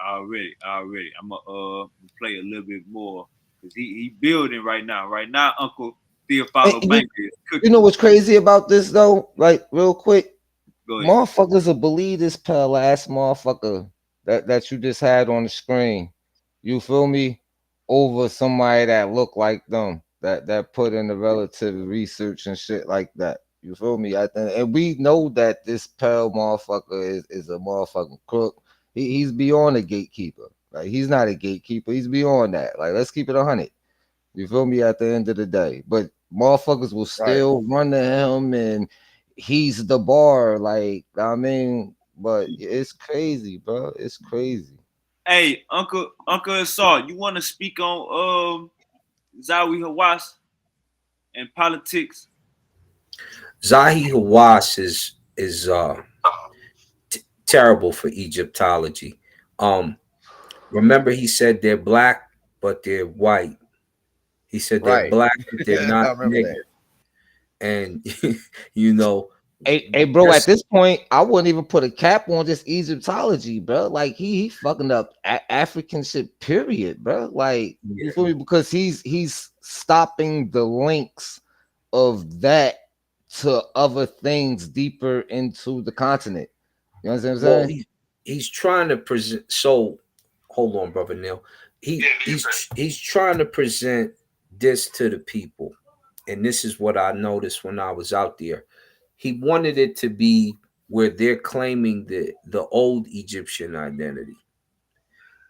Already. I'm gonna play a little bit more because he building right now. Right now, Uncle Theophilo And Banker is you cooking. know what's crazy about this though? Like real quick, Go ahead. motherfuckers will believe this pale ass motherfucker that you just had on the screen. You feel me? Over somebody that look like them, that put in the relative research and shit like that. You feel me? I think, and we know that this pale motherfucker is a motherfucking crook. He's beyond a gatekeeper. Like he's not a gatekeeper. He's beyond that. Like let's keep it 100. You feel me? At the end of the day, but motherfuckers will Right. still run to him, and he's the bar. Like I mean, but it's crazy, bro. It's crazy. Hey, Uncle Assault, you want to speak on Zawi Hawass and politics? Zahi Hawass is terrible for Egyptology. Um, remember he said they're black but they're white. He said they're Right. black but they're I not remember nigger. that. And you know, Hey, bro. At that's this point, I wouldn't even put a cap on just Egyptology, bro. Like he fucking up African shit. Period, bro. Like you yeah. feel me? Because he's stopping the links of that to other things deeper into the continent. You understand what I'm Well, saying? he's trying to present. So hold on, brother Neil. He's trying to present this to the people, and this is what I noticed when I was out there. He wanted it to be where they're claiming the old Egyptian identity,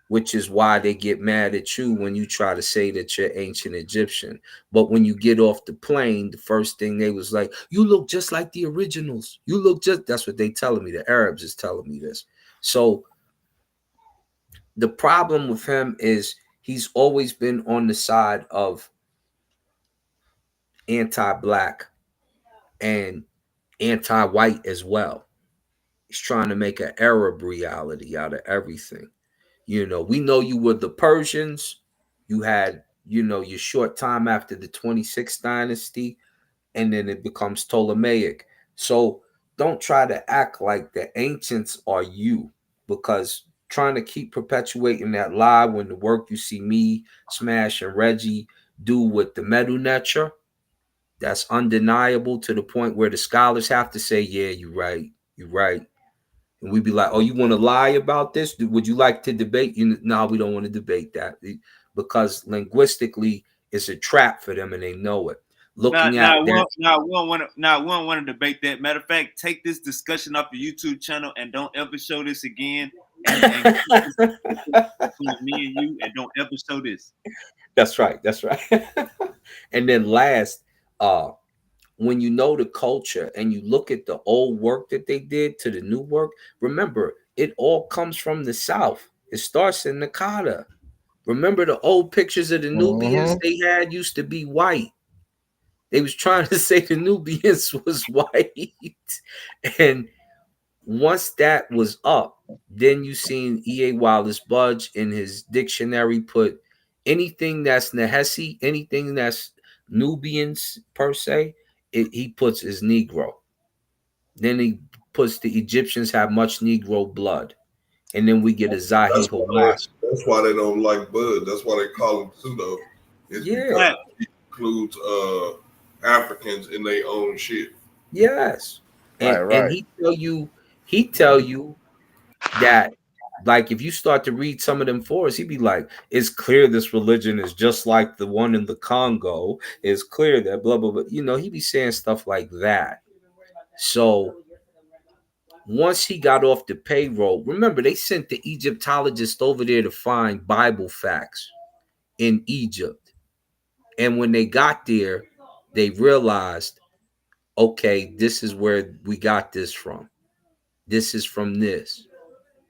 which is why they get mad at you when you try to say that you're ancient Egyptian. But when you get off the plane, the first thing they was like, you look just like the originals. You look just, that's what they telling me. The Arabs is telling me this. So the problem with him is he's always been on the side of anti-black and anti-white as well. He's trying to make an Arab reality out of everything. We know you were the Persians. You had, your short time after the 26th dynasty, and then it becomes Ptolemaic. So don't try to act like the ancients are you, because trying to keep perpetuating that lie when the work you see me, Smash, and Reggie do with the Medu Neter, that's undeniable to the point where the scholars have to say, yeah, you're right. You're right. And we'd be like, oh, you want to lie about this? Would you like to debate? No, we don't want to debate that, because linguistically it's a trap for them and they know it. Looking at that. We don't want to debate that. Matter of fact, take this discussion off the YouTube channel and don't ever show this again. And between me and you, and don't ever show this. That's right. That's right. And then last, when you know the culture and you look at the old work that they did to the new work, remember, it all comes from the South. It starts in Nakada. Remember the old pictures of the Nubians they had used to be white. They was trying to say the Nubians was white. And once that was up, then you seen E.A. Wallace Budge in his dictionary put anything that's Nahesi, anything that's Nubians per se, he puts as Negro. Then he puts the Egyptians have much Negro blood. And then we get a Zahi Hawass. That's why they don't like Bud. That's why they call him pseudo. It's because he includes Africans in their own shit. Yes. And Right. he tell you that, like, if you start to read some of them for us, he'd be like, it's clear this religion is just like the one in the Congo. It's clear that blah blah blah. He'd be saying stuff like that. So once he got off the payroll, remember they sent the Egyptologist over there to find Bible facts in Egypt. And when they got there, they realized, okay, this is where we got this from. This is from this.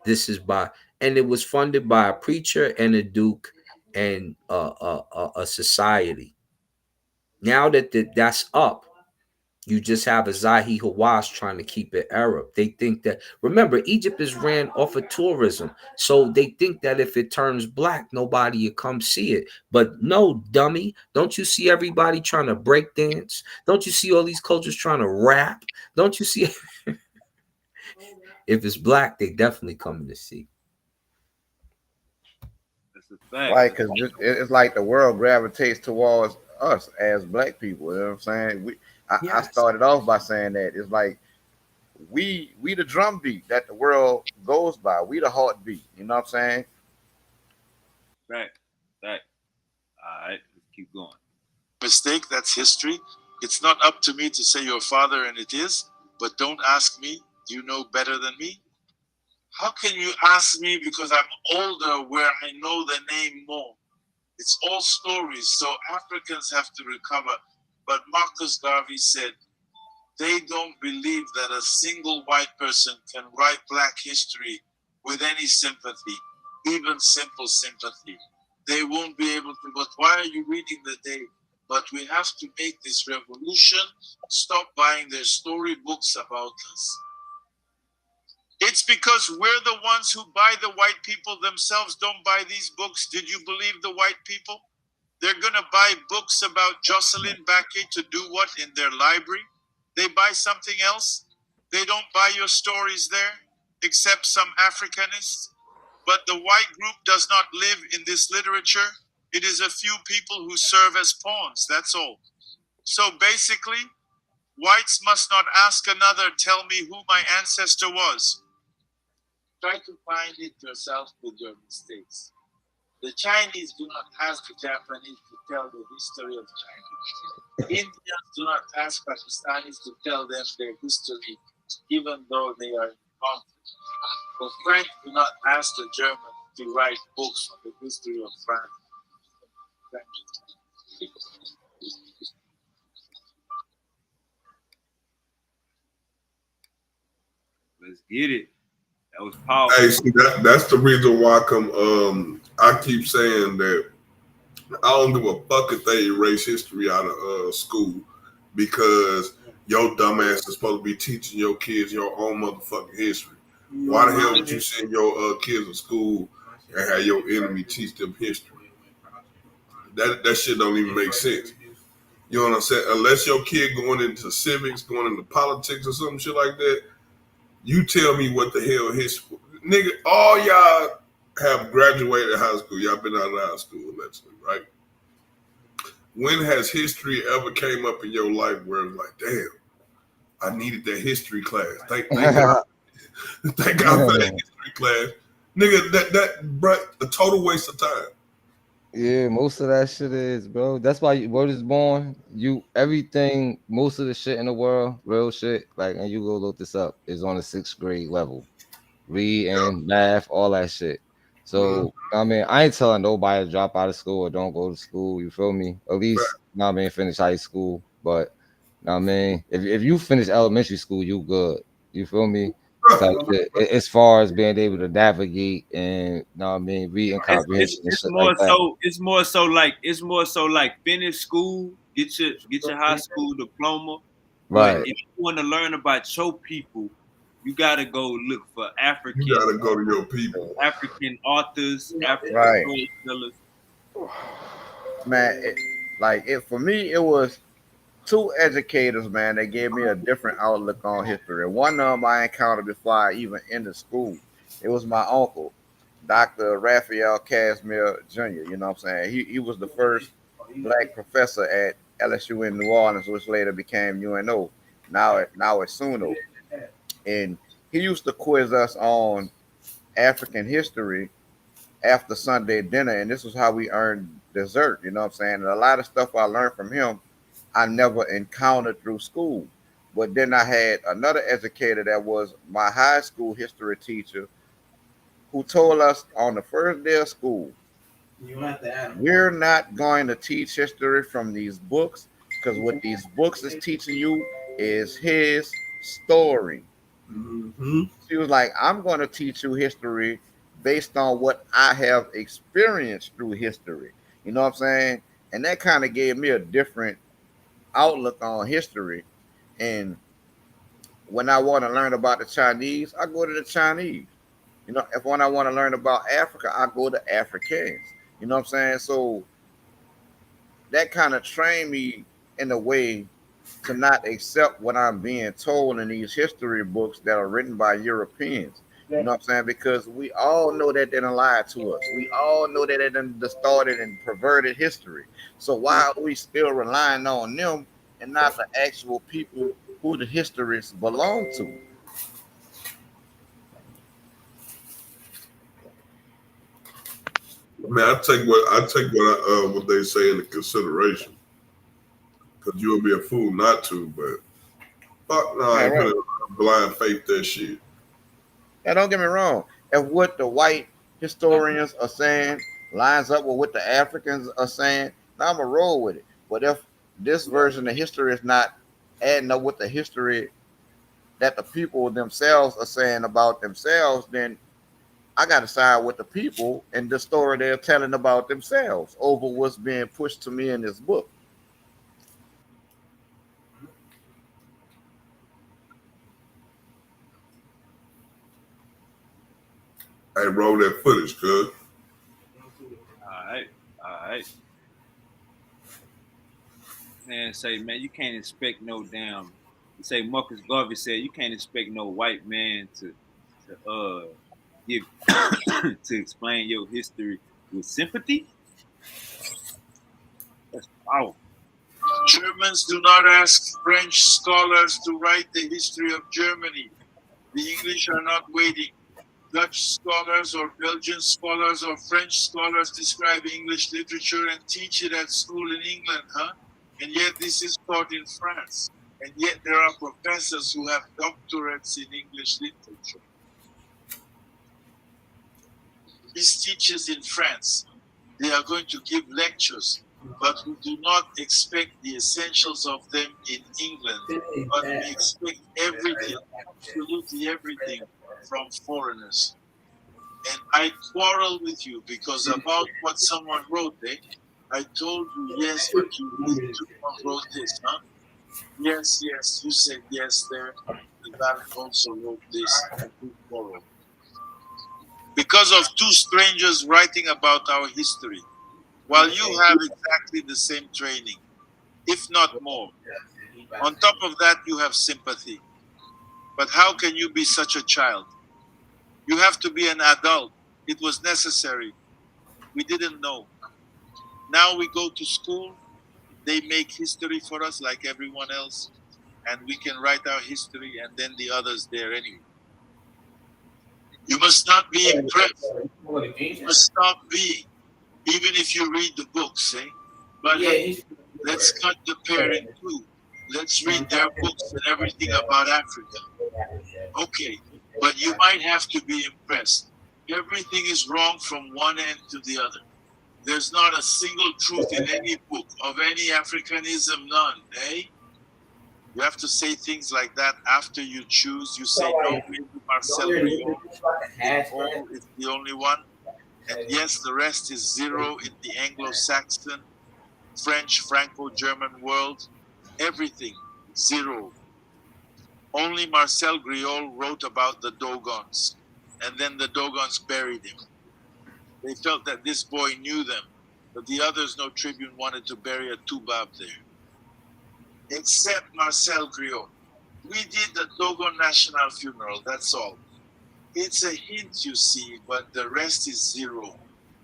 This is by, and it was funded by a preacher and a duke and a society. Now that that's up, you just have a Zahi Hawass trying to keep it Arab. They think that, remember, Egypt is ran off of tourism. So they think that if it turns black, nobody will come see it. But no, dummy. Don't you see everybody trying to break dance? Don't you see all these cultures trying to rap? Don't you see? If it's black, they definitely coming to see. That's a fact. Right, because it's like the world gravitates towards us as black people. You know what I'm saying? I Yes. started off by saying that it's like we the drum beat that the world goes by. We the heartbeat. You know what I'm saying? Fact. Fact. All right, let's keep going. Mistake, that's history. It's not up to me to say your father, and it is, but don't ask me. You know better than me. How can you ask me because I'm older where I know the name more? It's all stories, so Africans have to recover. But Marcus Garvey said, they don't believe that a single white person can write black history with any sympathy, even simple sympathy. They won't be able to, but why are you reading the day? But we have to make this revolution. Stop buying their storybooks about us. It's because we're the ones who buy the white people themselves. Don't buy these books. Did you believe the white people? They're going to buy books about Jocelyn Backey to do what in their library? They buy something else. They don't buy your stories there, except some Africanists. But the white group does not live in this literature. It is a few people who serve as pawns, that's all. So basically, whites must not ask another, tell me who my ancestor was. Try to find it yourself with your mistakes. The Chinese do not ask the Japanese to tell the history of China. Indians do not ask Pakistanis to tell them their history, even though they are in conflict. The French do not ask the Germans to write books on the history of France. Let's get it. That was powerful. Hey, see that's the reason why I keep saying that I don't give a fuck if they erase history out of school, because your dumb ass is supposed to be teaching your kids your own motherfucking history. Why the hell would you send your kids to school and have your enemy teach them history? That shit don't even make sense. You know what I'm saying? Unless your kid going into civics, going into politics or some shit like that, you tell me what the hell history. Nigga, all y'all have graduated high school. Y'all been out of high school, allegedly, right? When has history ever came up in your life where it's like, damn, I needed that history class. Thank God. Thank God for that history class. Nigga, that bruh, a total waste of time. Yeah, most of that shit is, bro. That's why Word is Born. Everything, most of the shit in the world, real shit, like, and you go look this up, is on a 6th grade level. Reading, math, all that shit. So, I mean, I ain't telling nobody to drop out of school or don't go to school. You feel me? At least, I mean, finish high school. But, I mean, if you finish elementary school, you good. You feel me? As far as being able to navigate and, I mean, reading comprehension and shit like that. It's more so like finish school, get your high school diploma. Right. But if you want to learn about your people, you gotta go look for African. You gotta go to your people. African authors, African storytellers. Man, for me, it was two educators, man. They gave me a different outlook on history. One of them I encountered before I even entered school. It was my uncle, Dr. Raphael Casimir Jr. You know what I'm saying? He was the first black professor at LSU in New Orleans, which later became UNO. Now it's SUNO. And he used to quiz us on African history after Sunday dinner, and this was how we earned dessert. You know what I'm saying? And a lot of stuff I learned from him I never encountered through school. But then I had another educator that was my high school history teacher who told us on the first day of school, we're not going to teach history from these books, because what these books is teaching you is his story. Mm-hmm. She was like, I'm going to teach you history based on what I have experienced through history. You know what I'm saying? And that kind of gave me a different outlook on history. And when I want to learn about the Chinese, I go to the Chinese. You know, if when I want to learn about Africa, I go to Africans. You know what I'm saying? So that kind of trained me in a way to not accept what I'm being told in these history books that are written by Europeans. You know what I'm saying? Because we all know that they done lied to us. We all know that they done distorted and perverted history. So why are we still relying on them and not the actual people who the histories belong to? I mean, what they say into consideration, because you'll be a fool not to. But fuck, no, I Yeah, ain't right. gonna blind faith that shit. Now, don't get me wrong. If what the white historians are saying lines up with what the Africans are saying, now I'm going to roll with it. But if this version of history is not adding up with the history that the people themselves are saying about themselves, then I got to side with the people and the story they're telling about themselves over what's being pushed to me in this book. Hey, roll that footage, cuz. All right, all right. Man, say man, you can't expect no damn. Say Marcus Garvey said you can't expect no white man to give to explain your history with sympathy. That's powerful. Germans do not ask French scholars to write the history of Germany. The English are not waiting. Dutch scholars or Belgian scholars or French scholars describe English literature and teach it at school in England, huh? And yet this is taught in France. And yet there are professors who have doctorates in English literature. These teachers in France, they are going to give lectures, but we do not expect the essentials of them in England, but we expect everything, absolutely everything from foreigners. And I quarrel with you because about what someone wrote there, I told you, yes, but you wrote this, huh? Yes, yes, you said yes there. The guy also wrote this, and we quarrel. Because of two strangers writing about our history, while you have exactly the same training, if not more. On top of that, you have sympathy. But how can you be such a child? You have to be an adult. It was necessary. We didn't know. Now we go to school, they make history for us like everyone else, and we can write our history and then the others there anyway. You must not be impressed. You must stop being, even if you read the books, eh? But hey, let's cut the pair in two. Let's read their books and everything about Africa. Okay, but you might have to be impressed. Everything is wrong from one end to the other. There's not a single truth in any book of any Africanism, none, eh? You have to say things like that after you choose. You say, no, maybe Marcel Griot in all is the only one. And yes, the rest is zero in the Anglo-Saxon, French, Franco-German world. Everything, zero. Only Marcel Griot wrote about the Dogons. And then the Dogons buried him. They felt that this boy knew them, but the others, no tribune wanted to bury a Toubab there. Except Marcel Griot. We did the Dogon national funeral, that's all. It's a hint, you see, but the rest is zero.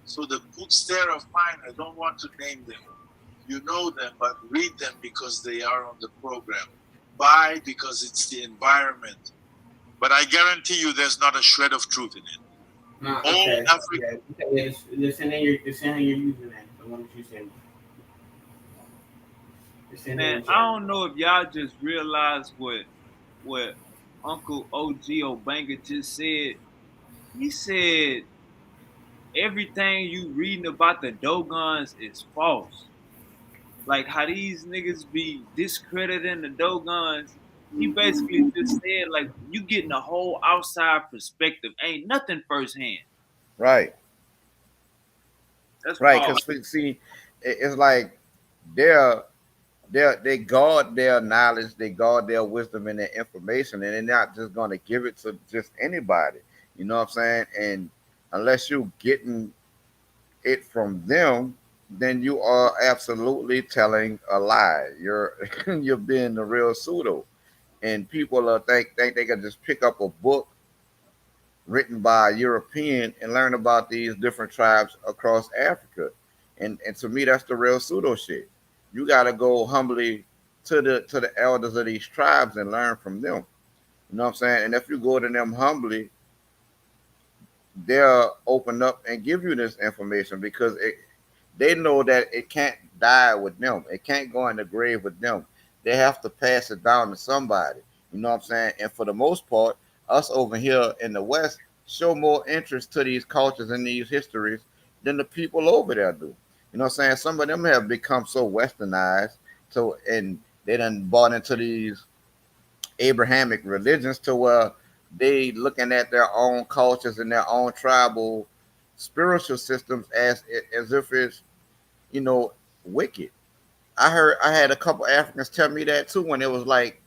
So the books there of mine, I don't want to name them. You know them, but read them because they are on the program. Buy because it's the environment. But I guarantee you there's not a shred of truth in it. No, All okay. African. Yeah, listen in your username. The one that you sent me. Send it in Man, the I chat. don't know if y'all just realized what Uncle OG Obanga just said. He said everything you reading about the Dogons is false. Like how these niggas be discrediting the Dogons he basically just said like you getting a whole outside perspective. Ain't nothing firsthand. Right, That's right. Paul. Because see, it's like they're they guard their knowledge, they guard their wisdom and their information, and they're not just gonna give it to just anybody. You know what I'm saying? And unless you're getting it from them, then you are absolutely telling a lie. You're you're being the real pseudo. And people think they can just pick up a book written by a European and learn about these different tribes across Africa. And to me, that's the real pseudo shit. You got to go humbly to the elders of these tribes and learn from them. You know what I'm saying? And if you go to them humbly, they'll open up and give you this information because they know that it can't die with them. It can't go in the grave with them. They have to pass it down to somebody. You know what I'm saying? And for the most part, us over here in the West show more interest to these cultures and these histories than the people over there do. You know what I'm saying? Some of them have become so westernized, so and they done bought into these Abrahamic religions to where they looking at their own cultures and their own tribal spiritual systems as if it's wicked. I had a couple Africans tell me that too when it was like,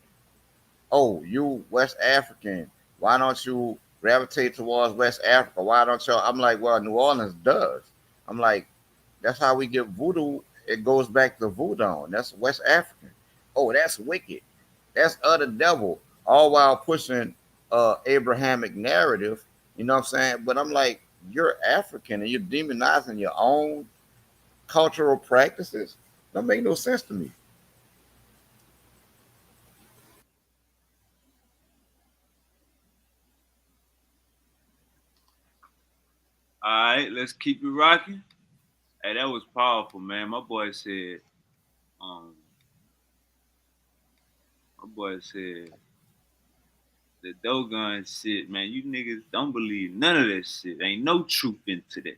"Oh, you West African, why don't you gravitate towards West Africa? Why don't you?" I'm like, "Well, New Orleans does." I'm like, "That's how we get voodoo. It goes back to voodoo. And that's West African. Oh, that's wicked. That's of the devil." All while pushing Abrahamic narrative. You know what I'm saying? But I'm like, you're African and you're demonizing your own cultural practices. Don't make no sense to me. All right, let's keep it rocking. Hey, that was powerful, man. Um, my boy said the Dogon shit, man. You niggas don't believe none of that shit. Ain't no truth into that.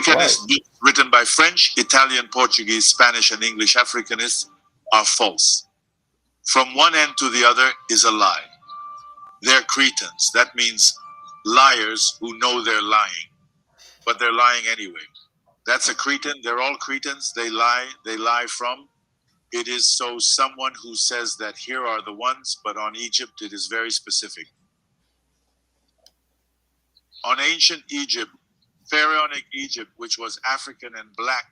Right. Africanist books written by French, Italian, Portuguese, Spanish, and English Africanists are false. From one end to the other is a lie. They're Cretans. That means liars who know they're lying, but they're lying anyway. That's a Cretan. They're all Cretans. They lie. They lie from. It is so someone who says that here are the ones, but on Egypt it is very specific. On ancient Egypt, pharaonic Egypt, which was African and black,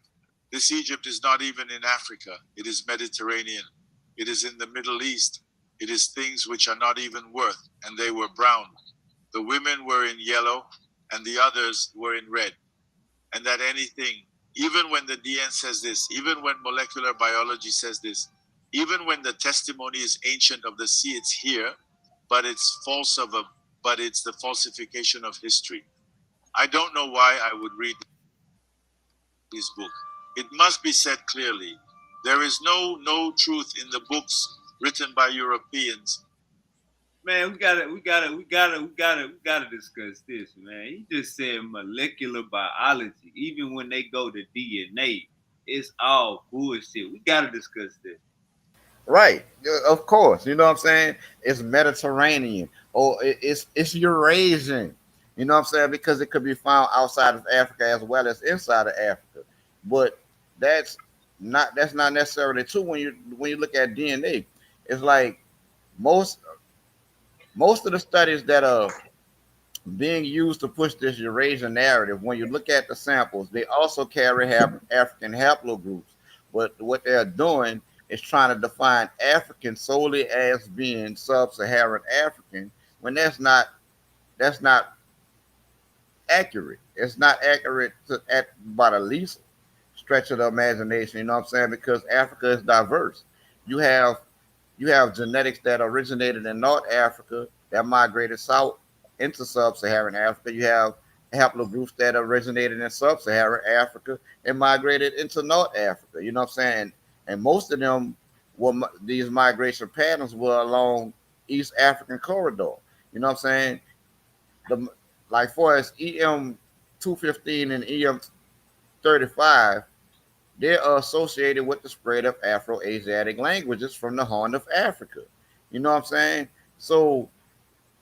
this Egypt is not even in Africa. It is Mediterranean. It is in the Middle East. It is things which are not even worth, and they were brown. The women were in yellow, and the others were in red. And that anything, even when the DN says this, even when molecular biology says this, even when the testimony is ancient of the sea, it's here, but it's but it's the falsification of history. I don't know why I would read his book. It must be said clearly. There is no truth in the books written by Europeans. Man, we gotta discuss this, man. He just said molecular biology. Even when they go to DNA, it's all bullshit. We gotta discuss this. Right. Of course. You know what I'm saying? It's Mediterranean or it's Eurasian. You know what I'm saying? Because it could be found outside of Africa as well as inside of Africa. But that's that's not necessarily true when you look at DNA. It's like most most of the studies that are being used to push this Eurasian narrative, when you look at the samples, they also carry African haplogroups. But what they're doing is trying to define African solely as being sub-Saharan African, when that's not accurate. It's not accurate by the least stretch of the imagination. You know what I'm saying? Because Africa is diverse. You have you have genetics that originated in North Africa that migrated south into sub-Saharan Africa. You have haplogroups that originated in sub-Saharan Africa and migrated into North Africa. You know what I'm saying? And most of them were these migration patterns were along East African corridor. You know what I'm saying? The like for us EM 215 and EM 35, they are associated with the spread of Afro-Asiatic languages from the Horn of Africa. You know what I'm saying? So,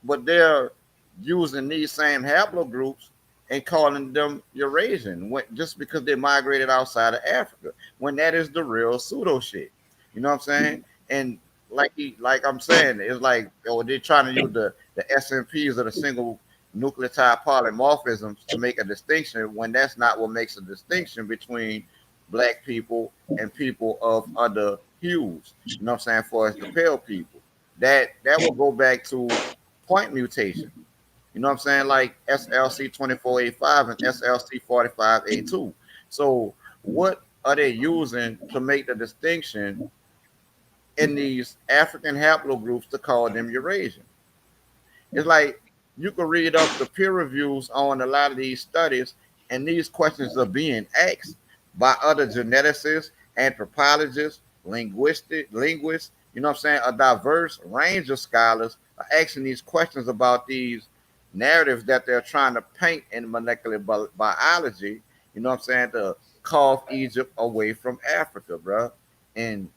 but they're using these same haplogroups and calling them Eurasian just because they migrated outside of Africa, when that is the real pseudo shit. You know what I'm saying? And like I'm saying, it's like, or they're trying to use the SNPs of the single nucleotide polymorphisms to make a distinction, when that's not what makes a distinction between black people and people of other hues. You know what I'm saying? For as the pale people, that will go back to point mutation. You know what I'm saying? Like SLC 24A5 and SLC 45A2. So what are they using to make the distinction in these African haplogroups to call them Eurasian? It's like you can read up the peer reviews on a lot of these studies, and these questions are being asked by other geneticists, anthropologists, linguists. You know what I'm saying? A diverse range of scholars are asking these questions about these narratives that they're trying to paint in molecular biology. You know what I'm saying? To carve Egypt away from Africa, bro. And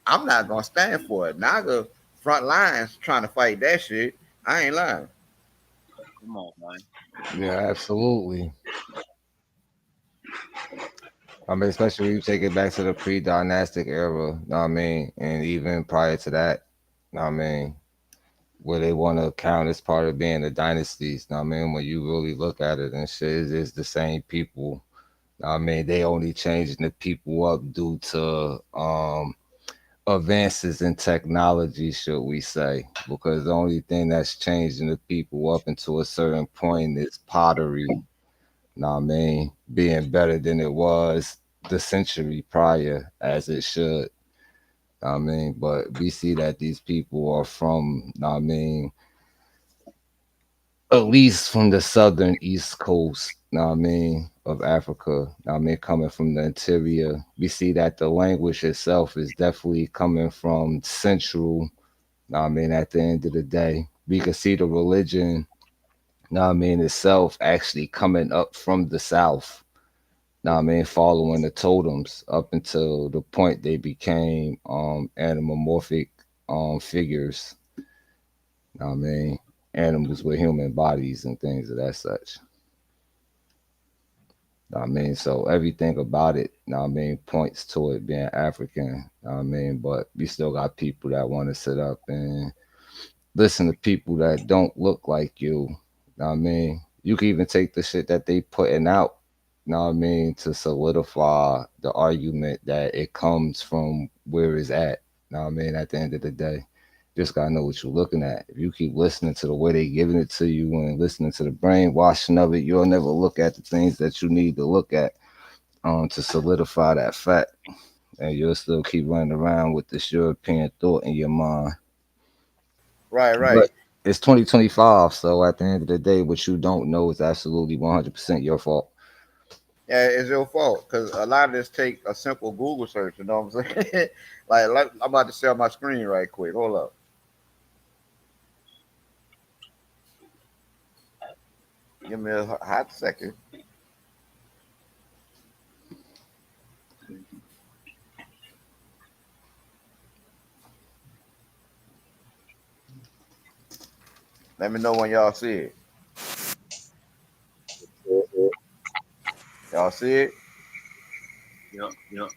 I'm not gonna stand for it. Naga front lines trying to fight that shit. I ain't lying. Come on, man. Yeah, absolutely. I mean, especially when you take it back to the pre-dynastic era, know what I mean, and even prior to that, know what I mean, where they want to count as part of being the dynasties. Know what I mean, when you really look at it and shit, it's the same people. Know what I mean, they only changing the people up due to advances in technology, should we say? Because the only thing that's changing the people up into a certain point is pottery. Know what I mean? Being better than it was the century prior, as it should. Know what I mean? But we see that these people are from, know what I mean, at least from the southern east coast, know what I mean, of Africa. Know what I mean, coming from the interior. We see that the language itself is definitely coming from central. Know what I mean, at the end of the day. We can see the religion, know what I mean, itself actually coming up from the south. Know what I mean, following the totems up until the point they became anamorphic figures. Know what I mean, animals with human bodies and things of that such. Know what I mean, so everything about it, know what I mean, points to it being African. Know what I mean, but we still got people that want to sit up and listen to people that don't look like you. Know what I mean, you can even take the shit that they putting out, know what I mean, to solidify the argument that it comes from where it's at. Know what I mean, at the end of the day, just gotta know what you're looking at. If you keep listening to the way they giving it to you and listening to the brainwashing of it, you'll never look at the things that you need to look at to solidify that fact. And you'll still keep running around with this European thought in your mind. Right, But right. it's 2025, so at the end of the day, what you don't know is absolutely 100% your fault. Yeah, it's your fault because a lot of this take a simple Google search. You know what I'm saying? like I'm about to share my screen right quick. Hold up. Give me a hot second. Let me know when y'all see it. Y'all see it? Yep, yep.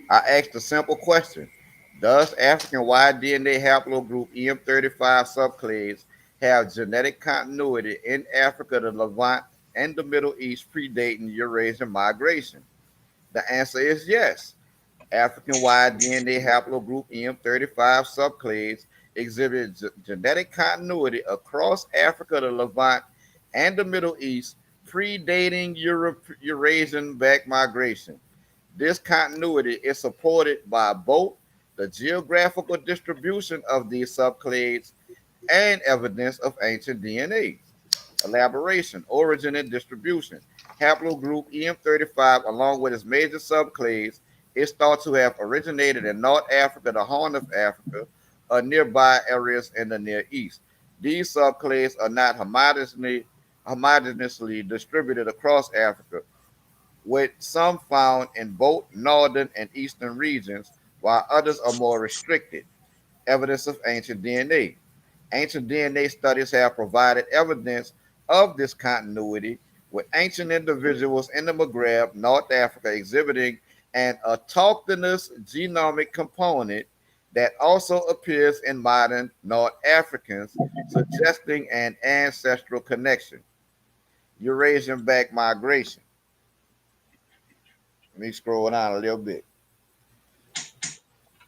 I asked a simple question. Does African Y DNA haplogroup EM35 subclades have genetic continuity in Africa, the Levant, and the Middle East predating Eurasian migration? The answer is yes. African Y DNA haplogroup EM35 subclades exhibit genetic continuity across Africa, the Levant, and the Middle East, predating Eurasian back migration. This continuity is supported by both the geographical distribution of these subclades and evidence of ancient DNA. Elaboration, origin, and distribution. Haplogroup EM35, along with its major subclades, is thought to have originated in North Africa, the Horn of Africa, or nearby areas in the Near East. These subclades are not homogeneously distributed across Africa, with some found in both northern and eastern regions, while others are more restricted. evidence of ancient DNA. Ancient DNA studies have provided evidence of this continuity, with ancient individuals in the Maghreb, North Africa, exhibiting an autochthonous genomic component that also appears in modern North Africans, suggesting an ancestral connection. Eurasian back migration. Let me scroll down a little bit.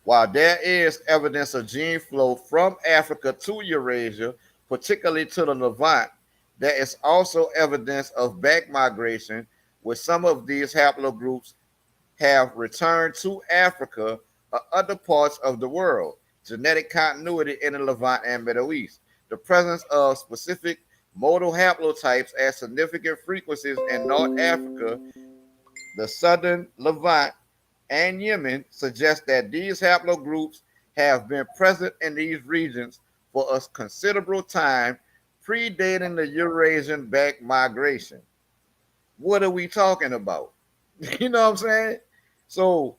While there is evidence of gene flow from Africa to Eurasia, particularly to the Levant, there is also evidence of back migration, where some of these haplogroups have returned to Africa or other parts of the world. Genetic continuity in the Levant and Middle East. The presence of specific modal haplotypes at significant frequencies in North Africa, the southern Levant, and Yemen suggests that these haplogroups have been present in these regions for a considerable time, predating the Eurasian back migration. What are we talking about? You know what I'm saying? So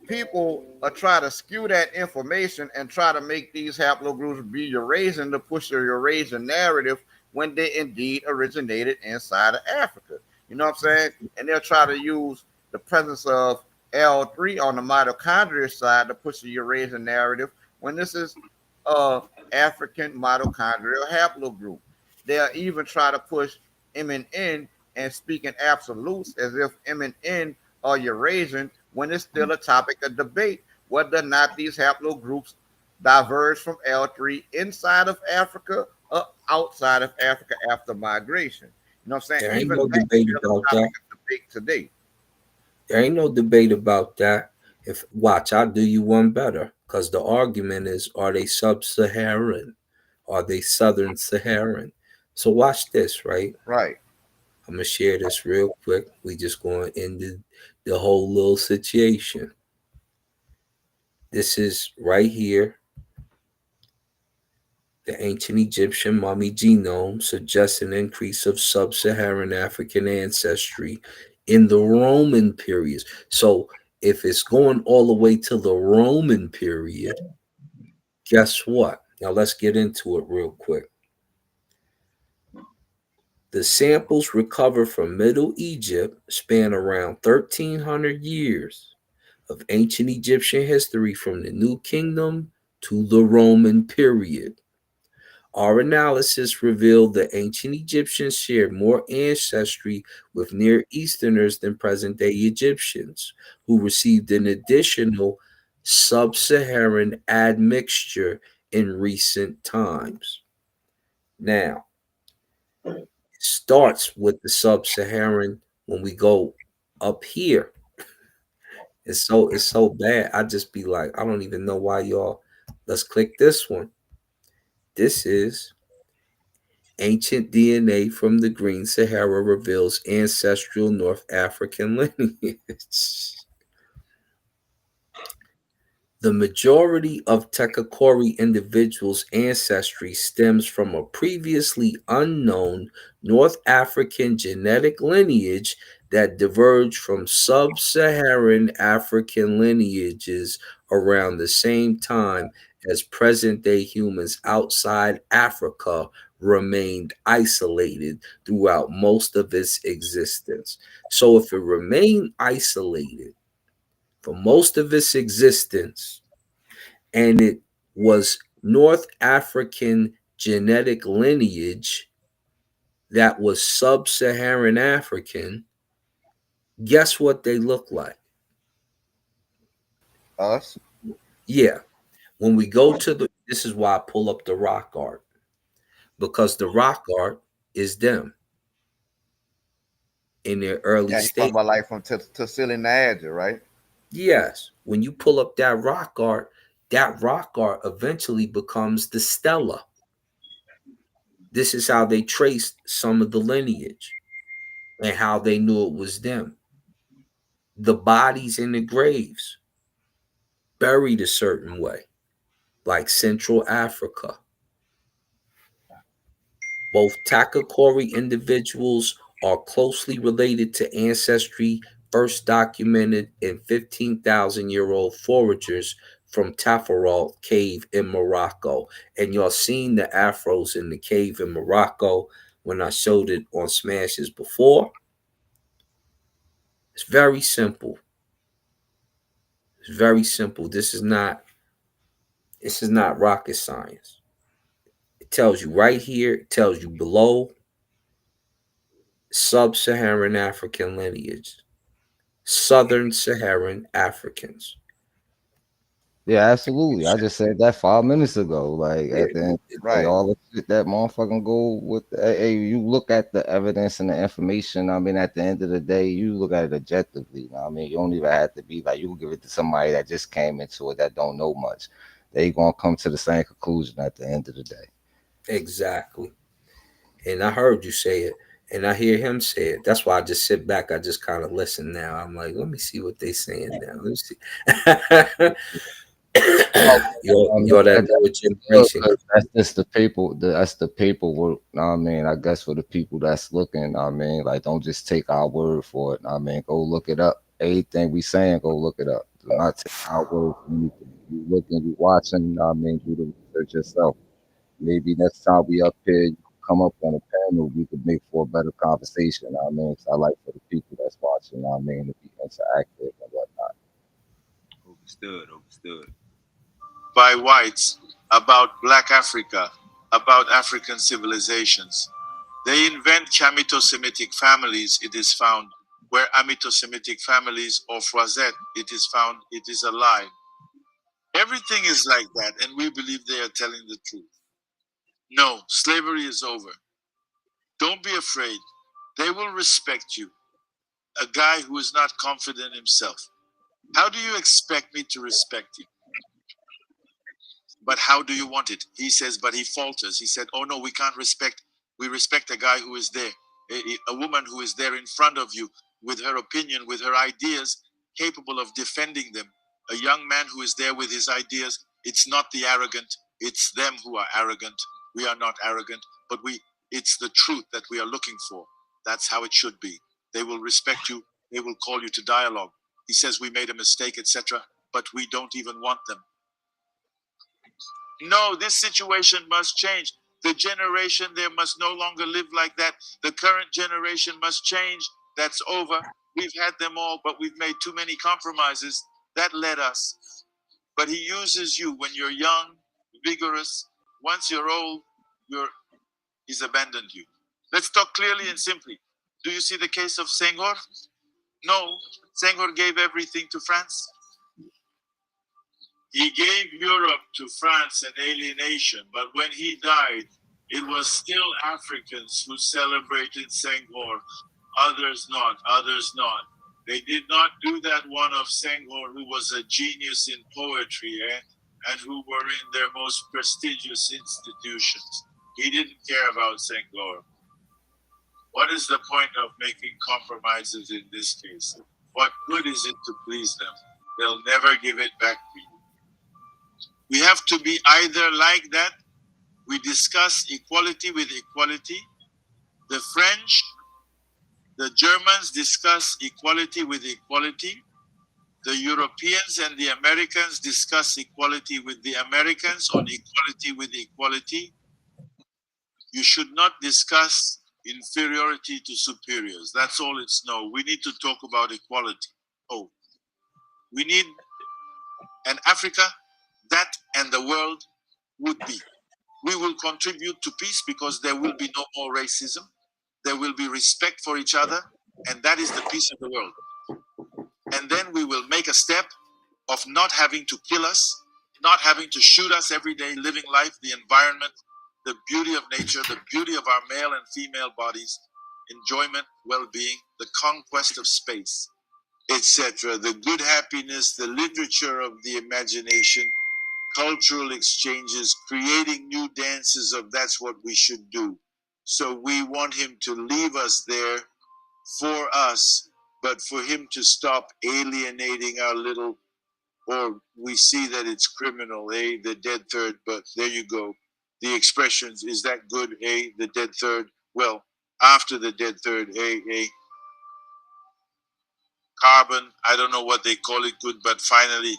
people are trying to skew that information and try to make these haplogroups be Eurasian to push the Eurasian narrative when they indeed originated inside of Africa. You know what I'm saying? And they'll try to use the presence of L3 on the mitochondria side to push the Eurasian narrative when this is African mitochondrial haplogroup. They'll even try to push M and N and speak in absolutes as if M and N are Eurasian when it's still a topic of debate whether or not these haplogroups diverge from L3 inside of Africa or outside of Africa after migration. You know what I'm saying? There ain't Even no that's debate still about a topic that. of debate today. There ain't no debate about that. If watch, I'll do you one better. Because the argument is, are they sub-Saharan? Are they Southern Saharan? So watch this, right? Right. I'm gonna share this real quick. We just going to end the whole little situation. This is right here. The ancient Egyptian mummy genome suggests an increase of sub-Saharan African ancestry in the Roman periods. So if it's going all the way to the Roman period, guess what? Now let's get into it real quick. The samples recovered from Middle Egypt span around 1,300 years of ancient Egyptian history from the New Kingdom to the Roman period. Our analysis revealed that ancient Egyptians shared more ancestry with Near Easterners than present day Egyptians, who received an additional sub Saharan admixture in recent times. Now, it starts with the sub Saharan when we go up here. It's so bad. I just be like, I don't even know why y'all. Let's click this one. This is ancient DNA from the Green Sahara reveals ancestral North African lineage. The majority of Tekakori individuals' ancestry stems from a previously unknown North African genetic lineage that diverged from sub-Saharan African lineages around the same time as present-day humans outside Africa remained isolated throughout most of its existence. So if it remained isolated for most of its existence, and it was North African genetic lineage that was sub-Saharan African, guess what they look like? Us. Yeah. When we go to this is why I pull up the rock art, because the rock art is them in their early Yeah, you talking state. about like from Tassili Niagara, right? Yes. When you pull up that rock art eventually becomes the stela. This is how they traced some of the lineage and how they knew it was them. The bodies in the graves buried a certain way, like Central Africa. Both Takakori individuals are closely related to ancestry first documented in 15,000-year-old foragers from Tafaral cave in Morocco. And y'all seen the afros in the cave in Morocco when I showed it on Smashes before. It's very simple. It's very simple. This is not rocket science. It tells you right here, it tells you below, sub-Saharan African lineage, Southern Saharan Africans. Yeah, absolutely. I just said that 5 minutes ago. Like Yeah, at the end of the day, Right. all the shit that motherfucking go with. Hey, you look at the evidence and the information. I mean, at the end of the day, you look at it objectively. You know what I mean, you don't even have to be like you can give it to somebody that just came into it that don't know much. They gonna come to the same conclusion at the end of the day. exactly. And I heard you say it, and I hear him say it. That's why I just sit back. I just kind of listen now. I'm like, let me see what they saying now. Let me see. Oh, you're that newer generation. that's just the paper. That's the paperwork. Know what I mean, I guess for the people that's looking. Know what I mean, like don't just take our word for it. Know what I mean, go look it up. Everything we saying, go look it up. Do not take our word for anything. You looking, you watching. Know what I mean, do the research yourself. Maybe next time we up here, you come up on a panel, we could make for a better conversation. Know what I mean, 'cause I like for the people that's watching. Know what I mean, to be interactive and whatnot. Overstood. By whites about Black Africa, about African civilizations. They invent Chamito-Semitic families, it is found. Where Amito-Semitic families or Froisette, it is found, it is a lie. Everything is like that, and we believe they are telling the truth. No, slavery is over. Don't be afraid. They will respect you. A guy who is not confident in himself. How do you expect me to respect you? But how do you want it? He says, but he falters. He said, oh no, we can't respect. We respect a guy who is there, a woman who is there in front of you with her opinion, with her ideas, capable of defending them. A young man who is there with his ideas. It's not the arrogant. It's them who are arrogant. We are not arrogant, but it's the truth that we are looking for. That's how it should be. They will respect you. They will call you to dialogue. He says we made a mistake, etc., but we don't even want them. No, this situation must change. The generation there must no longer live like that. The current generation must change. That's over. We've had them all, but we've made too many compromises. That led us. But he uses you when you're young, vigorous. Once you're old, he's abandoned you. Let's talk clearly and simply. Do you see the case of Senghor? No, Senghor gave everything to France. He gave Europe to France and alienation, but when he died, it was still Africans who celebrated Senghor, others not. They did not do that one of Senghor, who was a genius in poetry, and who were in their most prestigious institutions. He didn't care about Senghor. What is the point of making compromises in this case? What good is it to please them? They'll never give it back to you. We have to be either like that. We discuss equality with equality. The French, the Germans discuss equality with equality. The Europeans and the Americans discuss equality with the Americans on equality with equality. You should not discuss inferiority to superiors. That's all it's no. We need to talk about equality. Oh, we need an Africa that and the world would be. We will contribute to peace because there will be no more racism. There will be respect for each other, and that is the peace of the world. And then we will make a step of not having to kill us, not having to shoot us every day, living life, the environment, the beauty of nature, the beauty of our male and female bodies, enjoyment, well-being, the conquest of space, etc. The good happiness, the literature of the imagination, cultural exchanges, creating new dances of that's what we should do. So we want him to leave us there for us, but for him to stop alienating our little, or we see that it's criminal, the dead third, but there you go. The expressions, is that good, the dead third? Well, after the dead third, carbon. I don't know what they call it good, but finally,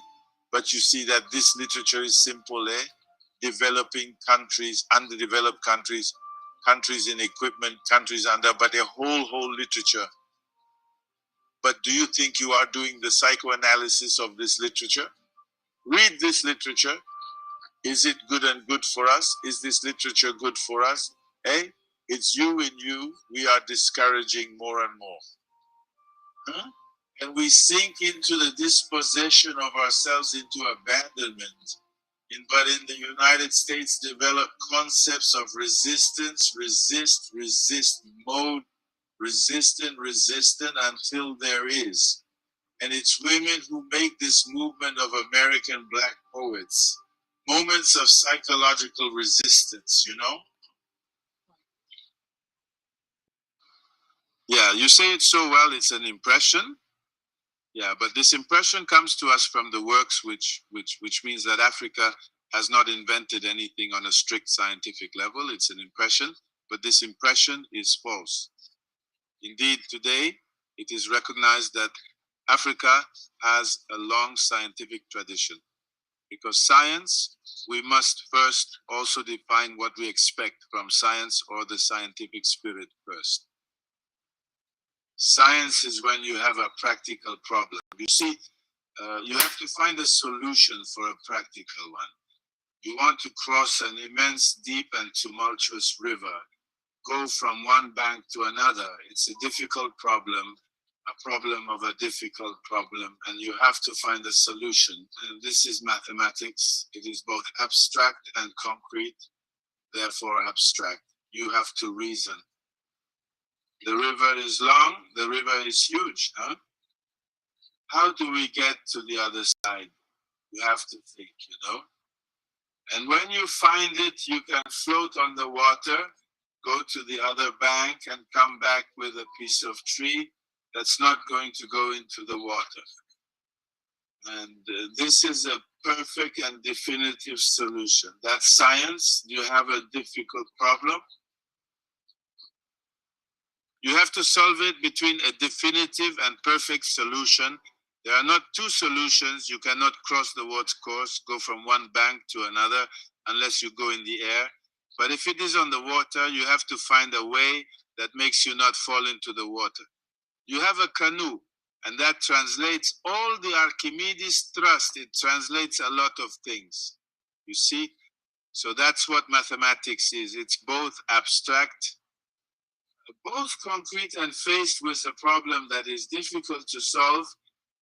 but you see that this literature is simple, eh? Developing countries, underdeveloped countries, countries in equipment, countries under, but a whole literature. But do you think you are doing the psychoanalysis of this literature? Read this literature. Is it good and good for us? Is this literature good for us? Eh? It's you and you. We are discouraging more and more. Huh? And we sink into the dispossession of ourselves into abandonment. But in the United States, develop concepts of resistance, resist mode, resistant until there is. And it's women who make this movement of American Black poets. Moments of psychological resistance, you know? Yeah, you say it so well, it's an impression. Yeah, but this impression comes to us from the works, which means that Africa has not invented anything on a strict scientific level. It's an impression, but this impression is false. Indeed, today, it is recognized that Africa has a long scientific tradition. Because science, we must first also define what we expect from science or the scientific spirit first. Science is when you have a practical problem. You see, you have to find a solution for a practical one. You want to cross an immense, deep, and tumultuous river, go from one bank to another. It's a difficult problem, a problem of a difficult problem, and you have to find a solution. And this is mathematics. It is both abstract and concrete, therefore abstract. You have to reason. The river is long, the river is huge, huh? How do we get to the other side? You have to think, you know? And when you find it, you can float on the water, go to the other bank and come back with a piece of tree that's not going to go into the water. And this is a perfect and definitive solution. That's science. You have a difficult problem. You have to solve it between a definitive and perfect solution. There are not two solutions. You cannot cross the water course, go from one bank to another, unless you go in the air. But if it is on the water, you have to find a way that makes you not fall into the water. You have a canoe, and that translates all the Archimedes thrust. It translates a lot of things, you see? So that's what mathematics is. It's both abstract, both concrete, and faced with a problem that is difficult to solve.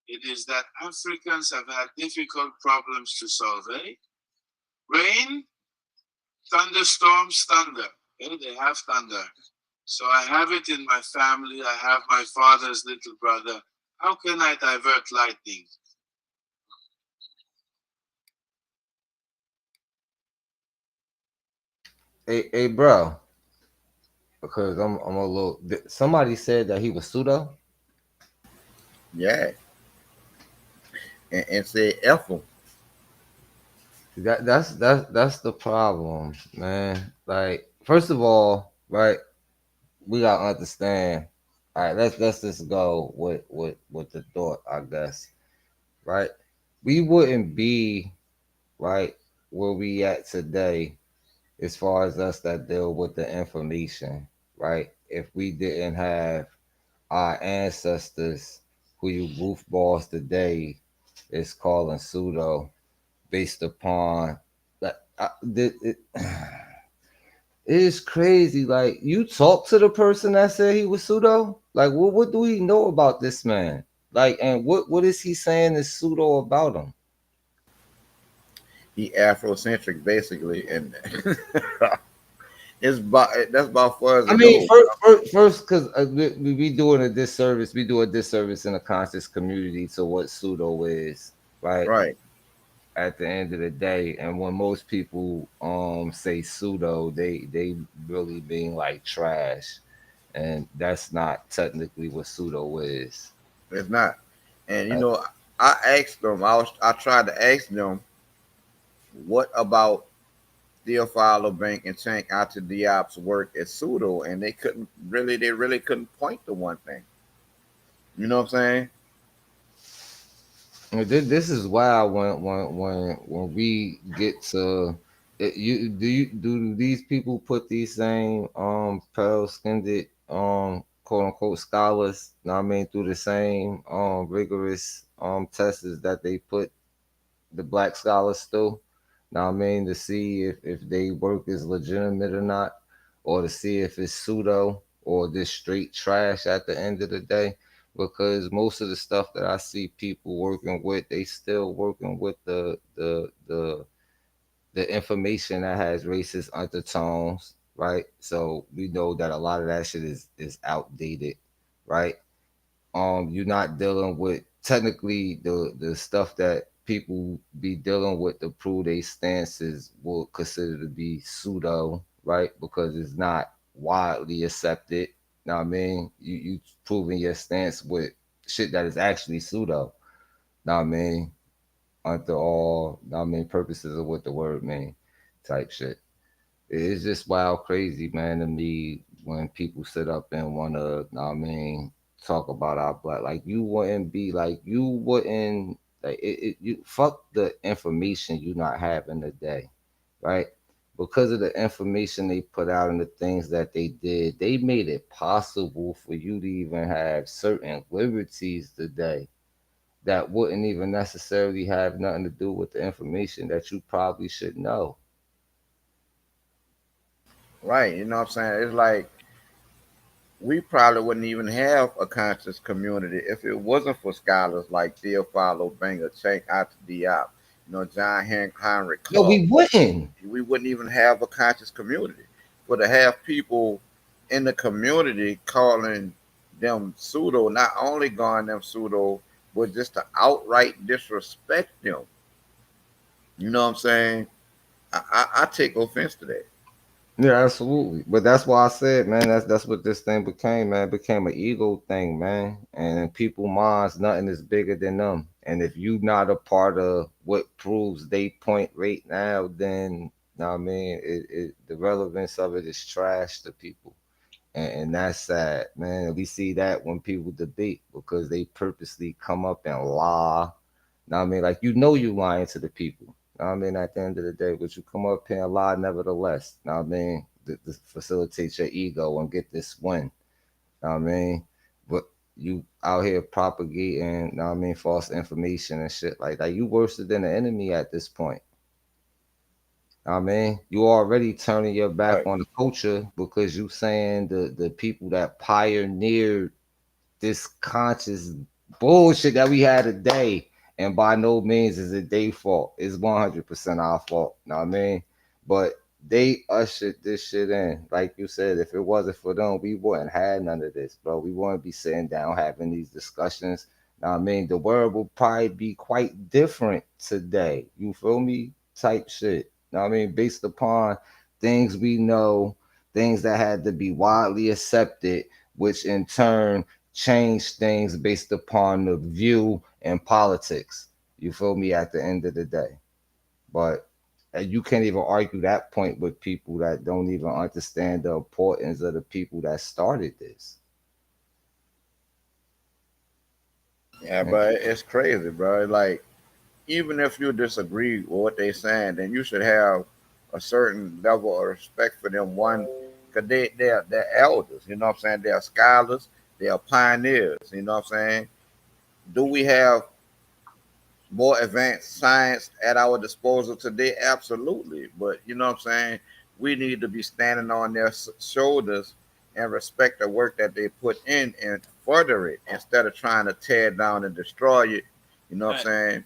It is that Africans have had difficult problems to solve, eh? Rain, thunderstorms, thunder. Eh? They have thunder. So I have it in my family. I have my father's little brother. How can I divert lightning? Hey, bro, because I'm a little. Somebody said that he was pseudo. Yeah. And say Ethel. That's the problem, man. Like, first of all, right, we gotta understand. All right, let's just go with the thought, I guess. Right, we wouldn't be right where we at today as far as us that deal with the information, right? If we didn't have our ancestors who you goofballs today is calling pseudo based upon that it is crazy. Like, you talk to the person that said he was pseudo. Like, what do we know about this man? Like, and what is he saying is pseudo about him? He Afrocentric basically, and that's about far as I it mean, goes. first, because we doing a disservice. We do a disservice in the conscious community to what pseudo is, right? Right. At the end of the day, and when most people say pseudo, they really being like trash, and that's not technically what pseudo is. It's not. And Uh, I asked them. I tried to ask them what about Theophilo Bank and Tank Ata Diop's work as pseudo, and they really couldn't point to one thing. You know what I'm saying? This is why when we get to do these people put these same pale skinned quote unquote scholars, know what I mean, through the same rigorous tests that they put the black scholars through, know what I mean, to see if they work is legitimate or not, or to see if it's pseudo or this straight trash at the end of the day. Because most of the stuff that I see people working with, they still working with the information that has racist undertones, right? So we know that a lot of that shit is outdated, right? You're not dealing with technically the stuff that people be dealing with to prove their stances will consider to be pseudo, right? Because it's not widely accepted. Know what I mean? You proving your stance with shit that is actually pseudo. Know what I mean? Under all, know what I mean, purposes of what the word mean, type shit. It's just wild crazy, man, to me when people sit up and wanna, I mean, talk about our black. Like you wouldn't be like you wouldn't like you fuck the information you not having today, right? Because of the information they put out and the things that they did, they made it possible for you to even have certain liberties today that wouldn't even necessarily have nothing to do with the information that you probably should know. Right. You know what I'm saying? It's like we probably wouldn't even have a conscious community if it wasn't for scholars like Theophilo Banger, Cheikh Anta Diop, John Heinrich No, Clark. we wouldn't. We wouldn't even have a conscious community. But to have people in the community calling them pseudo, not only calling them pseudo, but just to outright disrespect them. You know what I'm saying? I take offense to that. Yeah, absolutely. But that's why I said, man, that's what this thing became, man. It became an ego thing, man. And in people's minds, nothing is bigger than them. And if you not a part of what proves they point right now, then know what I mean, the relevance of it is trash to people. And that's sad, man. We see that when people debate because they purposely come up and lie. Know what I mean, like you lying to the people. Know what I mean, at the end of the day, but you come up here and lie nevertheless. Know what I mean, to facilitate your ego and get this win. Know what I mean, but you out here propagating, know what I mean, false information and shit like that. You worse than the enemy at this point. I mean, you already turning your back Right. on the culture because you saying the people that pioneered this conscious bullshit that we had today, and by no means is it their fault. It's 100% our fault. Know what I mean? But they ushered this shit in. Like you said, if it wasn't for them, we wouldn't have none of this, bro. We wouldn't be sitting down having these discussions. Know what I mean? The world will probably be quite different today. You feel me? Type shit. Know what I mean? Based upon things we know, things that had to be widely accepted, which in turn change things based upon the view and politics. You feel me? At the end of the day, but you can't even argue that point with people that don't even understand the importance of the people that started this. Yeah, And but it's crazy, bro. Like, even if you disagree with what they're saying, then you should have a certain level of respect for them. One, because they're elders. You know what I'm saying? They're scholars. They're pioneers. You know what I'm saying? Do we have more advanced science at our disposal today? Absolutely. But you know what I'm saying? We need to be standing on their shoulders and respect the work that they put in and further it instead of trying to tear it down and destroy it. You know what I'm saying?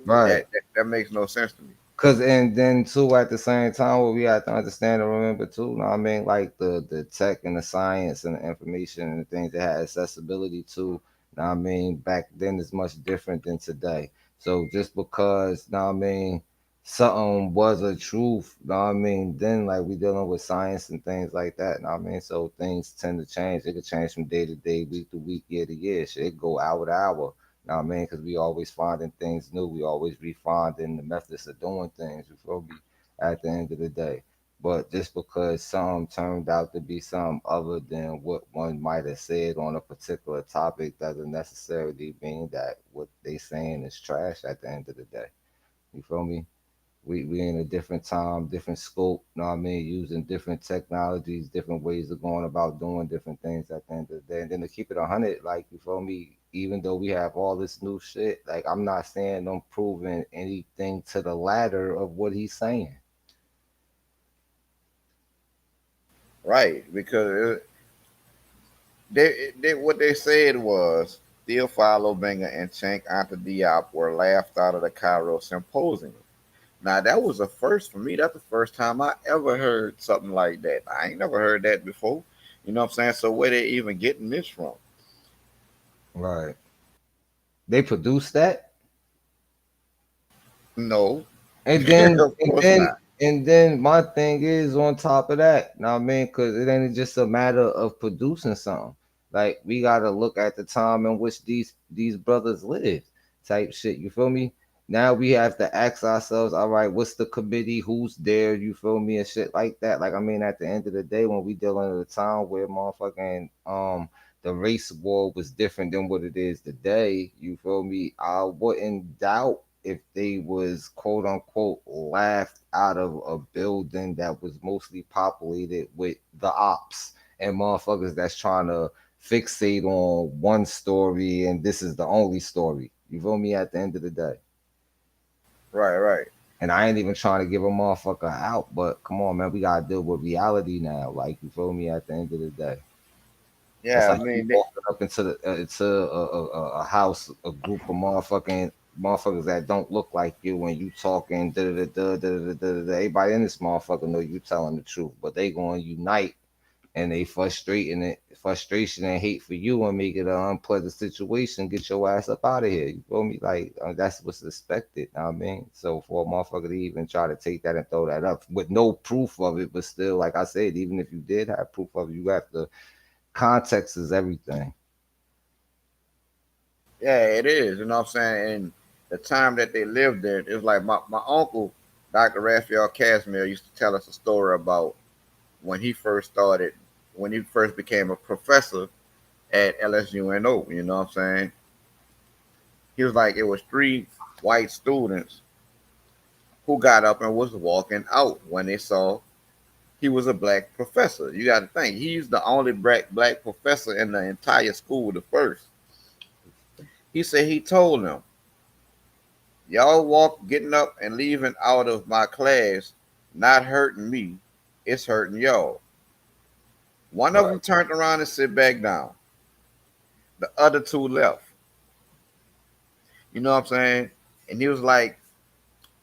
right. That makes no sense to me. Cause and then too at the same time what we have to understand and remember too, know what I mean, like the tech and the science and the information and the things that had accessibility to, know what I mean, back then is much different than today. So just because, know what I mean, something was a truth, know what I mean, then like we dealing with science and things like that, know what I mean? So things tend to change. It could change from day to day, week to week, year to year. Shit, it go hour to hour. Know what I mean? Because we always finding things new. We always refining the methods of doing things. You feel me? At the end of the day. But just because some turned out to be something other than what one might have said on a particular topic doesn't necessarily mean that what they saying is trash at the end of the day. You feel me? We in a different time, different scope, you know what I mean, using different technologies, different ways of going about doing different things at the end of the day. And then to keep it 100, like, you feel me, even though we have all this new shit, like, I'm not saying I'm proving anything to the latter of what he's saying. Right, because they what they said was Theophilo Benga and Chank Anta Diop were laughed out of the Cairo symposium. Now that was a first for me. That's the first time I ever heard something like that. I ain't never heard that before. You know what I'm saying? So where they even getting this from? Right. They produced that? No, And then of course not. my thing is on top of that, know what I mean? Because it ain't just a matter of producing something. Like, we gotta look at the time in which these brothers lived, type shit. You feel me? Now we have to ask ourselves, all right, what's the committee? Who's there? You feel me? And shit like that. Like, I mean, at the end of the day, when we dealing with a time where motherfucking the race war was different than what it is today, you feel me? I wouldn't doubt if they was quote unquote laughed out of a building that was mostly populated with the ops and motherfuckers that's trying to fixate on one story and this is the only story. You feel me? At the end of the day. Right, right. And I ain't even trying to give a motherfucker out, but come on, man, we gotta deal with reality now. Like, you feel me? At the end of the day. It's Yeah, I like you mean, walking up into a house, a group of motherfuckers that don't look like you, when you talking da da da da da da da. Da. Everybody in this motherfucker know you telling the truth, but they going to unite and they frustration and hate for you and make it an unpleasant situation. Get your ass up out of here. You feel me? Like, that's what's expected. Know what I mean, so for a motherfucker to even try to take that and throw that up with no proof of it, but still, like I said, even if you did have proof of it, you have to. Context is everything. yeah, it is. You know what I'm saying? And the time that they lived there, it's like my uncle, Dr. Raphael Casimir, used to tell us a story about when he first started, when he first became a professor at LSUNO. You know what I'm saying? He was like, it was three white students who got up and was walking out when they saw he was a black professor. You got to think he's the only black professor in the entire school, the first. He said he told them, "Y'all walk getting up and leaving out of my class, not hurting me, it's hurting y'all." One of Right. them turned around and sit back down. The other two left. You know what I'm saying? And he was like,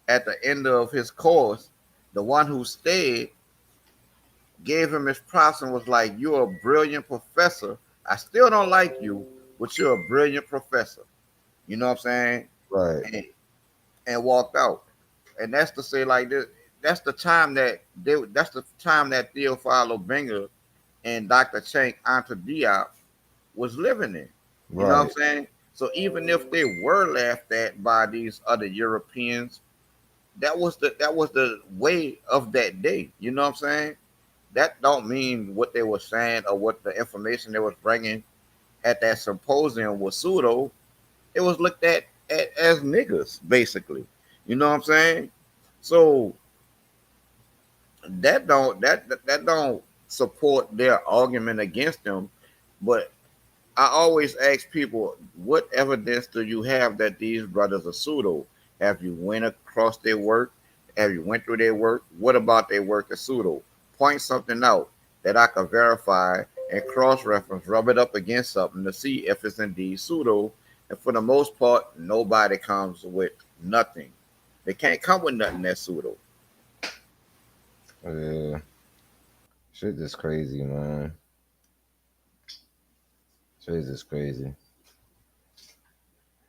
at the end of his course, the one who stayed gave him his props and was like, "You're a brilliant professor. I still don't like you, but you're a brilliant professor." You know what I'm saying? Right. And walked out. And that's to say, like this, that's the time that that's the time that Theophilo Benga and Dr. Chank Anta Diop was living in. You know what I'm Right. saying? So even if they were laughed at by these other Europeans, that was the way of that day. You know what I'm saying? That don't mean what they were saying or what the information they was bringing at that symposium was pseudo. It was looked at as niggas, basically. You know what I'm saying? So that don't support their argument against them. But I always ask people, what evidence do you have that these brothers are pseudo? Have you went across their work? Have you went through their work? What about their work is pseudo? Point something out that I can verify and cross-reference, rub it up against something to see if it's indeed pseudo. And for the most part, nobody comes with nothing. They can't come with nothing that's pseudo. Yeah. Shit is crazy, man. Shit is crazy.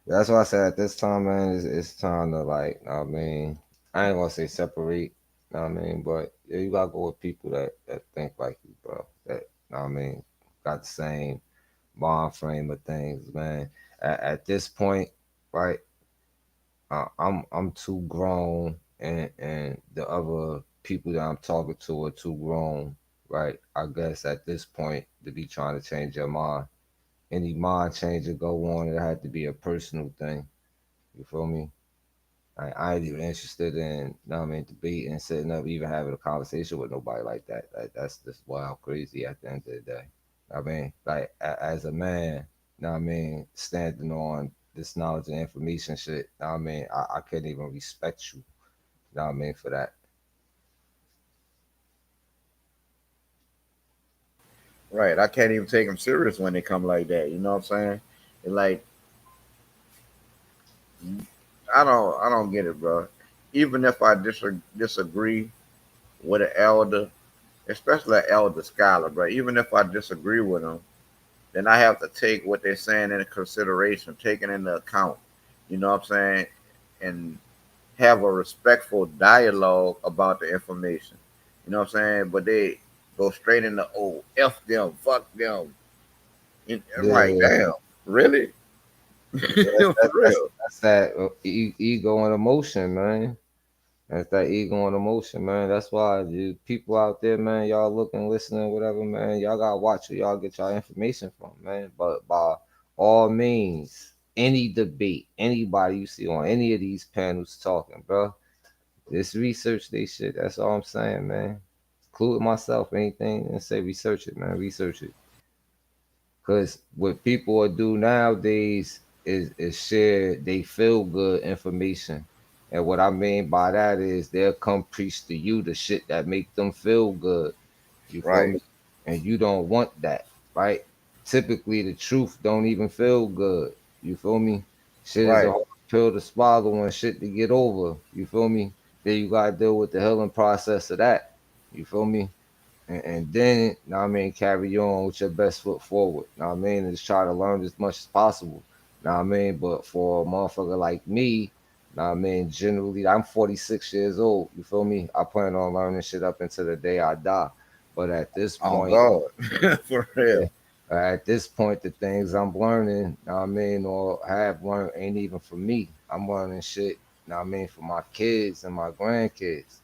That's why I said at this time, man, it's time to, like, I mean, I ain't gonna say separate, know what I mean, but yeah, you gotta go with people that think like you, bro. That, know what I mean, got the same mind frame of things, man. At this point, right? I'm too grown, and the other people that I'm talking to are too grown, right? I guess at this point to be trying to change your mind. Any mind change that go on, it had to be a personal thing. You feel me? I ain't even interested in, you know what I mean, debating, sitting up, even having a conversation with nobody like that. That's just wild, crazy at the end of the day. I mean, like as a man, you know what I mean, standing on this knowledge and information shit, you know what I mean, I can't even respect you, you know what I mean, for that. Right. I can't even take them serious when they come like that. You know what I'm saying? It's like I don't get it, bro. Even if I disagree with an elder, especially an elder scholar, bro. Even if I disagree with them, then I have to take what they're saying into consideration, take it into account. You know what I'm saying? And have a respectful dialogue about the information. You know what I'm saying? But they go straight into F them, fuck them. And I'm like, Yeah, damn, really? yeah, that's For that, that's, real. that's that ego and emotion, man. That's that ego and emotion, man. That's why you people out there, man, y'all looking, listening, whatever, man. Y'all gotta watch where y'all get y'all information from, man. But by all means, any debate, anybody you see on any of these panels talking, bro, just research they shit. That's all I'm saying, man. Including myself, anything, and say research it, man. Research it. Because what people will do nowadays is share they feel good information. And what I mean by that is they'll come preach to you the shit that make them feel good. You feel Right, me? And you don't want that, right? Typically the truth don't even feel good. You feel me? Shit is a right, hard pill to swallow and shit to get over. You feel me? Then you gotta deal with the healing process of that. You feel me? And then, know what I mean, carry on with your best foot forward. Know what I mean, and just try to learn as much as possible. Know what I mean, but for a motherfucker like me, know what I mean, generally, I'm 46 years old. You feel me? I plan on learning shit up until the day I die. But at this on point, God. For yeah, real. at this point, the things I'm learning, know what I mean, or have learned ain't even for me. I'm learning shit, know what I mean, for my kids and my grandkids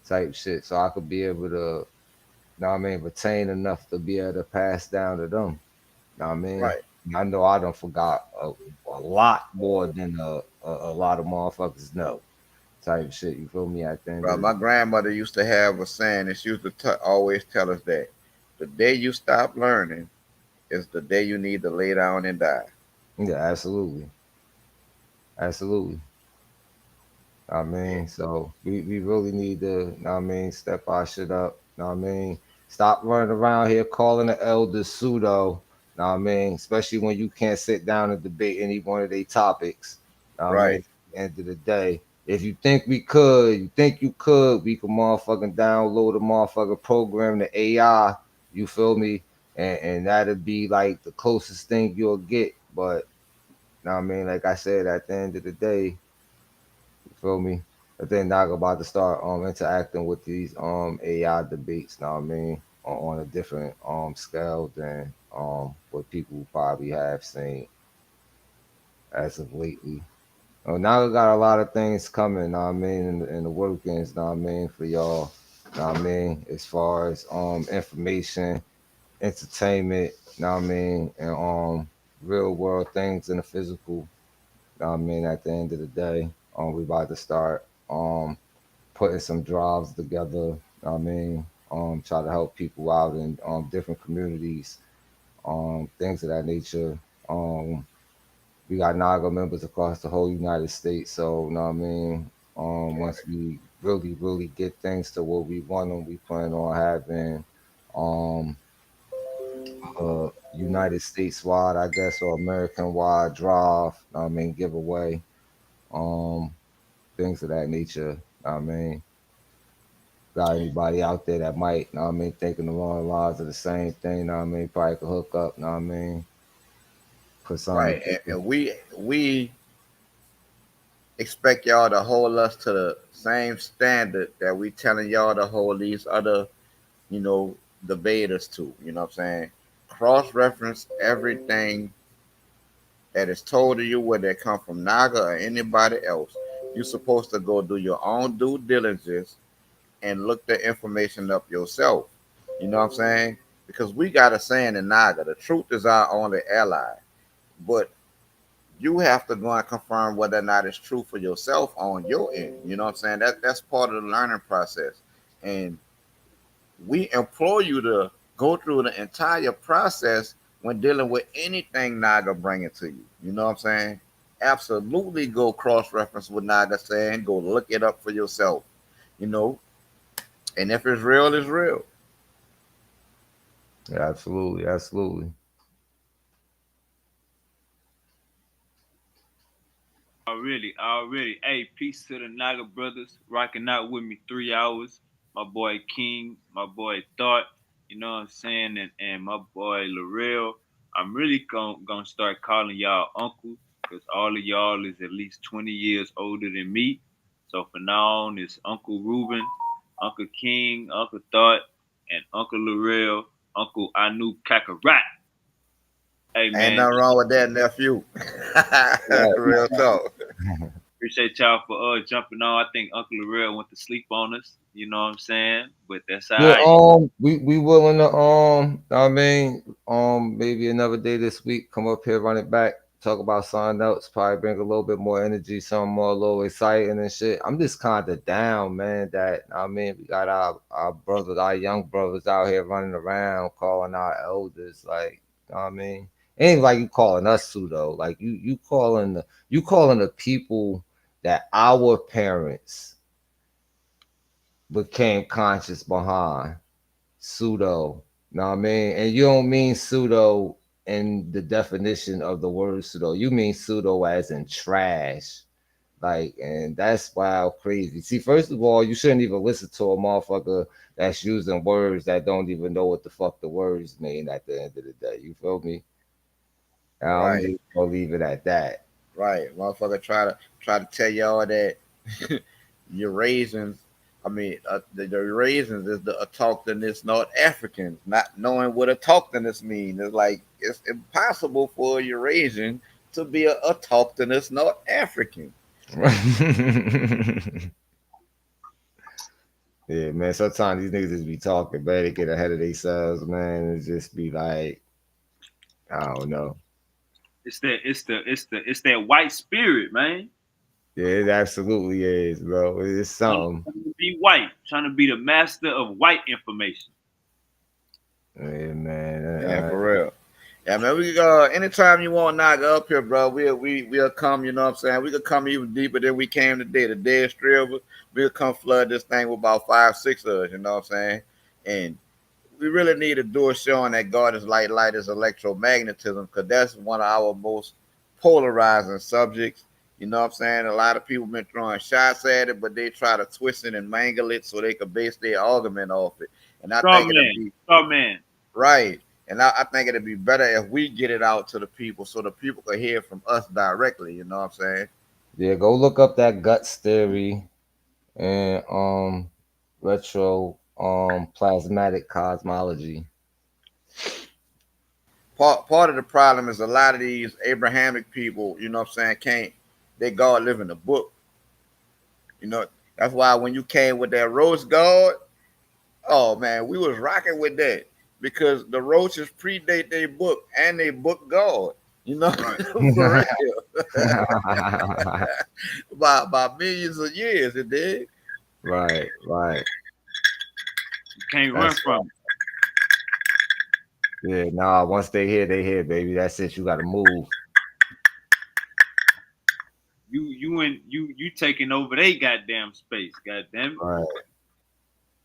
type shit. So I could be able to know what I mean, retain enough to be able to pass down to them. Know what I mean? Right. I know I done forgot a lot more than a lot of motherfuckers know. Type shit. You feel me? At the end Bro, of the my day. grandmother used to have a saying, and she used to always tell us that the day you stop learning is the day you need to lay down and die. Yeah, absolutely. Absolutely. I Yeah. mean, so we really need to, know what I mean, step our shit up. Know what I mean? Stop running around here calling the elders pseudo. Know what I mean? Especially when you can't sit down and debate any one of their topics. Know what I mean? Right, At the end of the day, if you think we could, you think you could, we could motherfucking download a motherfucking program, the AI, you feel me? And that'd be like the closest thing you'll get. But, know what I mean? Like I said, at the end of the day, you feel me? But then now about to start interacting with these AI debates, know what I mean, on a different scale than what people probably have seen as of lately. Now we got a lot of things coming, know what I mean, in the workings, know what I mean, for y'all, know what I mean, as far as information, entertainment, know what I mean, and real world things in the physical, know what I mean, at the end of the day. We about to start putting some drives together. I mean, try to help people out in different communities, things of that nature. Um, we got NAGA members across the whole United States, so you know what I mean. Once we really get things to where we want them, we plan on having um, United States wide, I guess, or American wide drive. I mean, giveaway, um, things of that nature. I mean, got anybody out there that might, know what I mean, thinking along the lines of the same thing, know what I mean, probably could hook up, know what I mean, put something right. And, together. and we expect y'all to hold us to the same standard that we telling y'all to hold these other, you know, debaters to. You know what I'm saying? Cross reference everything that is told to you, whether it come from Naga or anybody else. You're supposed to go do your own due diligence and look the information up yourself. You know what I'm saying? Because we got a saying in Naga, the truth is our only ally. But you have to go and confirm whether or not it's true for yourself on your end. You know what I'm saying? That's part of the learning process. And we implore you to go through the entire process when dealing with anything Naga bringing to you. You know what I'm saying? Absolutely go cross reference what Naga saying. Go look it up for yourself. You know, and if it's real, it's real. Yeah, absolutely, absolutely. Already. Hey, peace to the Naga brothers rocking out with me 3 hours. My boy King, my boy Thought, you know what I'm saying, and my boy Laurel. I'm really gonna start calling y'all uncle because all of y'all is at least 20 years older than me. So for now on, it's Uncle Ruben, Uncle King, Uncle Thought, and Uncle Laurel, Uncle Anu Kakarat. Hey Ain't man, nothing wrong with that, nephew. Real talk. appreciate y'all for jumping on. I think Uncle Laurel went to sleep on us. You know what I'm saying? But that's all Yeah, right. we willing to I mean, maybe another day this week, come up here, run it back, talk about something else, probably bring a little bit more energy, something more a little exciting and shit. I'm just kind of down, man. That I mean, we got our brothers, our young brothers out here running around calling our elders, like, I mean, ain't like you calling us pseudo, like you calling the people that our parents became conscious behind pseudo. Know what I mean? And you don't mean pseudo in the definition of the word pseudo. You mean pseudo as in trash. Like, and that's wild crazy. See, first of all, you shouldn't even listen to a motherfucker that's using words that don't even know what the fuck the words mean at the end of the day. You feel me? I'm Right, just gonna leave it at that. right. Motherfucker try to tell y'all that your raisins. I mean, the raisins is the autochthonous North Africans, not knowing what autochthonous means. It's like it's impossible for a Eurasian to be a autochthonous North African. Yeah, man. Sometimes these niggas just be talking, man. They get ahead of themselves, man. And just be like, I don't know. It's that white spirit, man. Yeah, it absolutely is, bro. It's something. Trying to be white, trying to be the master of white information. Yeah, man. Yeah, for real. Yeah, man. We anytime you want to knock up here, bro, we'll come. You know what I'm saying? We could come even deeper than we came today. The dead river. We'll come flood this thing with about 5, 6 of us. You know what I'm saying? And we really need to do a show on that God is light is electromagnetism, because that's one of our most polarizing subjects. You know what I'm saying? A lot of people been throwing shots at it, but they try to twist it and mangle it so they could base their argument off it. And I Straw think it'll man, be straw man. right. And I think it'd be better if we get it out to the people so the people can hear from us directly. You know what I'm saying? Yeah, go look up that guts theory and retro plasmatic cosmology. Part of the problem is a lot of these Abrahamic people, you know what I'm saying, can't they God live in the book. You know, that's why when you came with that roast God, oh man, we was rocking with that because the roaches predate their book and they book God. You know, Right. for real, by millions of years, it did. Right, right. You can't run That's from it. yeah. Nah, once they here, baby. That's it. You got to move. You taking over they goddamn space. Goddamn it. Right.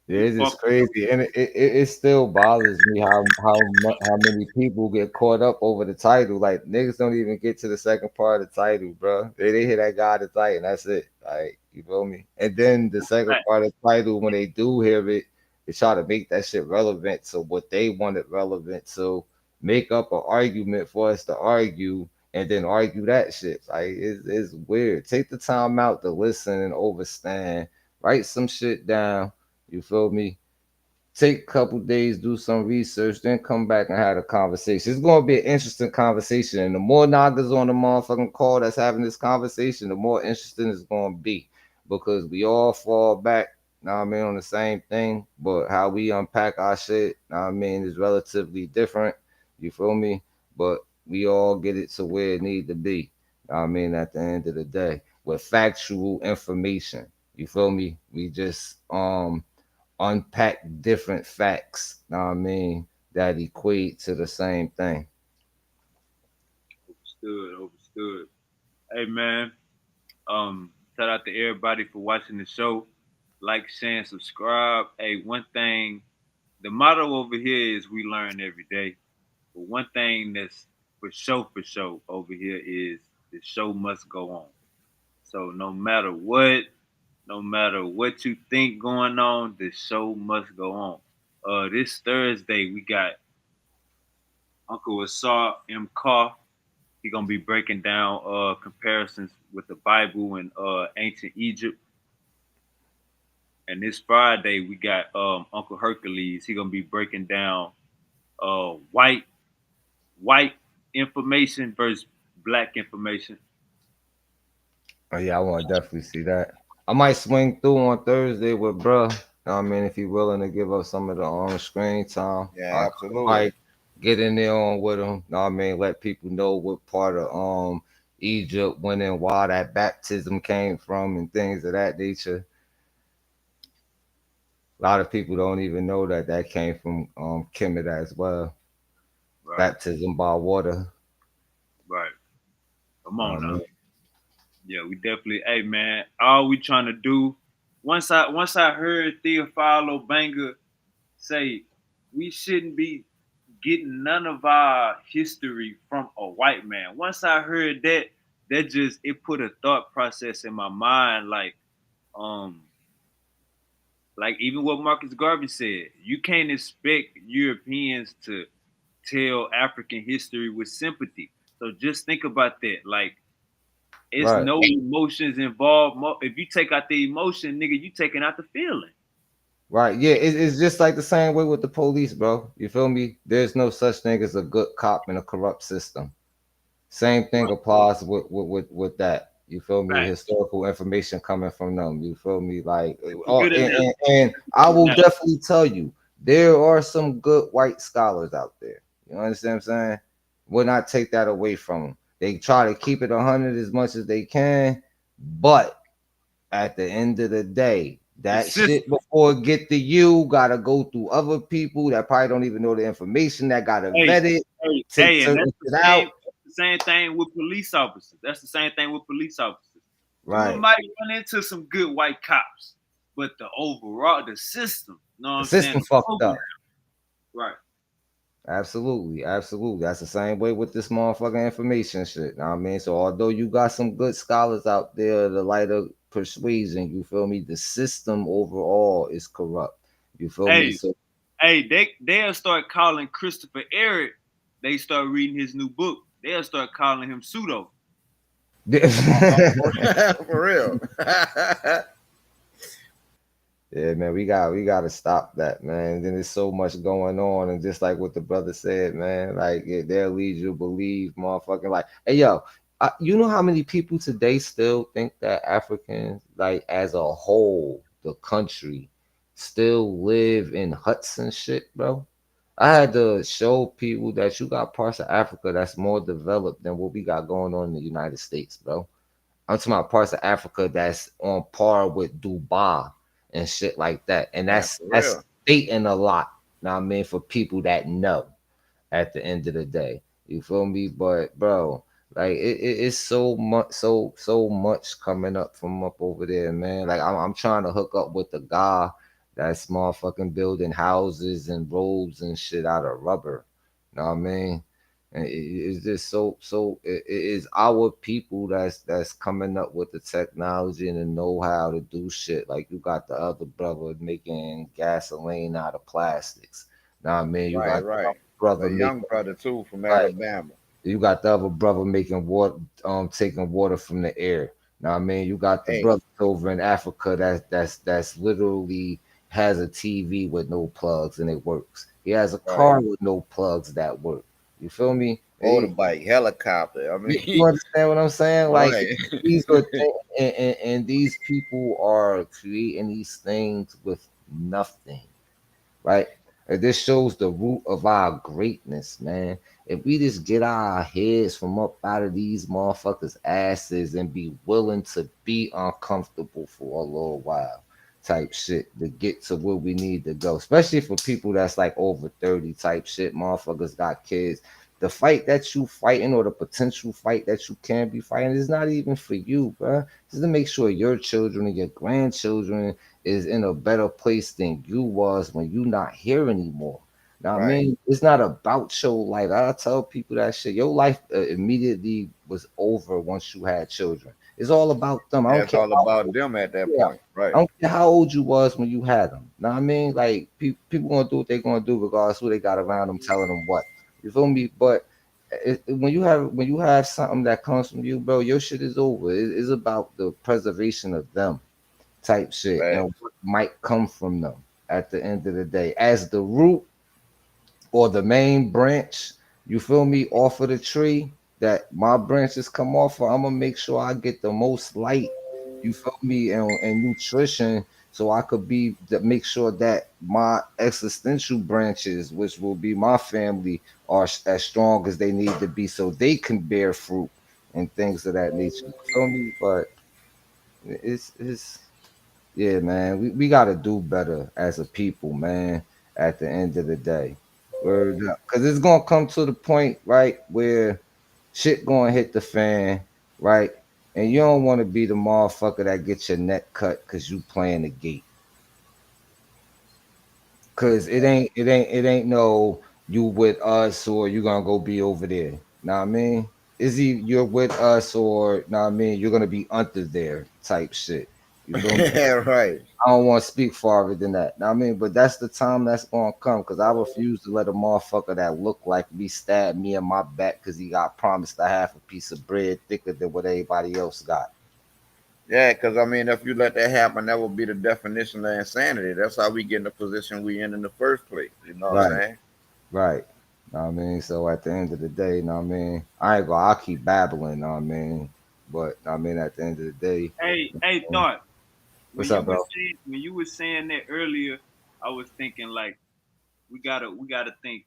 Yeah, You it's just fuck. crazy, and it still bothers me how many people get caught up over the title. Like niggas don't even get to the second part of the title, bro. They hear that God is title, and that's it. Like you feel me? And then the second Right. part of the title, when they do hear it, they try to make that shit relevant to what they want it relevant to, make up an argument for us to argue, and then argue that shit. Like it's weird. Take the time out to listen and understand. Write some shit down. You feel me? Take a couple days, do some research, then come back and have a conversation. It's going to be an interesting conversation. And the more Nagas on the motherfucking call that's having this conversation, the more interesting it's going to be because we all fall back know what I mean, on the same thing, but how we unpack our shit, know what I mean, is relatively different. You feel me? But we all get it to where it need to be. Know what I mean, at the end of the day, with factual information. You feel me? We just unpack different facts, know what I mean, that equate to the same thing. Overstood. Hey man, shout out to everybody for watching the show. Like, share, and subscribe. Hey, one thing, the motto over here is we learn every day. But one thing that's for sure over here is the show must go on. So no matter what you think going on, the show must go on. This Thursday we got Uncle Asar M. Carr. He gonna be breaking down comparisons with the Bible and ancient Egypt. And this Friday we got Uncle Hercules. He gonna be breaking down white information versus black information. Oh yeah, I want to definitely see that. I might swing through on Thursday with bruh. Know what I mean, if he willing to give up some of the on screen time, Yeah, absolutely. might get in there on with him. Know what I mean, let people know what part of Egypt, when and why that baptism came from, and things of that nature. A lot of people don't even know that that came from Kemet as well. Right, Baptism by water. right. Come Know what on I now. mean? Yeah, we definitely. Hey man, all we trying to do. Once I heard Theophilo Banger say we shouldn't be getting none of our history from a white man. Once I heard that, that just it put a thought process in my mind, um, like even what Marcus Garvey said, you can't expect Europeans to tell African history with sympathy. So just think about that. Like it's Right. no emotions involved. If you take out the emotion, nigga, you taking out the feeling. Right. Yeah, it's just like the same way with the police, bro. You feel me? There's no such thing as a good cop in a corrupt system. Same thing applies with that. You feel me? Right. Historical information coming from them. You feel me? Like, It's a oh, good analogy. and I will definitely tell you, there are some good white scholars out there. You understand what I'm saying? Will not take that away from them. They try to keep it 100 as much as they can, but at the end of the day, The that system. shit before it get to you gotta go through other people that probably don't even know the information, that gotta Hey, vet it, take and certain that's shit out. the same thing with police officers. That's the same thing with police officers. You Right. might run into some good white cops, but the overall, the system, you know what The I'm saying? system The fucked program, up. right? Absolutely, absolutely. That's the same way with this motherfucking information shit. Know what I mean? So although you got some good scholars out there, the light of persuasion, you feel me? The system overall is corrupt. You feel me? Hey, So they'll start calling Christopher Eric. They start reading his new book. They'll start calling him pseudo. For real. yeah, man, we gotta stop that, man. Then there's so much going on, and just like what the brother said, man, like they'll lead you to believe, motherfucking, like, hey, yo, you know how many people today still think that Africans, like as a whole, the country, still live in huts and shit, bro? I had to show people that you got parts of Africa that's more developed than what we got going on in the United States, bro. I'm talking about parts of Africa that's on par with Dubai and shit like that. And Yeah, that's for that's real. stating a lot. Now I mean, for people that know at the end of the day. You feel me? But bro, like it's so much coming up from up over there, man. Like I'm trying to hook up with the guy that's motherfucking building houses and roads and shit out of rubber. Know what I mean? And it's just it is our people that's coming up with the technology and the know-how to do shit. Like you got the other brother making gasoline out of plastics. Know what I mean? You Right, got the right. other brother The young making, brother too from right. Alabama. You got the other brother making water, taking water from the air. Know what I mean? You got the Hey, brother over in Africa that's literally has a TV with no plugs and it works. He has a right. car with no plugs that work. You feel me? motorbike, helicopter. I You mean, understand what I'm saying? Like right. these are and these people are creating these things with nothing, right? And this shows the root of our greatness, man. If we just get our heads from up out of these motherfuckers' asses and be willing to be uncomfortable for a little while, type shit, to get to where we need to go, especially for people that's like over 30 type shit, motherfuckers got kids. The fight that you fighting or the potential fight that you can be fighting is not even for you, bro. Just to make sure your children and your grandchildren is in a better place than you was when you not here anymore. Now, I Right. mean, it's not about your life. I tell people that shit. Your life immediately was over once you had children. It's all about them. I don't That's care all how about old, them at that yeah, point. Right. I don't care how old you was when you had them. Now, I mean, like people gonna do what they gonna do regardless who they got around them telling them what. You feel me? But when you have something that comes from you, bro, your shit is over. It's about the preservation of them type shit and Facts. what might come from them at the end of the day as the root or the main branch, you feel me, off of the tree that my branches come off of. I'm gonna make sure I get the most light, you feel me, and nutrition, so I could be to make sure that my existential branches, which will be my family, are as strong as they need to be so they can bear fruit and things of that nature. You feel me? But it's yeah, man. We gotta do better as a people, man, at the end of the day. Because it's gonna come to the point, right, where shit gonna hit the fan, right? And you don't want to be the motherfucker that gets your neck cut because you playing the gate. Cause it ain't no you with us or you gonna go be over there. Know what I mean? Is he you're with us or know what I mean you're gonna be under there type shit. You feel me? Right. I don't want to speak farther than that. Know what I mean, but that's the time that's gonna come because I refuse to let a motherfucker that look like me stab me in my back because he got promised a half a piece of bread thicker than what everybody else got. Yeah, because I mean, if you let that happen, that would be the definition of insanity. That's how we get in the position we in the first place. You know what I'm Right, saying? right. Know what I mean, so at the end of the day, know what I mean, I ain't gonna. I'll keep babbling. Know what I mean, but know what I mean, at the end of the day, Hey, um, thought what's up, bro? when you were saying that earlier, I was thinking like we gotta think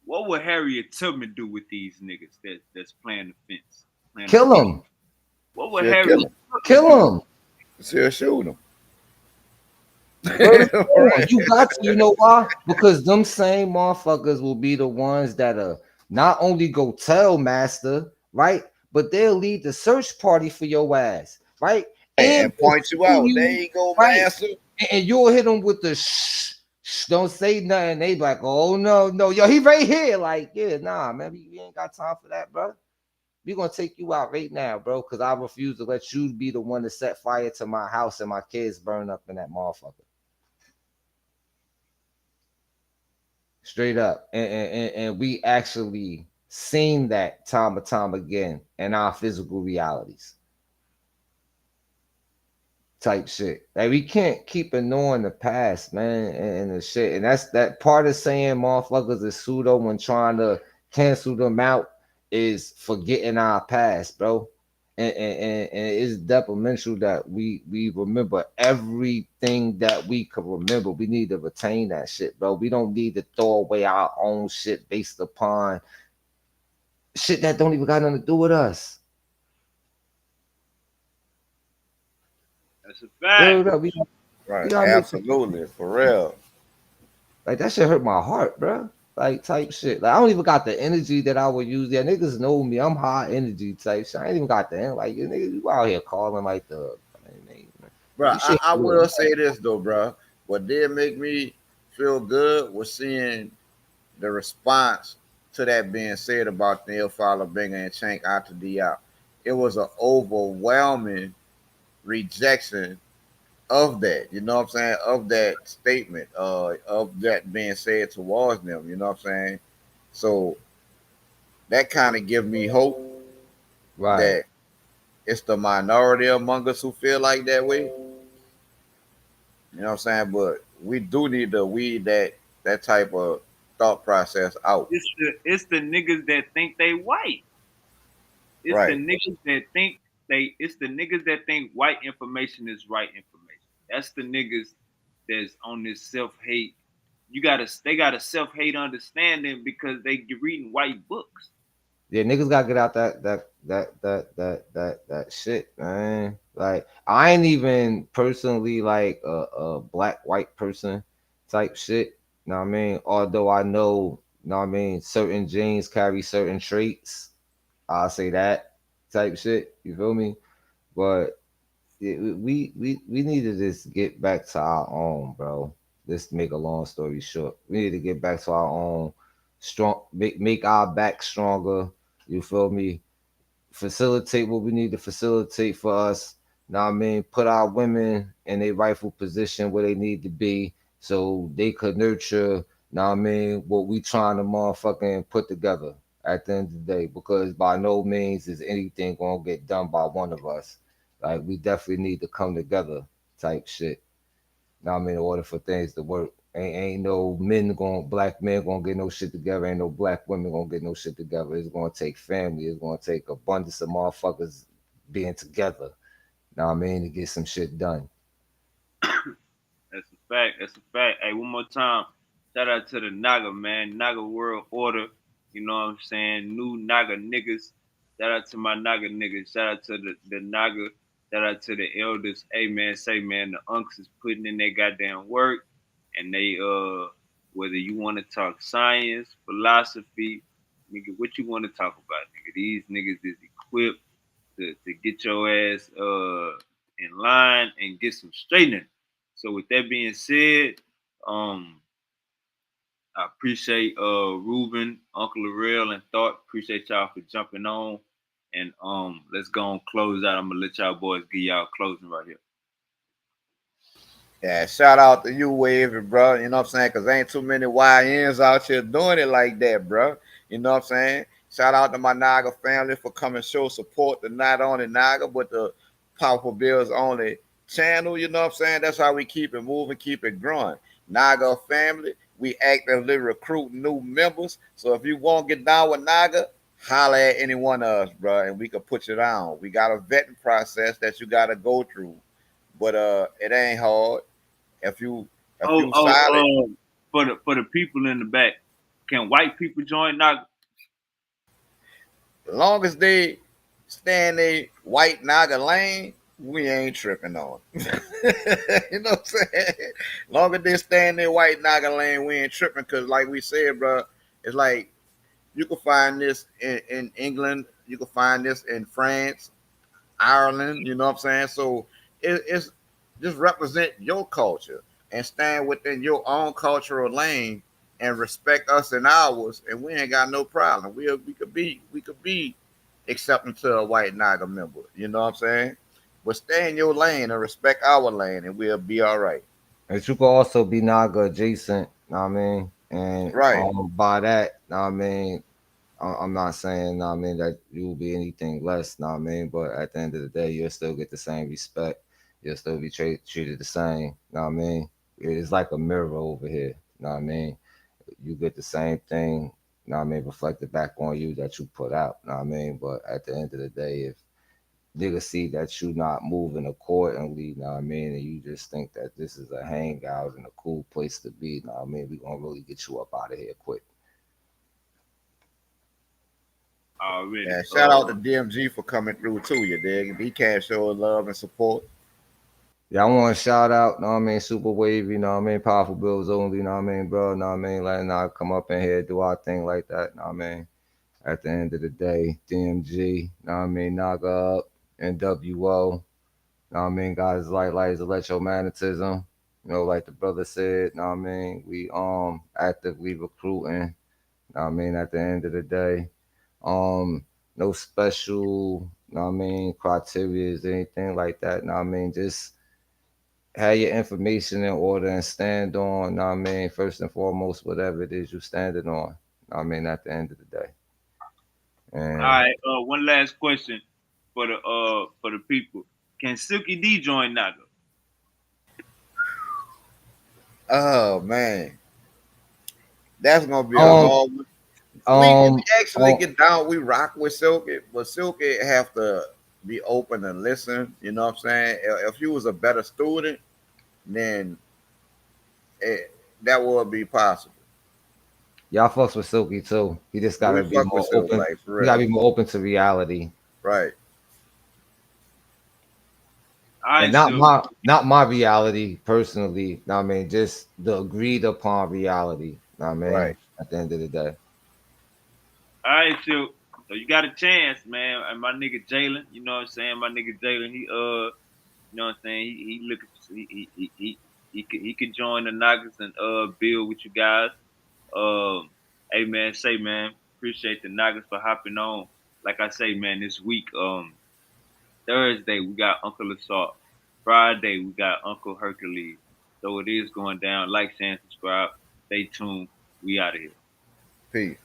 what would Harriet Tubman do with these niggas that's playing the fence, playing the Kill victim? him, What would She'll kill Harriet him. Tubman do? kill him. She'll shoot him. Word on. Right. You got to, you know why? Because them same motherfuckers will be the ones that not only go tell master, right? But they'll lead the search party for your ass, right? And And point you pursue out. There you, you go, right? master. And you'll hit them with the shh, don't say nothing. They be like, oh no, no, yo, he right here. Like, yeah, nah, man, we ain't got time for that, bro. We gonna take you out right now, bro, because I refuse to let you be the one to set fire to my house and my kids burn up in that motherfucker. Straight up. And we actually seen that time and time again in our physical realities. Type shit. Like we can't keep ignoring the past, man, and the shit. And that's that part of saying motherfuckers is pseudo when trying to cancel them out is forgetting our past, bro. And it's detrimental that we remember everything that we could remember. We need to retain that shit, bro. We don't need to throw away our own shit based upon shit that don't even got nothing to do with us. That's a fact. Word up, we Right. gotta make Absolutely. For real. like that shit hurt my heart, bro. Like type shit. Like I don't even got the energy that I would use. Yeah, niggas know me. I'm high energy type shit. I ain't even got the like you niggas. You out here calling like the Bro, you shit. I will say this though, bro. What did make me feel good was seeing the response to that being said about Neil Fowler, Binger, and Chank out to DI. It was an overwhelming rejection of that. You know what I'm saying? Of that statement, of that being said towards them. You know what I'm saying? So that kind of give me hope Right. that it's the minority among us who feel like that way. You know what I'm saying? But we do need to weed that type of thought process out. It's the niggas that think they white. It's the Right. niggas that think it's the niggas that think white information is right information. That's the niggas that's on this self-hate. They got a self-hate understanding because they reading white books. Yeah, niggas gotta get out that shit, man. Like I ain't even personally like a black white person type shit. Know what I mean? Although I know what I mean, certain genes carry certain traits. I'll say that type shit. You feel me? But we need to just get back to our own, bro. Just to make a long story short, we need to get back to our own strong, make our back stronger. You feel me? Facilitate what we need to facilitate for us. Know what I mean? Put our women in a rightful position where they need to be so they could nurture, know what I mean, what we trying to motherfucking put together at the end of the day. Because by no means is anything gonna get done by one of us. Like we definitely need to come together type shit. Know what I mean, in order for things to work. Ain't no black men gonna get no shit together. Ain't no black women gonna get no shit together. It's gonna take family. It's gonna take abundance of motherfuckers being together. Know what I mean, to get some shit done. That's a fact. That's a fact. Hey, one more time. Shout out to the Naga, man. Naga World Order. You know what I'm saying? New Naga niggas. Shout out to my Naga niggas. Shout out to the Naga. Shout out to the elders. Hey man, say man, the unks is putting in their goddamn work. And they whether you want to talk science, philosophy, nigga, what you want to talk about, nigga. These niggas is equipped to get your ass in line and get some straightening. So with that being said, um, I appreciate Ruben, Uncle Larrell, and Thought. Appreciate y'all for jumping on. And let's go and close out. I'm gonna let y'all boys give y'all closing right here. Yeah, shout out to you, Wavy, bro. You know what I'm saying? Because ain't too many YNs out here doing it like that, bro. You know what I'm saying? Shout out to my Naga family for coming show support to not only Naga, but the Powerful Bills only channel. You know what I'm saying? That's how we keep it moving, keep it growing. Naga family, we actively recruit new members. So if you want to get down with Naga, holler at any one of us, bro, and we can put you down. We got a vetting process that you got to go through, but it ain't hard. If you if Oh, you solid, oh, for the people in the back, can white people join now? long as they stay in a white Naga lane, we ain't tripping on. You know what I'm saying? Long as they stay in their white Naga lane, we ain't tripping. Cause like we said, bro, it's like you can find this in England, you can find this in France, Ireland. You know what I'm saying? So it's just represent your culture and stand within your own cultural lane and respect us and ours, and we ain't got no problem. We could be accepting to a white Naga member. You know what I'm saying? But stay in your lane and respect our lane, and we'll be all right. And you could also be Naga adjacent, know what I mean? And Right. by that, know what I mean, I'm not saying, know what I mean, that you will be anything less, know what I mean, but at the end of the day, you'll still get the same respect. You'll still be treated the same, know what I mean? It's like a mirror over here, know what I mean? You get the same thing, know what I mean, reflected back on you that you put out, know what I mean? But at the end of the day, if niggas see that you not moving accordingly, know what I mean, and you just think that this is a hangout and a cool place to be, know what I mean, we gonna really get you up out of here quick. Already. Yeah. Shout out to DMG for coming through too. You dig? He can't show love and support. Yeah, I want to shout out, know what I mean, Super Wavy, know what I mean, Powerful Bills only, know what I mean, bro, know what I mean, letting I come up in here, do our thing like that, know what I mean. At the end of the day, DMG, know what I mean, Naga up, NWO, know what I mean, guys like is electromagnetism, you know, like the brother said, know what I mean, we actively recruiting, know what I mean, at the end of the day. No special, know what I mean, criteria, anything like that, know what I mean, just have your information in order and stand on, know what I mean, first and foremost, whatever it is you standing on, know what I mean, at the end of the day. All And right. One last question for the people. Can Silky D join Naga? Oh man, That's gonna be a hard one. We actually oh, get down. We rock with Silky, but Silky have to be open and listen. You know what I'm saying? If he was a better student, then that would be possible. y'all fucks with Silky too. He just We gotta be fuck with more Silky, open. like for You gotta real. be more open to reality. Right. And not my reality personally. Know what I mean, just the agreed upon reality. Know what I mean, Right. at the end of the day. All right, so you got a chance, man. And my nigga Jalen, you know what I'm saying? My nigga Jalen, he you know what I'm saying? He looking he could join the Nuggets and build with you guys. Hey man, say man, appreciate the Nuggets for hopping on. Like I say, man, this week, Thursday we got Uncle Assault. Friday we got Uncle Hercules. So it is going down. Like, share, and subscribe. Stay tuned. We out of here. Peace.